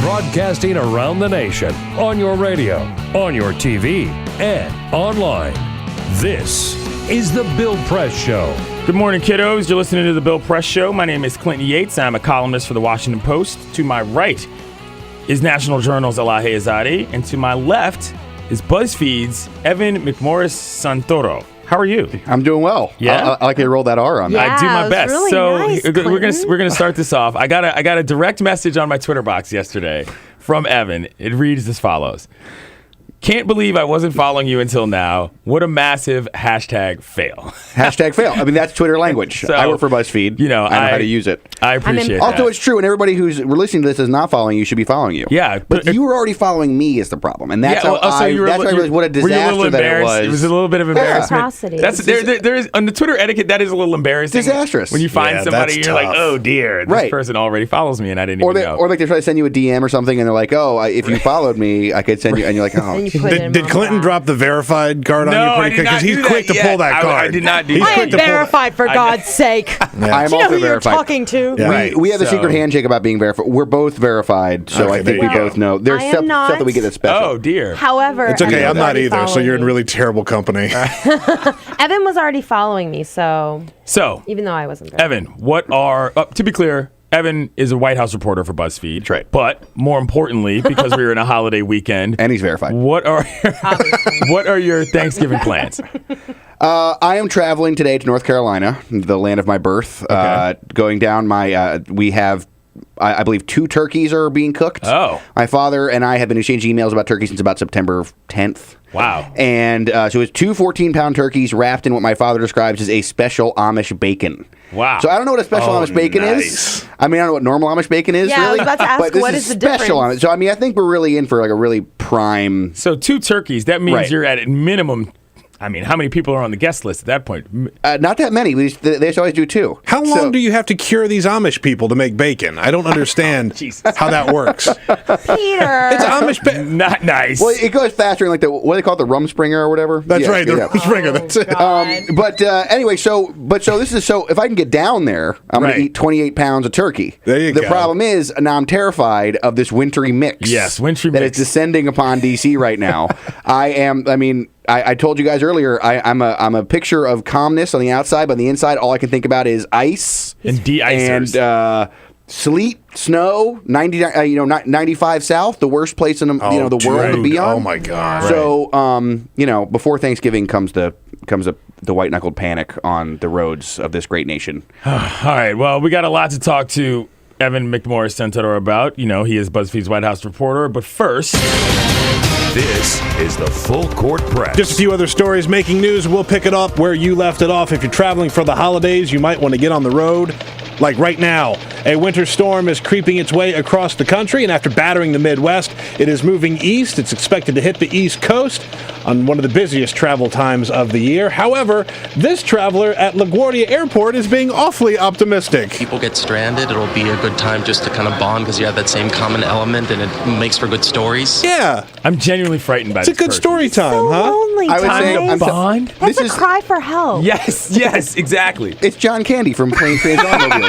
S2: Broadcasting around the nation, on your radio, on your TV, and online. This is The Bill Press Show.
S1: Good morning, kiddos. You're listening to The Bill Press Show. My name is Clinton Yates. I'm a columnist for The Washington Post. To my right is National Journal's Elahe Izadi, and to my left is BuzzFeed's Evan McMorris-Santoro. How are you?
S3: I'm doing well.
S1: Yeah,
S3: I like to roll that R on that.
S1: I do my best.
S12: Really
S1: so
S12: nice,
S1: we're gonna start this off. I got a direct message on my Twitter box yesterday from Evan. It reads as follows: "Can't believe I wasn't following you until now. What a massive hashtag fail."
S3: Hashtag fail. I mean, that's Twitter language.
S1: So,
S3: I work for BuzzFeed. I know how to use it.
S1: I appreciate that.
S3: Also, it's true, and everybody who's listening to this is not following you should be following you.
S1: Yeah.
S3: But you were already following me is the problem. And that's how I realized what a disaster that it was.
S1: It was a little bit of embarrassment. That's there is on the Twitter etiquette, that is a little embarrassing.
S3: Disastrous.
S1: When you find somebody, you're like, oh dear, this person already follows me and I didn't even know.
S3: Or like they try to send you a DM or something and they're like, oh, if you followed me, I could send you, and you're like, oh.
S13: Did Clinton drop the verified card on you pretty quick? Because he's quick to pull that card.
S1: I did not do
S12: that. I am verified, for God's sake.
S3: I'm
S12: Do you know
S3: also
S12: who you're
S3: verified.
S12: talking to?
S3: We have a secret handshake about being verified. We're both verified, so I think we both know. There's
S12: I am
S3: stuff
S12: not.
S3: that we get that's special.
S1: Oh, dear.
S12: However,
S13: It's okay.
S12: Evan
S13: I'm
S12: was
S13: not
S12: already
S13: either, so
S12: following
S13: you're in
S12: me.
S13: really terrible company.
S12: Evan was already following me, so even though I wasn't there.
S1: Evan, to be clear, Evan is a White House reporter for BuzzFeed.
S3: That's right.
S1: But more importantly, because we were in a holiday weekend,
S3: and he's verified.
S1: What are your Thanksgiving plans?
S3: I am traveling today to North Carolina, the land of my birth. Going down we have, I believe, 2 turkeys are being cooked.
S1: Oh.
S3: My father and I have been exchanging emails about turkeys since about September 10th.
S1: Wow.
S3: And so it's 2 14-pound turkeys wrapped in what my father describes as a special Amish bacon.
S1: Wow.
S3: So I don't know what a special Amish bacon is. I mean, I don't know what normal Amish bacon is,
S12: Yeah, I
S3: really.
S12: was about to ask,
S3: but this
S12: what
S3: is
S12: is the
S3: special
S12: difference?
S3: Amish. So, I mean, I think we're really in for like a really prime...
S1: So 2 turkeys, that means
S3: Right.
S1: you're at minimum... I mean, how many people are on the guest list at that point?
S3: Not that many. They always do 2.
S13: How long do you have to cure these Amish people to make bacon? I don't understand how that works.
S12: Peter!
S13: It's Amish bacon.
S1: Not nice.
S3: Well, it goes faster in like what do they call it, the Rumspringer or whatever?
S13: That's right, the Rumspringer. That's it.
S3: But anyway, so if I can get down there, I'm going to eat 28 pounds of turkey.
S13: There you
S3: go.
S13: go.
S3: The problem is, now I'm terrified of this wintry mix.
S1: Yes, wintry
S3: that
S1: mix.
S3: is descending upon DC right now. I told you guys earlier, I'm a picture of calmness on the outside, but on the inside, all I can think about is ice
S1: and de-icers.
S3: And sleet, snow, 95 south, the worst place in the world to be on.
S13: Oh my God!
S3: So, before Thanksgiving comes the white knuckled panic on the roads of this great nation.
S1: All right. Well, we got a lot to talk to Evan McMorris-Santoro about. He is BuzzFeed's White House reporter. But first,
S2: this is the Full Court Press.
S13: Just a few other stories making news. We'll pick it up where you left it off. If you're traveling for the holidays, you might want to get on the road. Like right now, a winter storm is creeping its way across the country, and after battering the Midwest, it is moving east. It's expected to hit the East Coast on one of the busiest travel times of the year. However, this traveler at LaGuardia Airport is being awfully optimistic.
S7: People get stranded. It'll be a good time just to kind of bond because you have that same common element, and it makes for good stories.
S13: Yeah.
S1: I'm genuinely frightened by
S13: It's a
S1: this
S13: good
S1: person.
S13: story time,
S12: so
S13: huh?
S12: lonely,
S3: I would say
S12: guys.
S1: Bond?
S12: That's a cry for help.
S1: Yes, exactly.
S3: It's John Candy from Planes, Trains, Automobiles.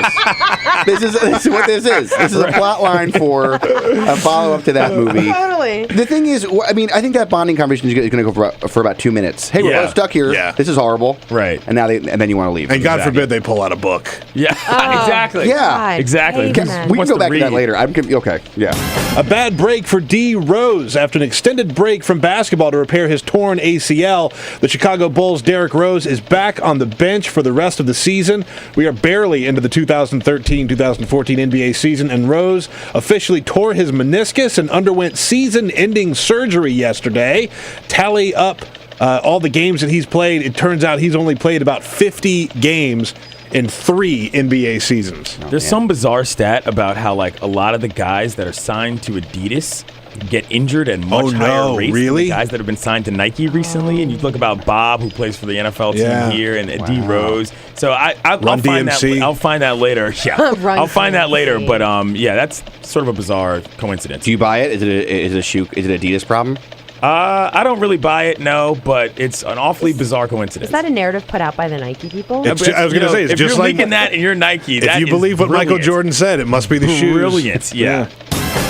S3: This is what this is. This is a plot line for a follow-up to that movie.
S12: Totally.
S3: The thing is, I think that bonding conversation is going to go for about 2 minutes. Hey, we're stuck here.
S13: Yeah.
S3: This is horrible.
S1: Right.
S3: And then you want to leave.
S13: And God forbid they pull out a book.
S1: Yeah, exactly.
S3: Yeah.
S1: Exactly.
S3: We can go back to that later. Okay. Yeah.
S13: A bad break for D. Rose. After an extended break from basketball to repair his torn ACL, the Chicago Bulls' Derrick Rose is back on the bench for the rest of the season. We are barely into the 2013-2014 NBA season, and Rose officially tore his meniscus and underwent season-ending surgery yesterday. Tally up all the games that he's played. It turns out he's only played about 50 games in 3 NBA seasons.
S1: There's some bizarre stat about how like a lot of the guys that are signed to Adidas get injured at much higher rates than the guys that have been signed to Nike recently. And you look about Bob, who plays for the NFL team here, and D. Rose. So I'll find that. I'll find that later. Yeah, I'll find that later. But yeah, that's sort of a bizarre coincidence.
S3: Do you buy it? Is it a shoe? Is it Adidas problem?
S1: I don't really buy it, no, but it's an awfully bizarre coincidence.
S12: Is that a narrative put out by the Nike people?
S13: I was going to say, it's
S1: if
S13: just
S1: you're
S13: like
S1: leaking that and you're Nike,
S13: if you believe what Michael Jordan said, it must be the shoes.
S1: Brilliant, yeah.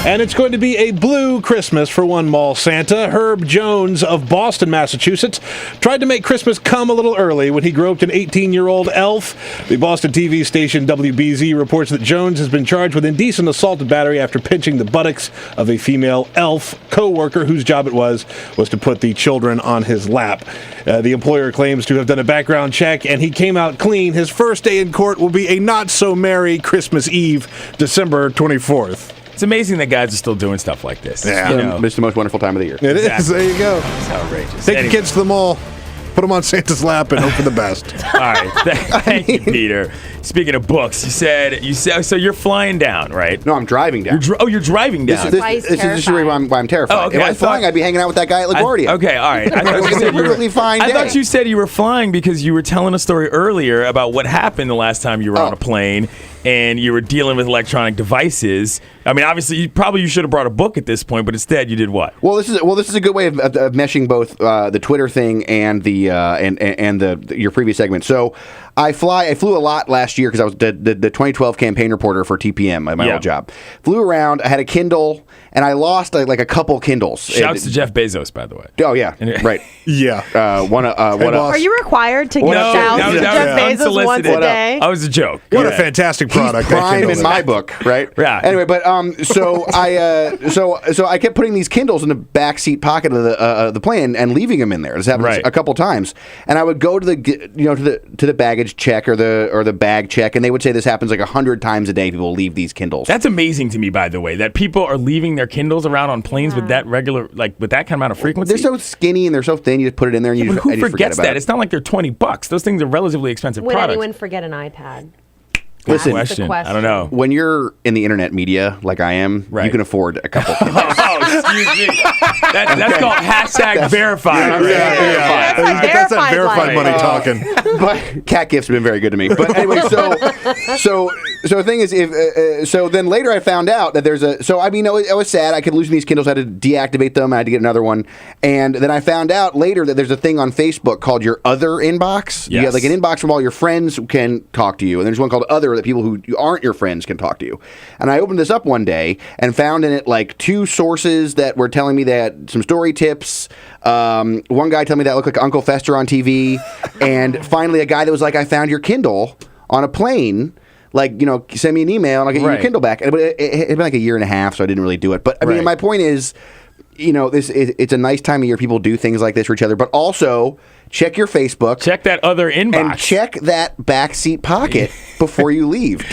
S13: And it's going to be a blue Christmas for one mall Santa. Herb Jones of Boston, Massachusetts, tried to make Christmas come a little early when he groped an 18-year-old elf. The Boston TV station WBZ reports that Jones has been charged with indecent assault and battery after pinching the buttocks of a female elf co-worker whose job it was to put the children on his lap. The employer claims to have done a background check, and he came out clean. His first day in court will be a not-so-merry Christmas Eve, December 24th.
S1: It's amazing that guys are still doing stuff like this.
S3: Yeah, it's the most wonderful time of the year.
S13: It is. There you go.
S1: It's outrageous.
S13: Take the kids to the mall, put them on Santa's lap, and hope for the best.
S1: All right. Thank you, Peter. Speaking of books, you said so you're flying down, right?
S3: No, I'm driving down.
S1: You're driving down.
S3: This is why I'm terrified.
S1: Oh, okay.
S3: If I was flying, I'd be hanging out with that guy at LaGuardia.
S1: Okay, all right. I thought you said you were flying because you were telling a story earlier about what happened the last time you were on a plane and you were dealing with electronic devices. I mean, obviously, you should have brought a book at this point, but instead you did what?
S3: Well, this is a good way of meshing both the Twitter thing and the your previous segment. So I flew a lot last year because I was the 2012 campaign reporter for TPM, my old job. Flew around. I had a Kindle, and I lost like a couple Kindles.
S1: Shouts to Jeff Bezos, by the way.
S3: Oh yeah, right.
S13: Yeah.
S12: Are you required to give shouts to Jeff Bezos once a day?
S1: That was a joke.
S13: What a fantastic product!
S3: He's prime in my book, right?
S1: Yeah.
S3: Anyway, but so I kept putting these Kindles in the backseat pocket of the plane and leaving them in there. This happened a couple times, and I would go to the baggage check or the bag check, and they would say this happens like 100 times a day. People leave these Kindles.
S1: That's amazing to me, by the way, that people are leaving their Kindles around on planes with that with that kind of amount of frequency.
S3: They're so skinny and they're so thin. You just put it in there and
S1: who
S3: forget
S1: forgets
S3: about
S1: that?
S3: it.
S1: It's not like they're $20. Those things are relatively expensive
S12: Would
S1: products.
S12: anyone forget an iPad?
S3: Listen,
S12: question.
S1: I don't know.
S3: When you're in the internet media like I am, you can afford a couple.
S1: Excuse me. That's called hashtag verified.
S13: That's that verified money talking.
S3: But cat gifts have been very good to me. But anyway, so the thing is, so then later I found out that there's a. So I mean, I was sad. I kept losing these Kindles. I had to deactivate them. I had to get another one. And then I found out later that there's a thing on Facebook called your other inbox. You have like an inbox from all your friends who can talk to you, and there's one called other that people who aren't your friends can talk to you. And I opened this up one day and found in it like 2 sources that were telling me that some story tips. One guy told me that looked like Uncle Fester on TV, and finally a guy that was like, I found your Kindle on a plane. Like, send me an email and I'll get you your Kindle back. But it had been like a year and a half, so I didn't really do it. But I mean, my point is, it's a nice time of year. People do things like this for each other, but also check your Facebook.
S1: Check that other inbox.
S3: And check that backseat pocket before you leave.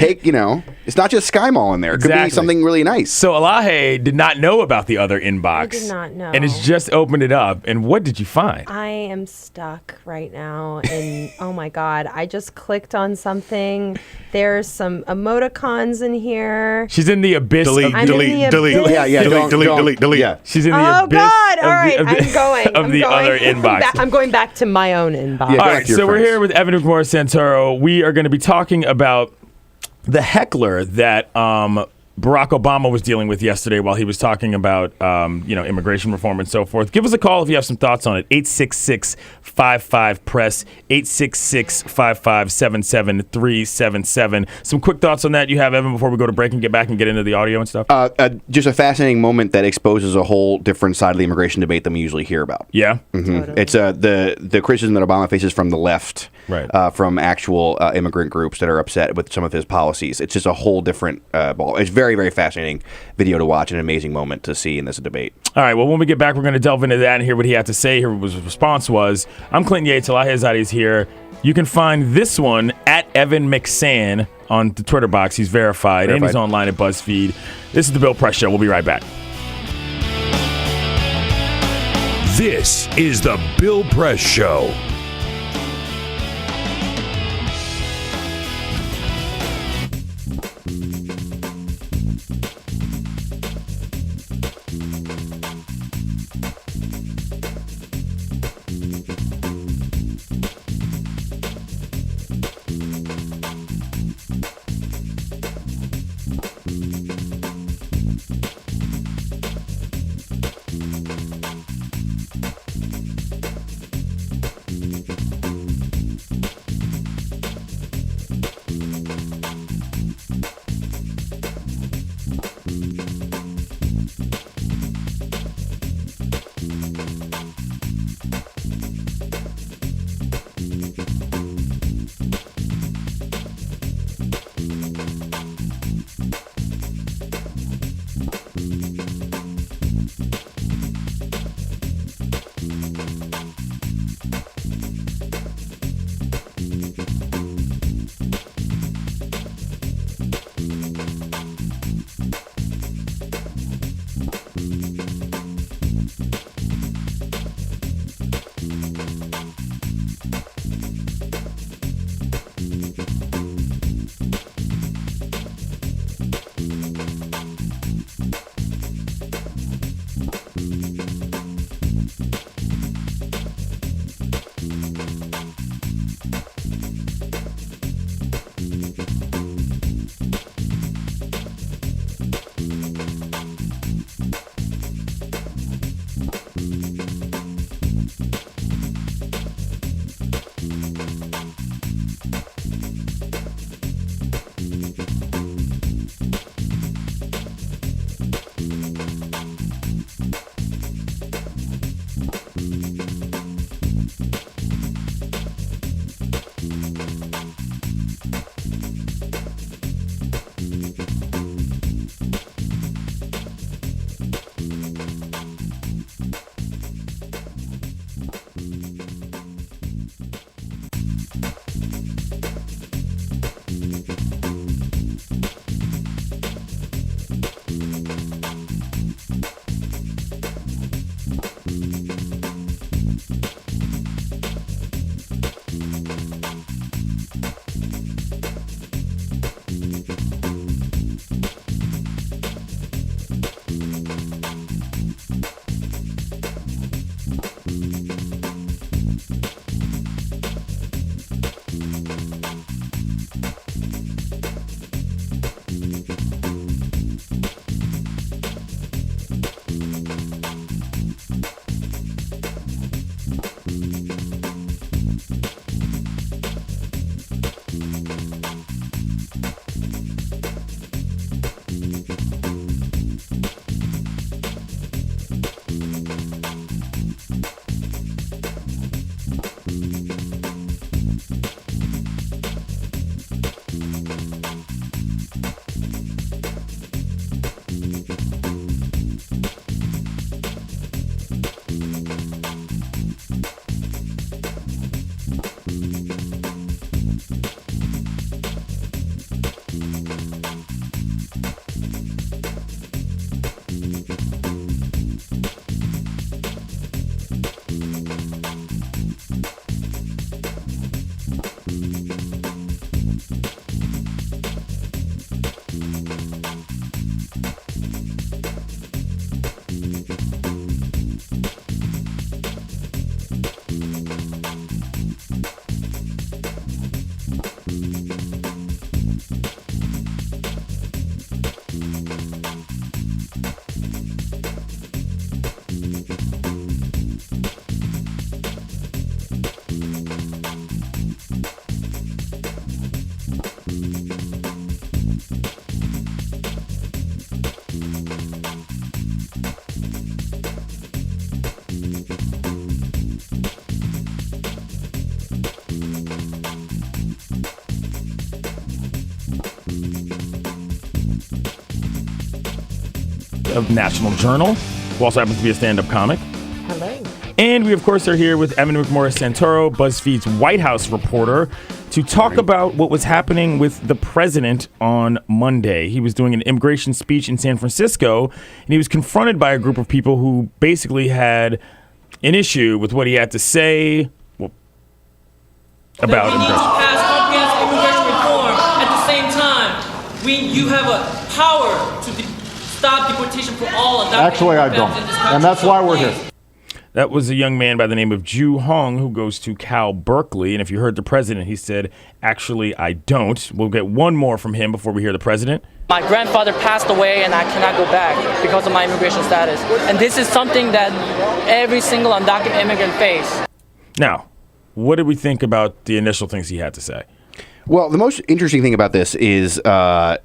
S3: It's not just Sky Mall in there. It could be something really nice.
S1: So Elahe did not know about the other inbox.
S12: I did not know.
S1: And it's just opened it up. And what did you find?
S12: I am stuck right now. And oh my God, I just clicked on something. There's some emoticons in here.
S1: She's in the abyss.
S13: Delete.
S3: Yeah.
S13: Delete.
S3: Yeah.
S1: She's in the
S12: oh
S1: abyss.
S12: God! All right, I'm going.
S1: Of the other inbox.
S12: I'm going back to my own inbox.
S1: All right, so we're here with Evan McMorris-Santoro. We are going to be talking about the heckler that Barack Obama was dealing with yesterday while he was talking about immigration reform and so forth. Give us a call if you have some thoughts on it. 866-55-PRESS, 866-55-77377. Some quick thoughts on that you have, Evan, before we go to break and get back and get into the audio and stuff?
S3: Just a fascinating moment that exposes a whole different side of the immigration debate than we usually hear about.
S1: Yeah?
S3: Mm-hmm. Totally. It's the criticism that Obama faces from the left, from actual immigrant groups that are upset with some of his policies. It's just a whole different ball. It's very very, very fascinating video to watch, an amazing moment to see in this debate.
S1: All right, well, when we get back, we're going to delve into that and hear what he had to say, hear what his response was. I'm Clinton Yates. Elahe Izadi is here. You can find this one at Evan McSann on the Twitter box. He's verified, and he's online at Buzzfeed. This is the Bill Press Show. We'll be right back.
S2: This is the Bill Press Show.
S1: of National Journal, who also happens to be a stand-up comic.
S12: Hello.
S1: And we, of course, are here with Evan McMorris-Santoro, BuzzFeed's White House reporter, to talk about what was happening with the president on Monday. He was doing an immigration speech in San Francisco, and he was confronted by a group of people who basically had an issue with what he had to say about
S9: immigration. We need to pass comprehensive immigration reform. At the same time, you have a power to stop deportation for all. And
S11: actually, I don't. And that's why we're here.
S1: That was a young man by the name of Ju Hong who goes to Cal Berkeley. And if you heard the president, he said, actually, I don't. We'll get one more from him before we hear the president.
S9: My grandfather passed away and I cannot go back because of my immigration status. And this is something that every single undocumented immigrant face.
S1: Now, what did we think about the initial things he had to say?
S3: Well, the most interesting thing about this is in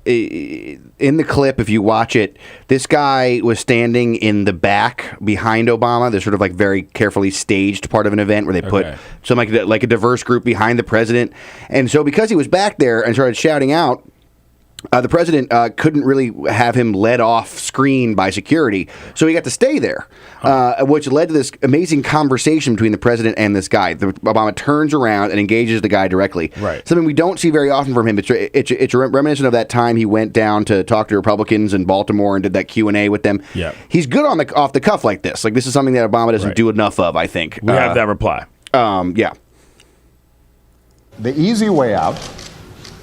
S3: the clip, if you watch it, this guy was standing in the back behind Obama. There's sort of like very carefully staged part of an event where they put some like a diverse group behind the president. And so because he was back there and started shouting out, the president couldn't really have him led off screen by security, so he got to stay there, which led to this amazing conversation between the president and this guy. Obama turns around and engages the guy directly.
S1: Right.
S3: Something we don't see very often from him. It's reminiscent of that time he went down to talk to Republicans in Baltimore and did that Q&A with them.
S1: Yeah.
S3: He's good on off the cuff like this. Like, this is something that Obama doesn't do enough of, I think.
S1: We have that reply.
S3: Yeah.
S11: The easy way out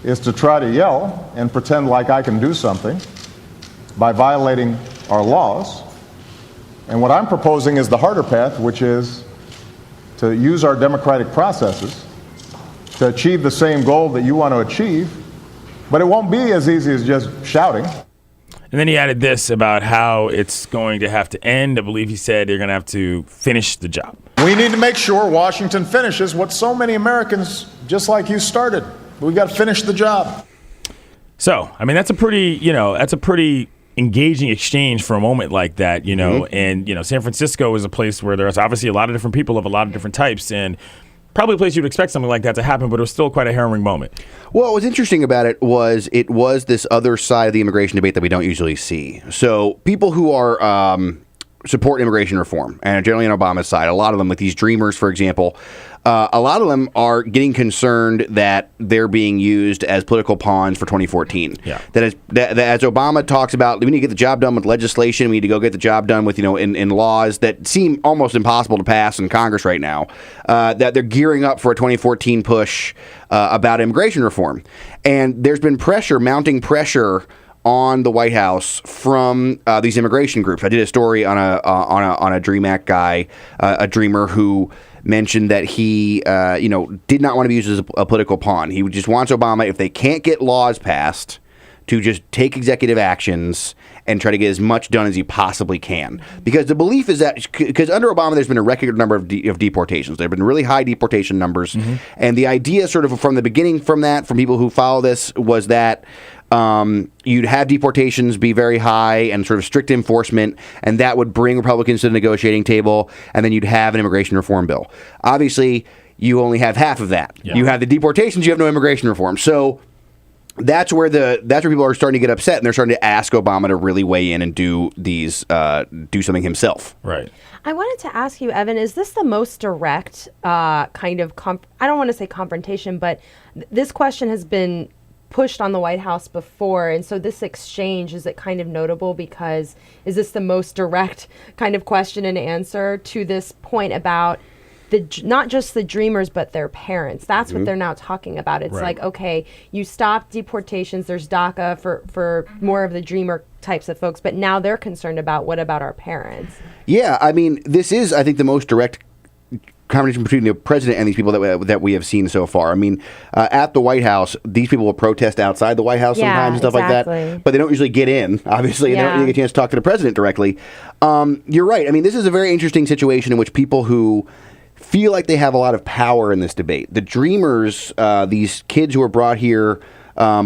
S11: is to try to yell and pretend like I can do something by violating our laws. And what I'm proposing is the harder path, which is to use our democratic processes to achieve the same goal that you want to achieve. But it won't be as easy as just shouting.
S1: And then he added this about how it's going to have to end. I believe he said you're going to have to finish the job.
S11: We need to make sure Washington finishes what so many Americans just like you started. We've got to finish the job.
S1: So, I mean, that's a pretty engaging exchange for a moment like that, and, San Francisco is a place where there's obviously a lot of different people of a lot of different types, and probably a place you'd expect something like that to happen, but it was still quite a harrowing moment.
S3: Well, what was interesting about it was this other side of the immigration debate that we don't usually see. So people who are support immigration reform, and generally on Obama's side, a lot of them, with these dreamers, for example, a lot of them are getting concerned that they're being used as political pawns for 2014.
S1: Yeah.
S3: That as Obama talks about, we need to get the job done with legislation. We need to go get the job done with, in laws that seem almost impossible to pass in Congress right now. That they're gearing up for a 2014 push about immigration reform, and there's been mounting pressure on the White House from these immigration groups. I did a story on a Dream Act guy, a dreamer who mentioned that he, did not want to be used as a political pawn. He just wants Obama, if they can't get laws passed, to just take executive actions and try to get as much done as he possibly can. Because the belief is that, because under Obama, there's been a record number of deportations. There have been really high deportation numbers. Mm-hmm. And the idea sort of from the beginning from people who follow this, was that you'd have deportations be very high and sort of strict enforcement, and that would bring Republicans to the negotiating table, and then you'd have an immigration reform bill. Obviously, you only have half of that. Yeah. You have the deportations, you have no immigration reform. So that's where people are starting to get upset, and they're starting to ask Obama to really weigh in and do something himself.
S1: Right.
S12: I wanted to ask you, Evan, is this the most direct kind of I don't want to say confrontation, but this question has been pushed on the White House before, and so this exchange, is it kind of notable because is this the most direct kind of question and answer to this point about not just the dreamers but their parents? That's what they're now talking about. It's like, okay, you stop deportations, there's DACA for more of the dreamer types of folks, but now they're concerned about what about our parents?
S3: Yeah, I mean, this is, I think, the most direct conversation between the president and these people that we have seen so far. I mean, at the White House, these people will protest outside the White House sometimes and stuff like that, but they don't usually get in, obviously, and they don't really get a chance to talk to the president directly. You're right. I mean, this is a very interesting situation in which people who feel like they have a lot of power in this debate, the dreamers, these kids who were brought here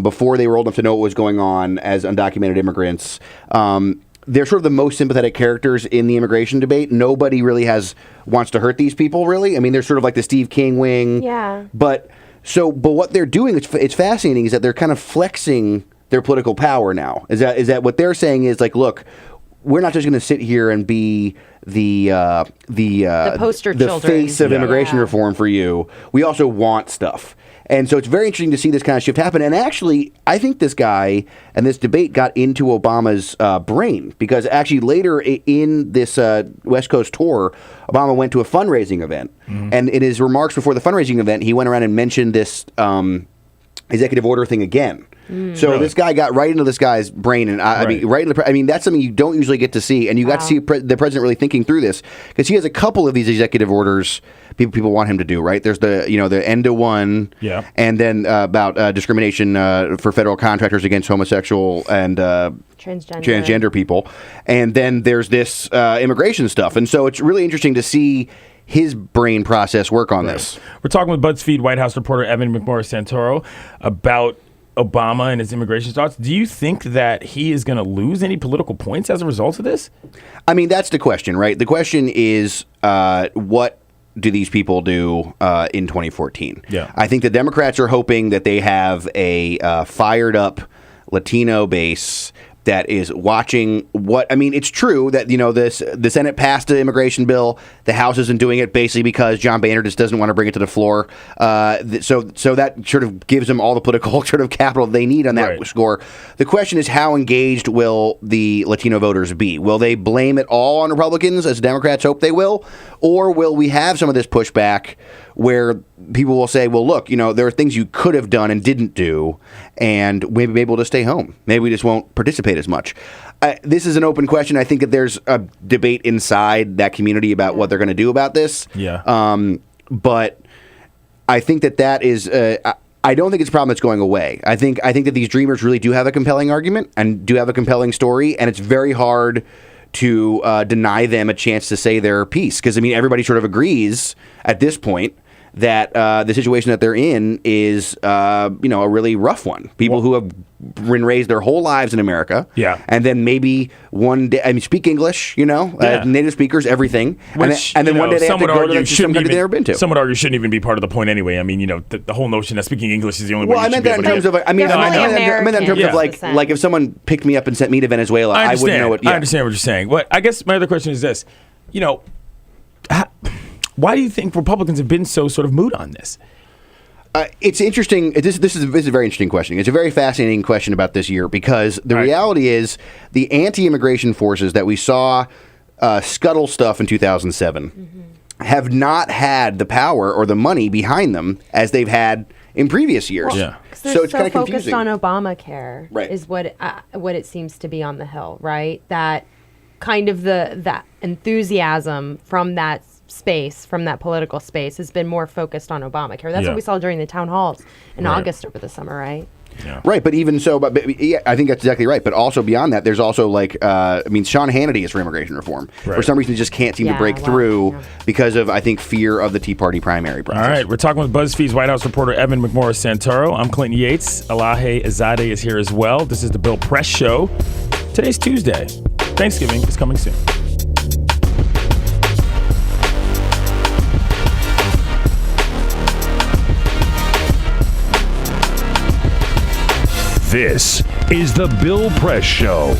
S3: before they were old enough to know what was going on as undocumented immigrants, they're sort of the most sympathetic characters in the immigration debate. Nobody really wants to hurt these people, really. I mean, they're sort of like the Steve King wing.
S12: Yeah.
S3: But what they're doing, it's fascinating, is that they're kind of flexing their political power now. Is that what they're saying is like, look, we're not just going to sit here and be the
S12: poster
S3: the
S12: children.
S3: face of immigration reform for you. We also want stuff. And so it's very interesting to see this kind of shift happen. And actually, I think this guy and this debate got into Obama's brain, because actually later in this West Coast tour, Obama went to a fundraising event. And in his remarks before the fundraising event, he went around and mentioned this executive order thing again. So this guy got right into this guy's brain, and I mean, that's something you don't usually get to see, and you got to see the president really thinking through this, because he has a couple of these executive orders people want him to do. Right? There's the end to one, and then about discrimination for federal contractors against homosexual and transgender people, and then there's this immigration stuff, and so it's really interesting to see his brain process work on this.
S1: We're talking with Buzzfeed White House reporter Evan McMorris-Santoro about Obama and his immigration thoughts. Do you think that he is going to lose any political points as a result of this?
S3: I mean, that's the question, right? The question is, what do these people do in 2014?
S1: Yeah.
S3: I think the Democrats are hoping that they have a fired up Latino base that is watching it's true that, the Senate passed the immigration bill. The House isn't doing it basically because John Boehner just doesn't want to bring it to the floor. So that sort of gives them all the political sort of capital they need on that score. The question is, how engaged will the Latino voters be? Will they blame it all on Republicans, as Democrats hope they will? Or will we have some of this pushback where people will say, well, look, there are things you could have done and didn't do, and maybe we'll just stay home. Maybe we just won't participate as much. This is an open question. I think that there's a debate inside that community about what they're going to do about this.
S1: Yeah.
S3: But I think that is... I don't think it's a problem that's going away. I think that these dreamers really do have a compelling argument and do have a compelling story, and it's very hard to deny them a chance to say their piece. Because, everybody sort of agrees at this point that the situation that they're in is, a really rough one. People who have been raised their whole lives in America.
S1: Yeah.
S3: And then maybe one day, speak English, native speakers, everything.
S1: Which,
S3: and then one day they have to go to some country they've never been to.
S1: Some would argue shouldn't even be part of the point anyway. The whole notion that speaking English is the only way you should be able to
S3: I meant that in terms of like if someone picked me up and sent me to Venezuela, I wouldn't know it.
S1: I understand what you're saying. But I guess my other question is this. Why do you think Republicans have been so sort of moot on this?
S3: It's interesting. This is a very interesting question. It's a very fascinating question about this year, because the reality is the anti-immigration forces that we saw scuttle stuff in 2007 have not had the power or the money behind them as they've had in previous years.
S12: So
S3: it's kind of
S12: focused
S3: confusing.
S12: on Obamacare, is what it seems to be on the Hill, right? That kind of that enthusiasm from that space, from that political space, has been more focused on Obamacare. That's what we saw during the town halls in August over the summer, right?
S1: Yeah.
S3: Right, but even so, but yeah, I think that's exactly right. But also beyond that, there's also Sean Hannity is for immigration reform.
S1: Right.
S3: For some reason, he just can't seem to break through because of, I think, fear of the Tea Party primary process.
S1: All right, we're talking with BuzzFeed's White House reporter Evan McMorris-Santoro. I'm Clinton Yates. Elahe Izadi is here as well. This is the Bill Press Show. Today's Tuesday. Thanksgiving is coming soon.
S2: This is the Bill Press Show.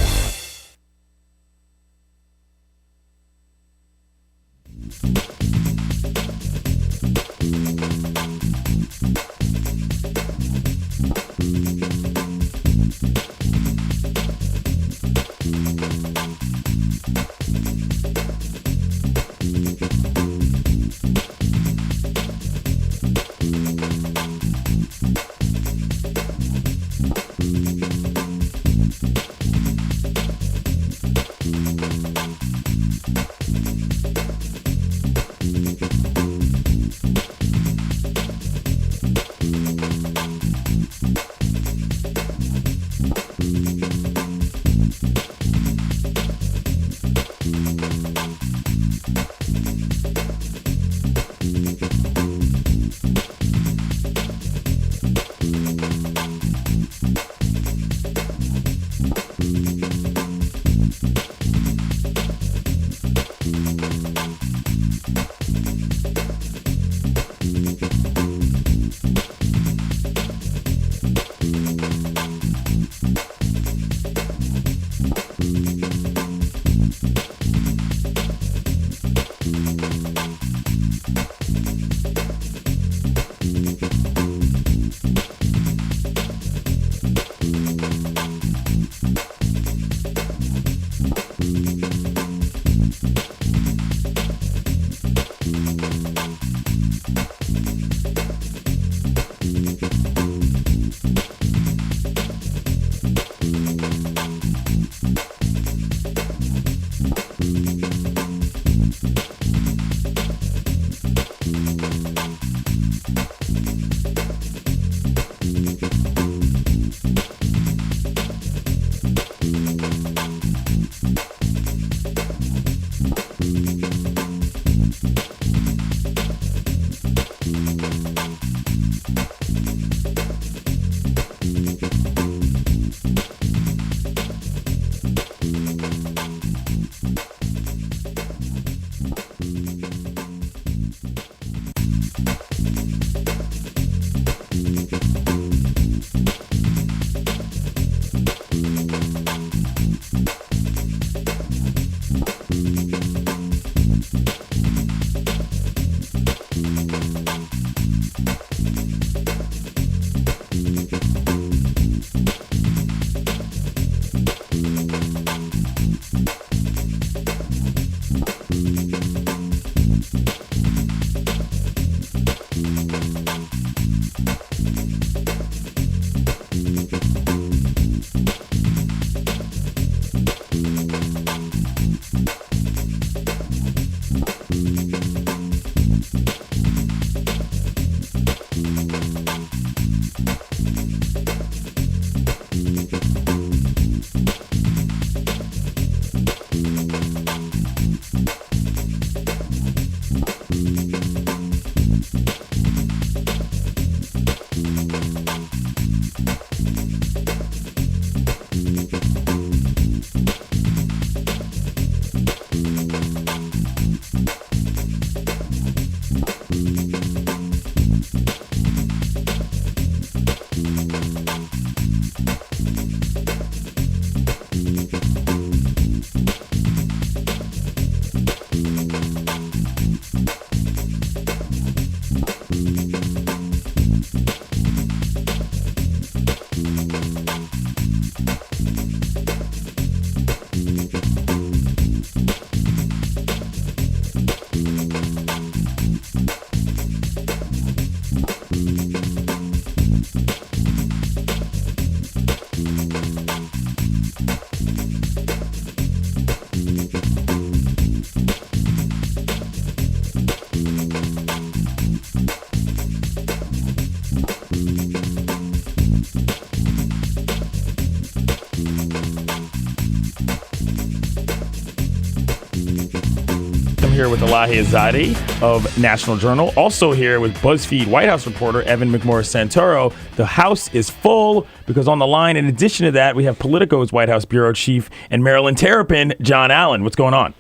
S1: Here with Elahe Izadi of National Journal. Also here with Buzzfeed White House reporter Evan McMorris-Santoro. The House is full because on the line, in addition to that, we have Politico's White House bureau chief and Maryland Terrapin, John Allen. What's going on?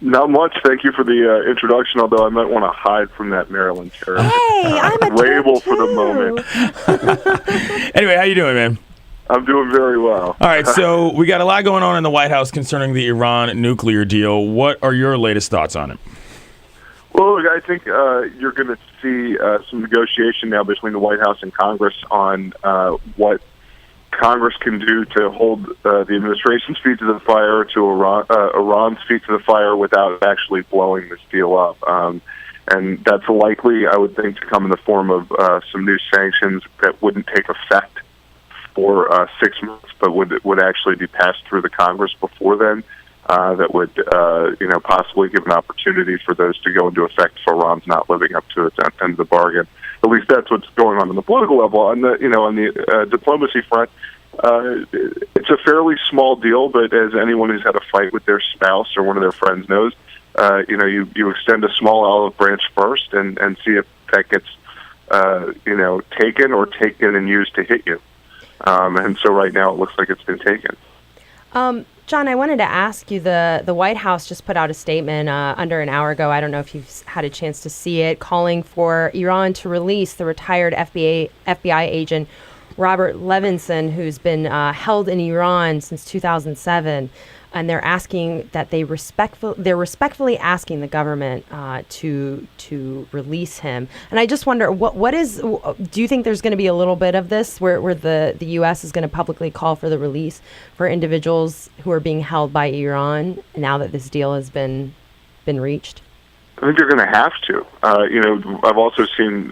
S18: Not much. Thank you for the introduction, although I might want to hide from that Maryland Terrapin label for the moment.
S1: Anyway, how you doing, man?
S18: I'm doing very well.
S1: All right, so we got a lot going on in the White House concerning the Iran nuclear deal. What are your latest thoughts on it?
S18: Well, look, I think you're going to see some negotiation now between the White House and Congress on what Congress can do to hold the administration's feet to the fire, to Iran's feet to the fire without actually blowing this deal up. And that's likely, I would think, to come in the form of some new sanctions that wouldn't take effect for 6 months, but would actually be passed through the Congress before then. That would, possibly give an opportunity for those to go into effect if Iran's not living up to its end of the bargain. At least that's what's going on the political level. On the diplomacy front, it's a fairly small deal, but as anyone who's had a fight with their spouse or one of their friends knows, you extend a small olive branch first and see if that gets, taken and used to hit you. And so right now it looks like it's been taken.
S12: John, I wanted to ask you, the White House just put out a statement under an hour ago. I don't know if you've had a chance to see it, calling for Iran to release the retired FBI agent Robert Levinson, who's been held in Iran since 2007. and they're asking that they're respectfully asking the government to release him. And I just wonder, do you think there's going to be a little bit of this where the U.S. is going to publicly call for the release for individuals who are being held by Iran now that this deal has been reached?
S18: I think you're going to have to. I've also seen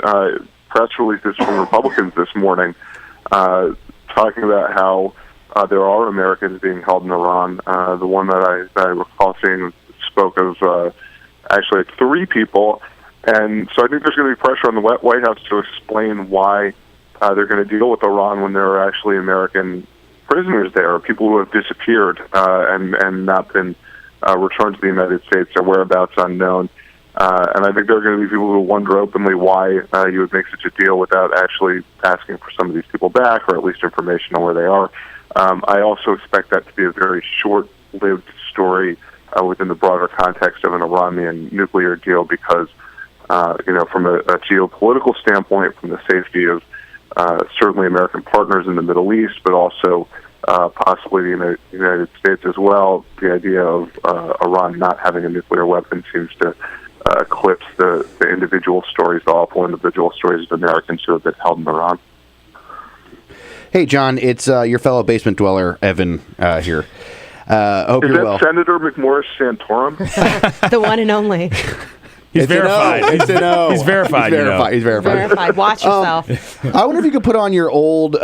S18: press releases from Republicans this morning talking about how there are Americans being held in Iran. The one that I recall seeing spoke of actually 3 people. And so I think there's going to be pressure on the White House to explain why they're going to deal with Iran when there are actually American prisoners there, people who have disappeared and not been returned to the United States, their whereabouts unknown. And I think there are going to be people who wonder openly why you would make such a deal without actually asking for some of these people back, or at least information on where they are. I also expect that to be a very short-lived story within the broader context of an Iranian nuclear deal, because, from a geopolitical standpoint, from the safety of certainly American partners in the Middle East, but also possibly the United States as well, the idea of Iran not having a nuclear weapon seems to eclipse the individual stories, the awful individual stories of Americans who have been held in Iran.
S3: Hey, John, it's your fellow basement dweller, Evan, here. Hope you're well.
S18: Is that Senator McMorris-Santoro?
S12: The one and only.
S1: He's verified.
S3: It's an O.
S1: He's verified.
S3: He's verified.
S12: Watch yourself.
S3: I wonder if you could put on your old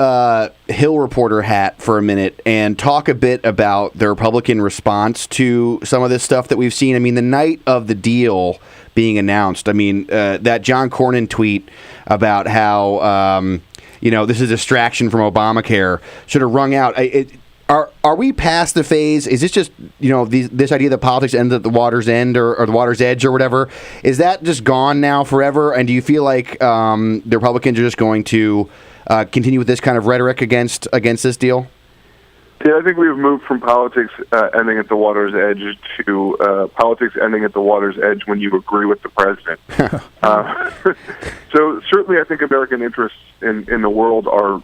S3: Hill reporter hat for a minute and talk a bit about the Republican response to some of this stuff that we've seen. I mean, the night of the deal being announced, that John Cornyn tweet about how, this is a distraction from Obamacare sort of rung out. Are we past the phase? Is this just, this idea that politics ends at the water's end or the water's edge or whatever? Is that just gone now forever? And do you feel like the Republicans are just going to continue with this kind of rhetoric against this deal?
S18: Yeah, I think we've moved from politics ending at the water's edge to politics ending at the water's edge when you agree with the president. So certainly I think American interests in the world are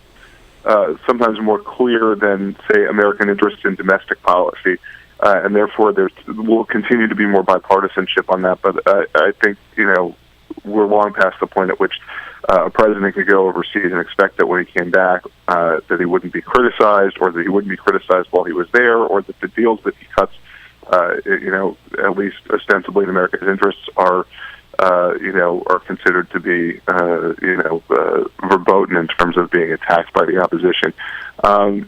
S18: sometimes more clear than, say, American interests in domestic policy. And therefore there will continue to be more bipartisanship on that. But I think, we're long past the point at which a president could go overseas and expect that when he came back that he wouldn't be criticized, or that he wouldn't be criticized while he was there, or that the deals that he cuts, at least ostensibly in America's interests, are considered to be, verboten in terms of being attacked by the opposition. I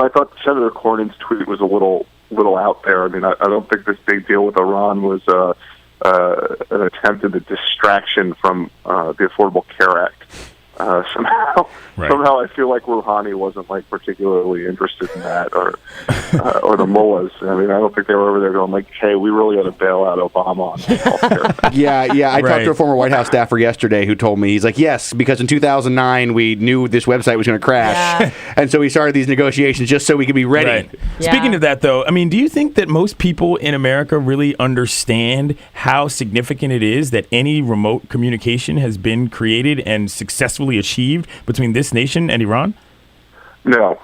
S18: thought Senator Cornyn's tweet was a little out there. I don't think this big deal with Iran was an attempt at a distraction from the Affordable Care Act. Somehow I feel like Rouhani wasn't particularly interested in that, or the mullahs. I don't think they were over there going "Hey, we really got to bail out Obama on healthcare."
S3: Yeah. I talked to a former White House staffer yesterday who told me, he's like, yes, because in 2009 we knew this website was going to crash, and so we started these negotiations just so we could be ready.
S1: Right. Yeah. Speaking of that, though, do you think that most people in America really understand how significant it is that any remote communication has been created and successfully achieved between this nation and Iran?
S18: No.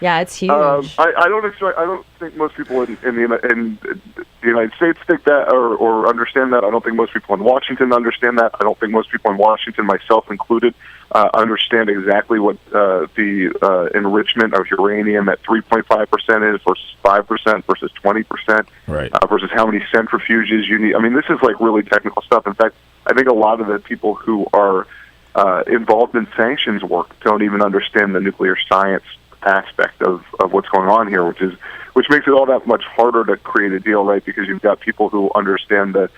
S12: Yeah, it's huge.
S18: I don't think most people in the United States think that or understand that. I don't think most people in Washington understand that. I don't think most people in Washington, myself included, understand exactly what the enrichment of uranium at 3.5% is versus 5% versus 20%,
S1: right?
S18: Versus how many centrifuges you need. This is really technical stuff. In fact, I think a lot of the people who are involved in sanctions work don't even understand the nuclear science aspect of what's going on here, which makes it all that much harder to create a deal, right? Because you've got people who understand the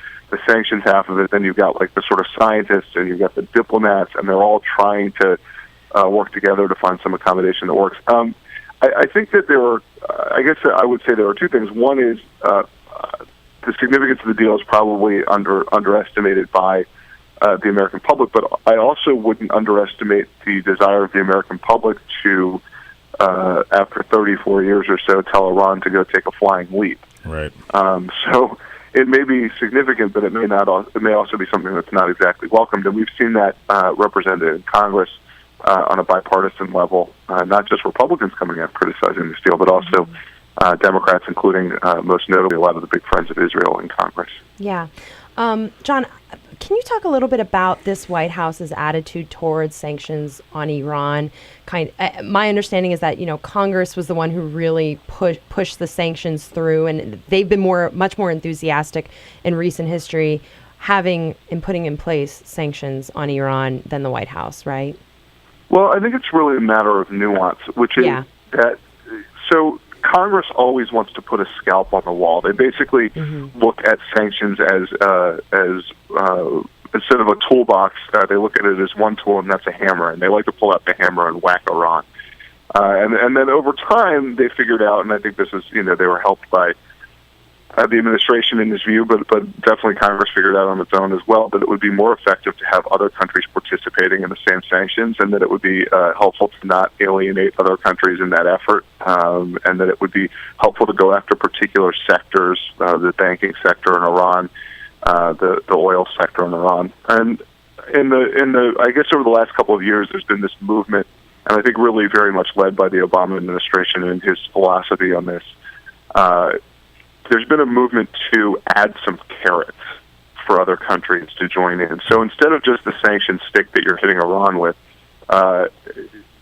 S18: sanctions half of it, then you've got the sort of scientists, and you've got the diplomats, and they're all trying to work together to find some accommodation that works. I think that I would say there are two things. One is the significance of the deal is probably underestimated by the American public, but I also wouldn't underestimate the desire of the American public to, after 34 years or so, tell Iran to go take a flying leap.
S1: Right.
S18: So it may be significant, but it may not. It may also be something that's not exactly welcomed, and we've seen that represented in Congress on a bipartisan level, not just Republicans coming out criticizing this deal, but also Democrats, including most notably a lot of the big friends of Israel in Congress.
S12: Yeah. John, can you talk a little bit about this White House's attitude towards sanctions on Iran? My understanding is that, Congress was the one who really pushed the sanctions through, and they've been much more enthusiastic in recent history putting in place sanctions on Iran than the White House, right?
S18: Well, I think it's really a matter of nuance, which is that, so Congress always wants to put a scalp on the wall. They basically look at sanctions as instead of a toolbox, they look at it as one tool, and that's a hammer, and they like to pull out the hammer and whack Iran. And then over time, they figured out, and I think this is, they were helped by the administration in this view, but definitely Congress figured out on its own as well that it would be more effective to have other countries participating in the same sanctions, and that it would be helpful to not alienate other countries in that effort, and that it would be helpful to go after particular sectors, the banking sector in Iran, the oil sector in Iran. And in the I guess over the last couple of years, there's been this movement, and I think really very much led by the Obama administration and his philosophy on this. There's been a movement to add some carrots for other countries to join in. So instead of just the sanction stick that you're hitting Iran with, there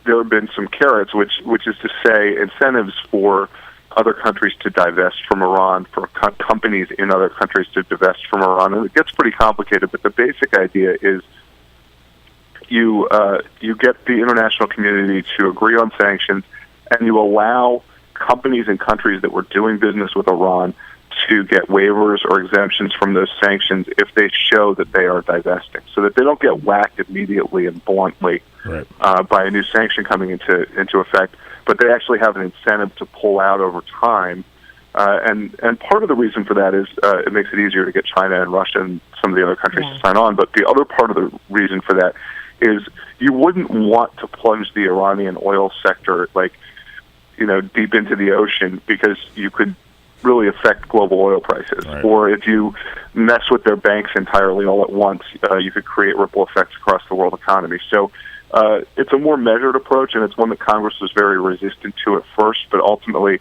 S18: have been some carrots, which is to say incentives for other countries to divest from Iran, for companies in other countries to divest from Iran. And it gets pretty complicated, but the basic idea is you get the international community to agree on sanctions, and you allow companies and countries that were doing business with Iran to get waivers or exemptions from those sanctions if they show that they are divesting, so that they don't get whacked immediately and bluntly by a new sanction coming into effect, but they actually have an incentive to pull out over time. And part of the reason for that is it makes it easier to get China and Russia and some of the other countries to sign on. But the other part of the reason for that is you wouldn't want to plunge the Iranian oil sector deep into the ocean, because you could really affect global oil prices. Right. Or if you mess with their banks entirely all at once, you could create ripple effects across the world economy. So it's a more measured approach, and it's one that Congress was very resistant to at first, but ultimately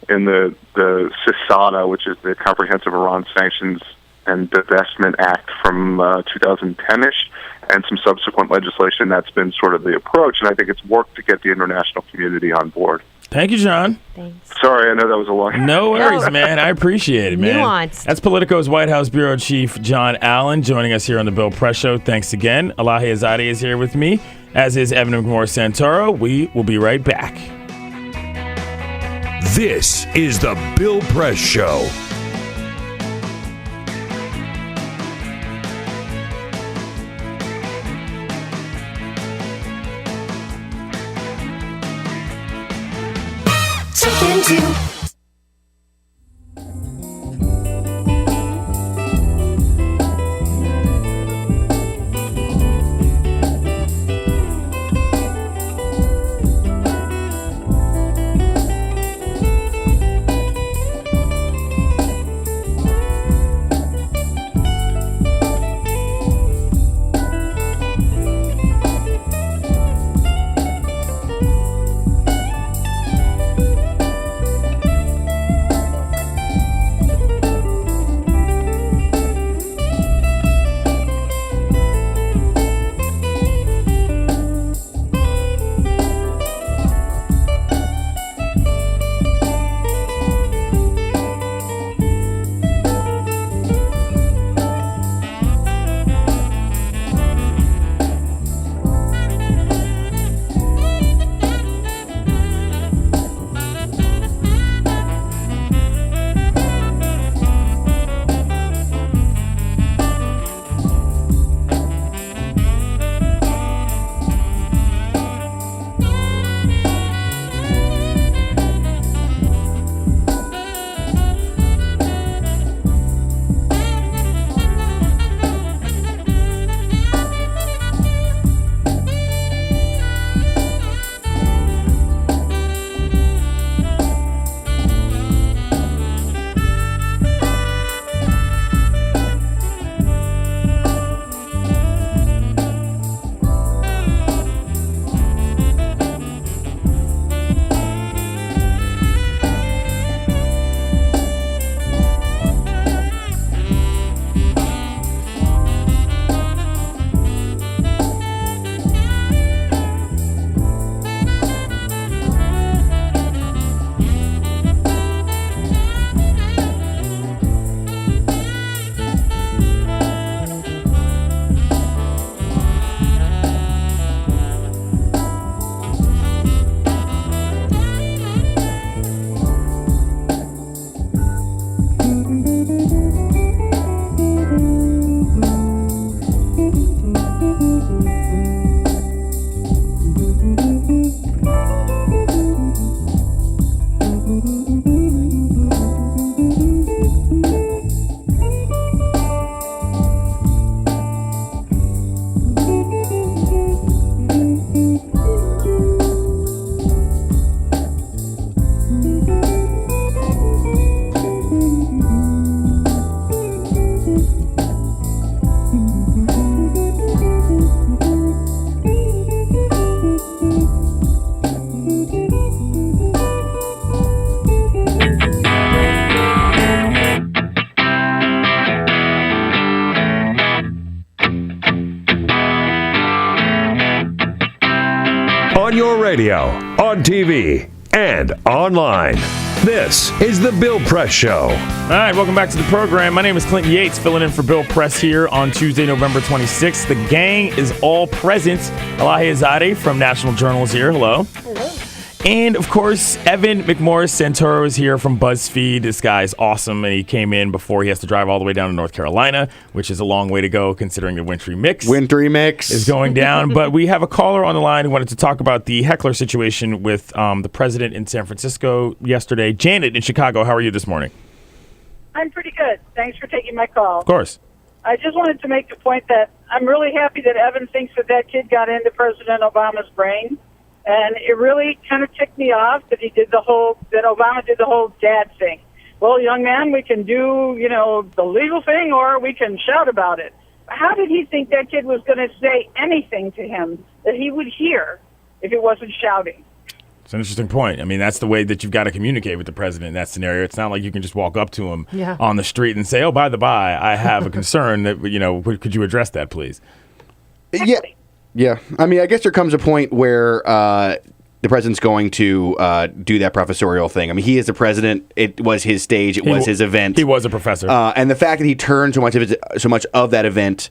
S18: in the CISADA, which is the Comprehensive Iran Sanctions and Divestment Act from 2010-ish, and some subsequent legislation, that's been sort of the approach, and I think it's worked to get the international community on board.
S1: Thank you, John.
S12: Thanks.
S18: Sorry, I know that was a long...
S1: No worries, man. I appreciate it, man.
S12: Nuanced.
S1: That's Politico's White House Bureau Chief John Allen joining us here on the Bill Press Show. Thanks again. Elahe Izadi is here with me, as is Evan McMorris-Santoro. We will be right back.
S2: This is the Bill Press Show. on your radio, on TV, and online. This is The Bill Press Show.
S1: All right, welcome back to the program. My name is Clinton Yates, filling in for Bill Press here on Tuesday, November 26th. The gang is all present. Elahe Izadi from National Journal is here. Hello.
S17: Hello.
S1: And, of course, Evan McMorris-Santoro is here from Buzzfeed. This guy's awesome, and he came in before he has to drive all the way down to North Carolina, which is a long way to go considering the wintry mix. Is going down. But we have a caller on the line who wanted to talk about the heckler situation with the president in San Francisco yesterday. Janet in Chicago, how are you this morning?
S17: I'm pretty good. Thanks for taking my call.
S1: Of course.
S17: I just wanted to make the point that I'm really happy that Evan thinks that kid got into President Obama's brain. And it really kind of ticked me off that that Obama did the whole dad thing. Well, young man, we can do, the legal thing or we can shout about it. How did he think that kid was going to say anything to him that he would hear if it wasn't shouting?
S1: It's an interesting point. I mean, that's the way that you've got to communicate with the president in that scenario. It's not like you can just walk up to him on the street and say, oh, by the by, I have a concern that, could you address that, please?
S3: Yeah. Yeah. I mean, I guess there comes a point where the president's going to do that professorial thing. I mean, he is the president. It was his stage. It was his event.
S1: He was a professor.
S3: And the fact that he turned so much of that event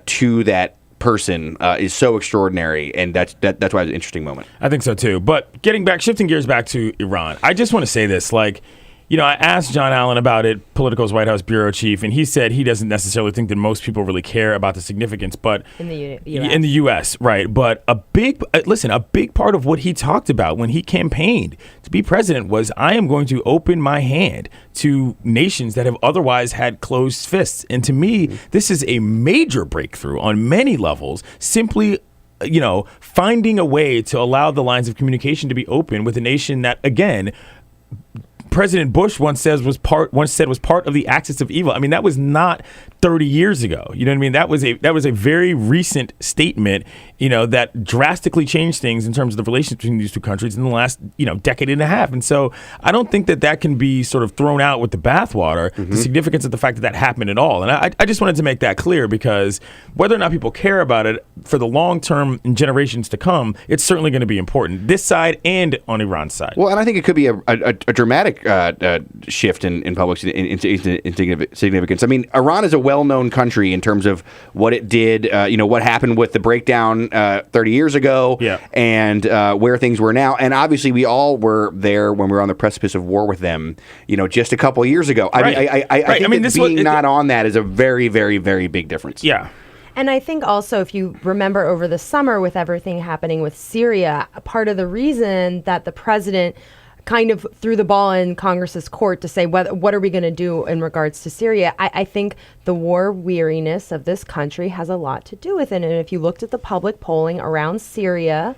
S3: to that person is so extraordinary, and that's why it's an interesting moment.
S1: I think so, too. But shifting gears back to Iran, I just want to say this, I asked John Allen about it, Politico's White House bureau chief, and he said he doesn't necessarily think that most people really care about the significance, but
S12: in the U.S.
S1: In the U.S., right? But a big part of what he talked about when he campaigned to be president was, I am going to open my hand to nations that have otherwise had closed fists. And to me, this is a major breakthrough on many levels. Simply, finding a way to allow the lines of communication to be open with a nation that, again, President Bush once said was part of the axis of evil. I mean, that was not 30 years ago. You know what I mean? That was a very recent statement, that drastically changed things in terms of the relations between these two countries in the last, decade and a half. And so I don't think that can be sort of thrown out with the bathwater, the significance of the fact that happened at all. And I just wanted to make that clear, because whether or not people care about it for the long term and generations to come, it's certainly going to be important, this side and on Iran's side.
S3: Well, and I think it could be a dramatic shift in public significance. I mean, Iran is a well-known country in terms of what it did, what happened with the breakdown 30 years ago, and where things were now. And obviously, we all were there when we were on the precipice of war with them, just a couple of years ago. I think being not on that is a very, very, very big difference.
S1: Yeah.
S12: And I think also, if you remember over the summer with everything happening with Syria, part of the reason that the president kind of threw the ball in Congress's court to say, what are we going to do in regards to Syria? I think the war weariness of this country has a lot to do with it. And if you looked at the public polling around Syria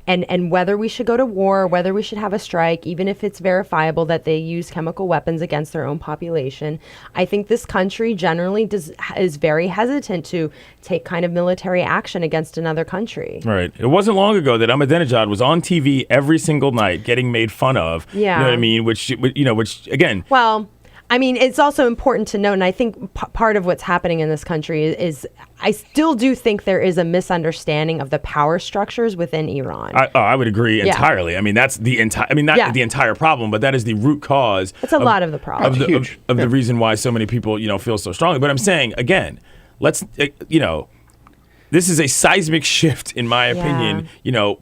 S12: and whether we should go to war, whether we should have a strike, even if it's verifiable that they use chemical weapons against their own population, I think this country generally is very hesitant to take kind of military action against another country.
S1: Right. It wasn't long ago that Ahmadinejad was on TV every single night getting made fun of.
S12: Yeah.
S1: You know what I mean? Which again.
S12: Well, I mean, it's also important to note, and I think part of what's happening in this country is I still do think there is a misunderstanding of the power structures within Iran.
S1: I would agree entirely. I mean, that's the entire. I mean, not the entire problem, but that is the root cause.
S12: It's a lot of the problem.
S1: Of the reason why so many people, feel so strongly. But I'm saying again, let's, this is a seismic shift, in my opinion,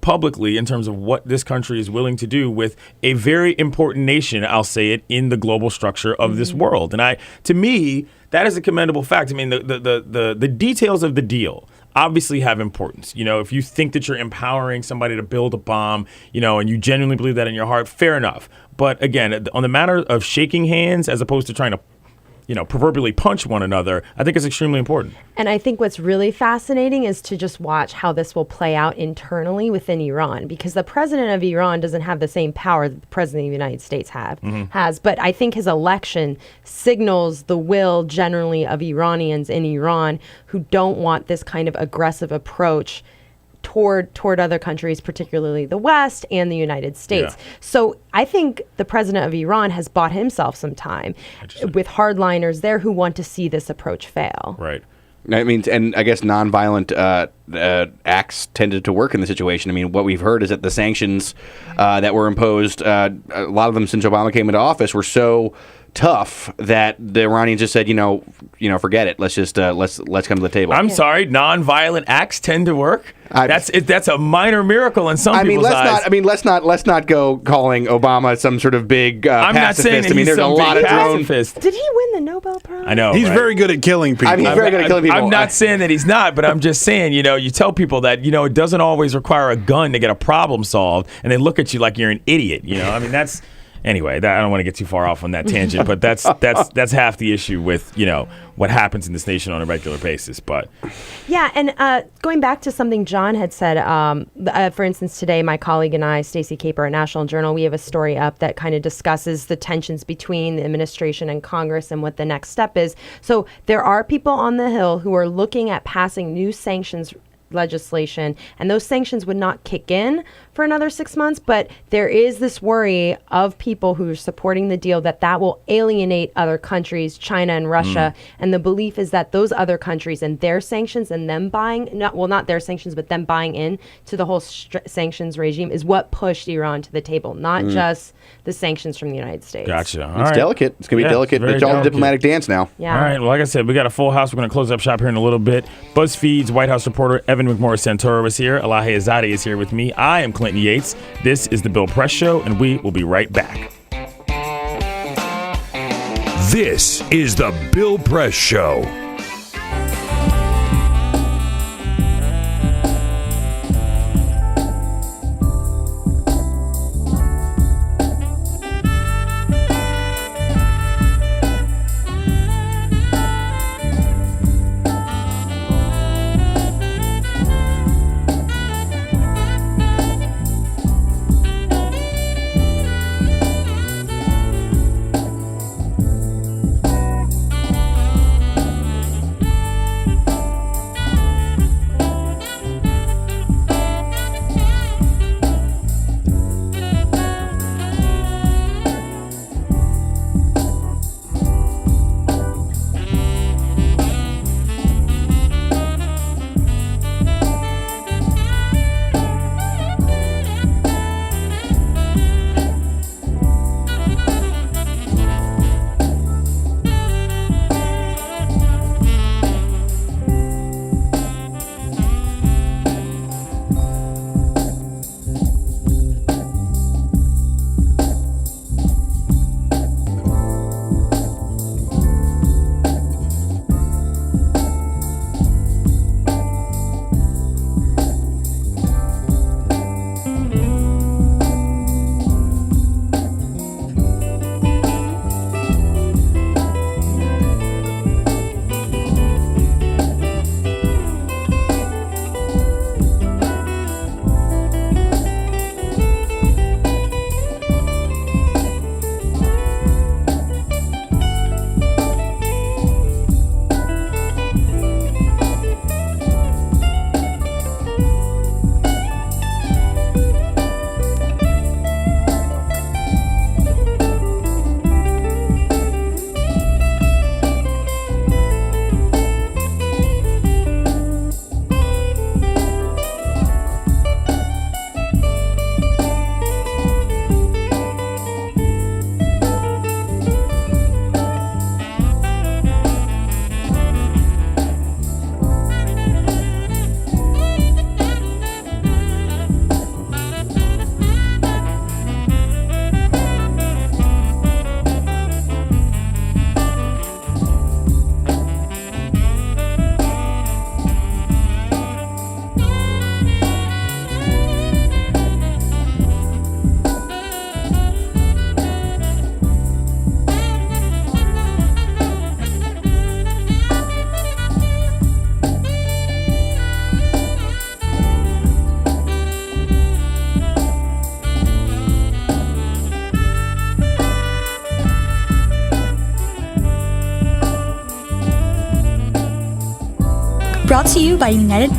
S1: publicly in terms of what this country is willing to do with a very important nation, I'll say it, in the global structure of this world. And to me, that is a commendable fact. I mean, the details of the deal obviously have importance. If you think that you're empowering somebody to build a bomb, and you genuinely believe that in your heart, fair enough. But again, on the matter of shaking hands as opposed to trying to proverbially punch one another, I think it's extremely important.
S12: And I think what's really fascinating is to just watch how this will play out internally within Iran, because the president of Iran doesn't have the same power that the president of the United States has. But I think his election signals the will generally of Iranians in Iran who don't want this kind of aggressive approach toward other countries, particularly the West and the United States. Yeah. So I think the president of Iran has bought himself some time with hardliners there who want to see this approach fail.
S1: Right.
S3: That means, and I guess nonviolent acts tended to work in the situation. I mean, what we've heard is that the sanctions that were imposed, a lot of them since Obama came into office, were so tough that the Iranians just said, forget it. Let's just let's come to the table.
S1: I'm sorry, nonviolent acts tend to work. That's a minor miracle in some people's eyes.
S3: Let's not go calling Obama some sort of big
S1: I'm
S3: pacifist.
S1: not saying that he's
S3: there's a
S1: some
S3: lot
S1: big
S3: of drone.
S12: Did he win the Nobel Prize?
S1: I know
S13: He's
S1: right?
S13: very good at killing people.
S3: He's very good at killing people.
S1: I'm not saying that he's not, but I'm just saying, you tell people that, it doesn't always require a gun to get a problem solved, and they look at you like you're an idiot. That's. Anyway, I don't want to get too far off on that tangent, but that's half the issue with what happens in this nation on a regular basis. But
S12: yeah, and going back to something John had said, for instance, today my colleague and I, Stacey Caper at National Journal, we have a story up that kind of discusses the tensions between the administration and Congress and what the next step is. So there are people on the Hill who are looking at passing new sanctions legislation, and those sanctions would not kick in for another 6 months, but there is this worry of people who are supporting the deal that will alienate other countries, China and Russia, and the belief is that those other countries and their sanctions and them buying, not their sanctions, but them buying in to the whole sanctions regime is what pushed Iran to the table, not just the sanctions from the United States.
S1: Gotcha.
S3: It's delicate. It's going to be delicate. It's all a diplomatic dance now.
S12: Yeah.
S1: All right. Well, like I said, we got a full house. We're going to close up shop here in a little bit. Buzzfeed's White House reporter Evan McMorris-Santoro is here. Elahe Izadi is here with me. I am Clinton Yates. This is the Bill Press Show, and we will be right back.
S2: This is the Bill Press Show.
S10: Brought to you by United.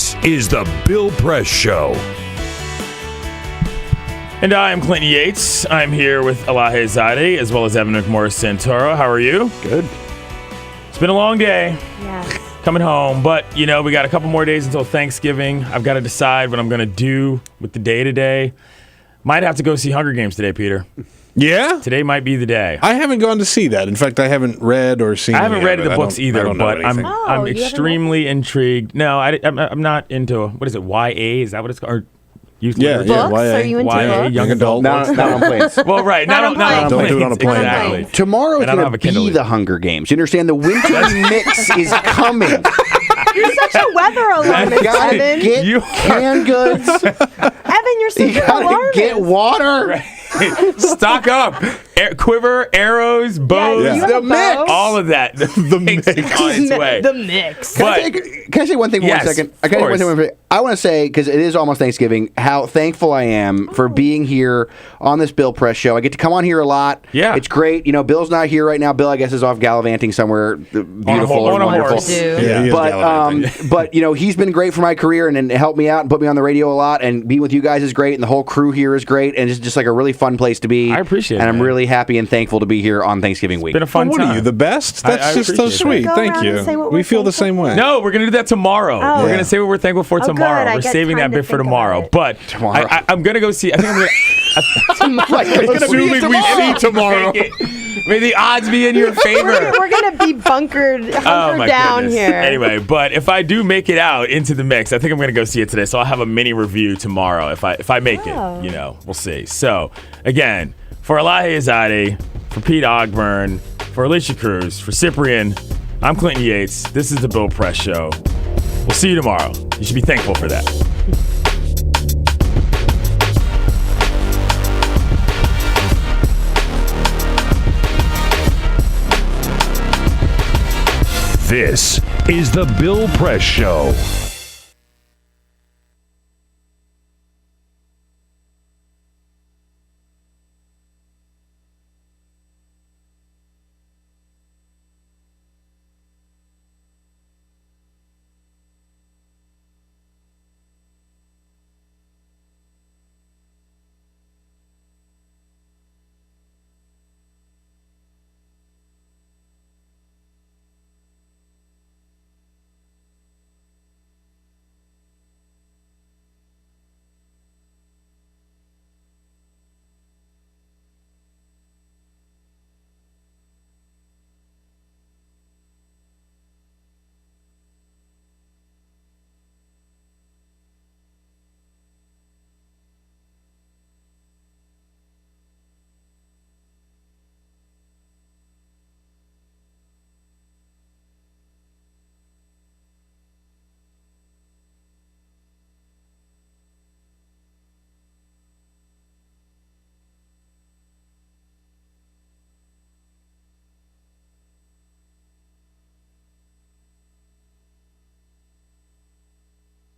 S2: This is the Bill Press Show.
S1: And I am Clinton Yates. I'm here with Elahe Izadi as well as Evan McMorris-Santoro. How are you?
S3: Good.
S1: It's been a long day.
S12: Yes.
S1: Coming home, but we got a couple more days until Thanksgiving. I've got to decide what I'm going to do with the day today. Might have to go see Hunger Games today, Peter.
S13: Yeah?
S1: Today might be the day.
S13: I haven't gone to see that. In fact, I haven't read or seen.
S1: I haven't read the books either, but I'm
S12: you
S1: extremely intrigued. No, I'm not into, what is it, YA? Is that what it's called? Or youth literature?
S12: Books?
S13: YA.
S12: Are you into
S1: YA,
S12: books?
S1: young adult.
S3: Not on planes.
S1: Well, right. Not on planes.
S13: Don't do it on a plane.
S1: Exactly.
S3: Tomorrow is
S1: And I don't
S3: going
S1: have a
S3: to
S1: Kindle
S3: be
S1: either.
S3: the Hunger Games. You understand? The winter mix is coming.
S12: You're such a weather alarmist,
S3: Gotta
S12: Evan.
S3: get canned goods.
S12: Evan, you're such
S3: You
S12: an
S3: gotta
S12: alarmist.
S3: get water.
S1: Stock up. Quiver, arrows, bows,
S12: Yeah, you have
S3: The
S12: a
S3: mix.
S12: bow?
S1: all of that. The mix on its way.
S12: The mix.
S3: Can
S1: But-
S3: I say one thing for
S1: Yes,
S3: 1 second?
S1: of course.
S3: I want to say, because it is almost Thanksgiving, how thankful I am for being here on this Bill Press show. I get to come on here a lot.
S1: Yeah.
S3: It's great. Bill's not here right now. Bill, I guess, is off gallivanting somewhere beautiful
S1: on
S3: or
S1: a
S3: wonderful.
S1: horse.
S13: Yeah, he is gallivanting.
S3: But he's been great for my career and helped me out and put me on the radio a lot. And being with you guys is great, and the whole crew here is great, and it's just like a really fun place to be.
S1: I appreciate it,
S3: And I'm
S1: man.
S3: really happy and thankful to be here on Thanksgiving week.
S1: Been a fun
S13: What
S1: time.
S13: are you, the best?
S1: I
S13: That's just so
S1: appreciate
S13: sweet.
S12: Go
S13: Thank
S12: around and say
S13: you.
S12: what
S13: We
S12: we're
S13: feel the
S12: thankful
S13: same way.
S1: No, we're going to do that tomorrow.
S12: Oh.
S1: We're going to say what we're thankful for tomorrow.
S12: good. I
S1: We're
S12: get
S1: saving
S12: time
S1: that
S12: to
S1: bit for
S12: think
S1: tomorrow.
S12: about it.
S1: But
S3: Tomorrow.
S1: I'm going to go see. I think I'm going to.
S13: Assuming we see tomorrow.
S1: May the odds be in your favor.
S12: We're going to be hunkered down
S1: goodness.
S12: here.
S1: Anyway, but if I do make it out into the mix, I think I'm going to go see it today. So I'll have a mini review tomorrow if I make
S12: Oh.
S1: it. We'll see. So again, for Elahe Izadi, for Pete Ogburn, for Alicia Cruz, for Cyprian, I'm Clinton Yates. This is the Bill Press Show. We'll see you tomorrow. You should be thankful for that.
S2: This is the Bill Press Show.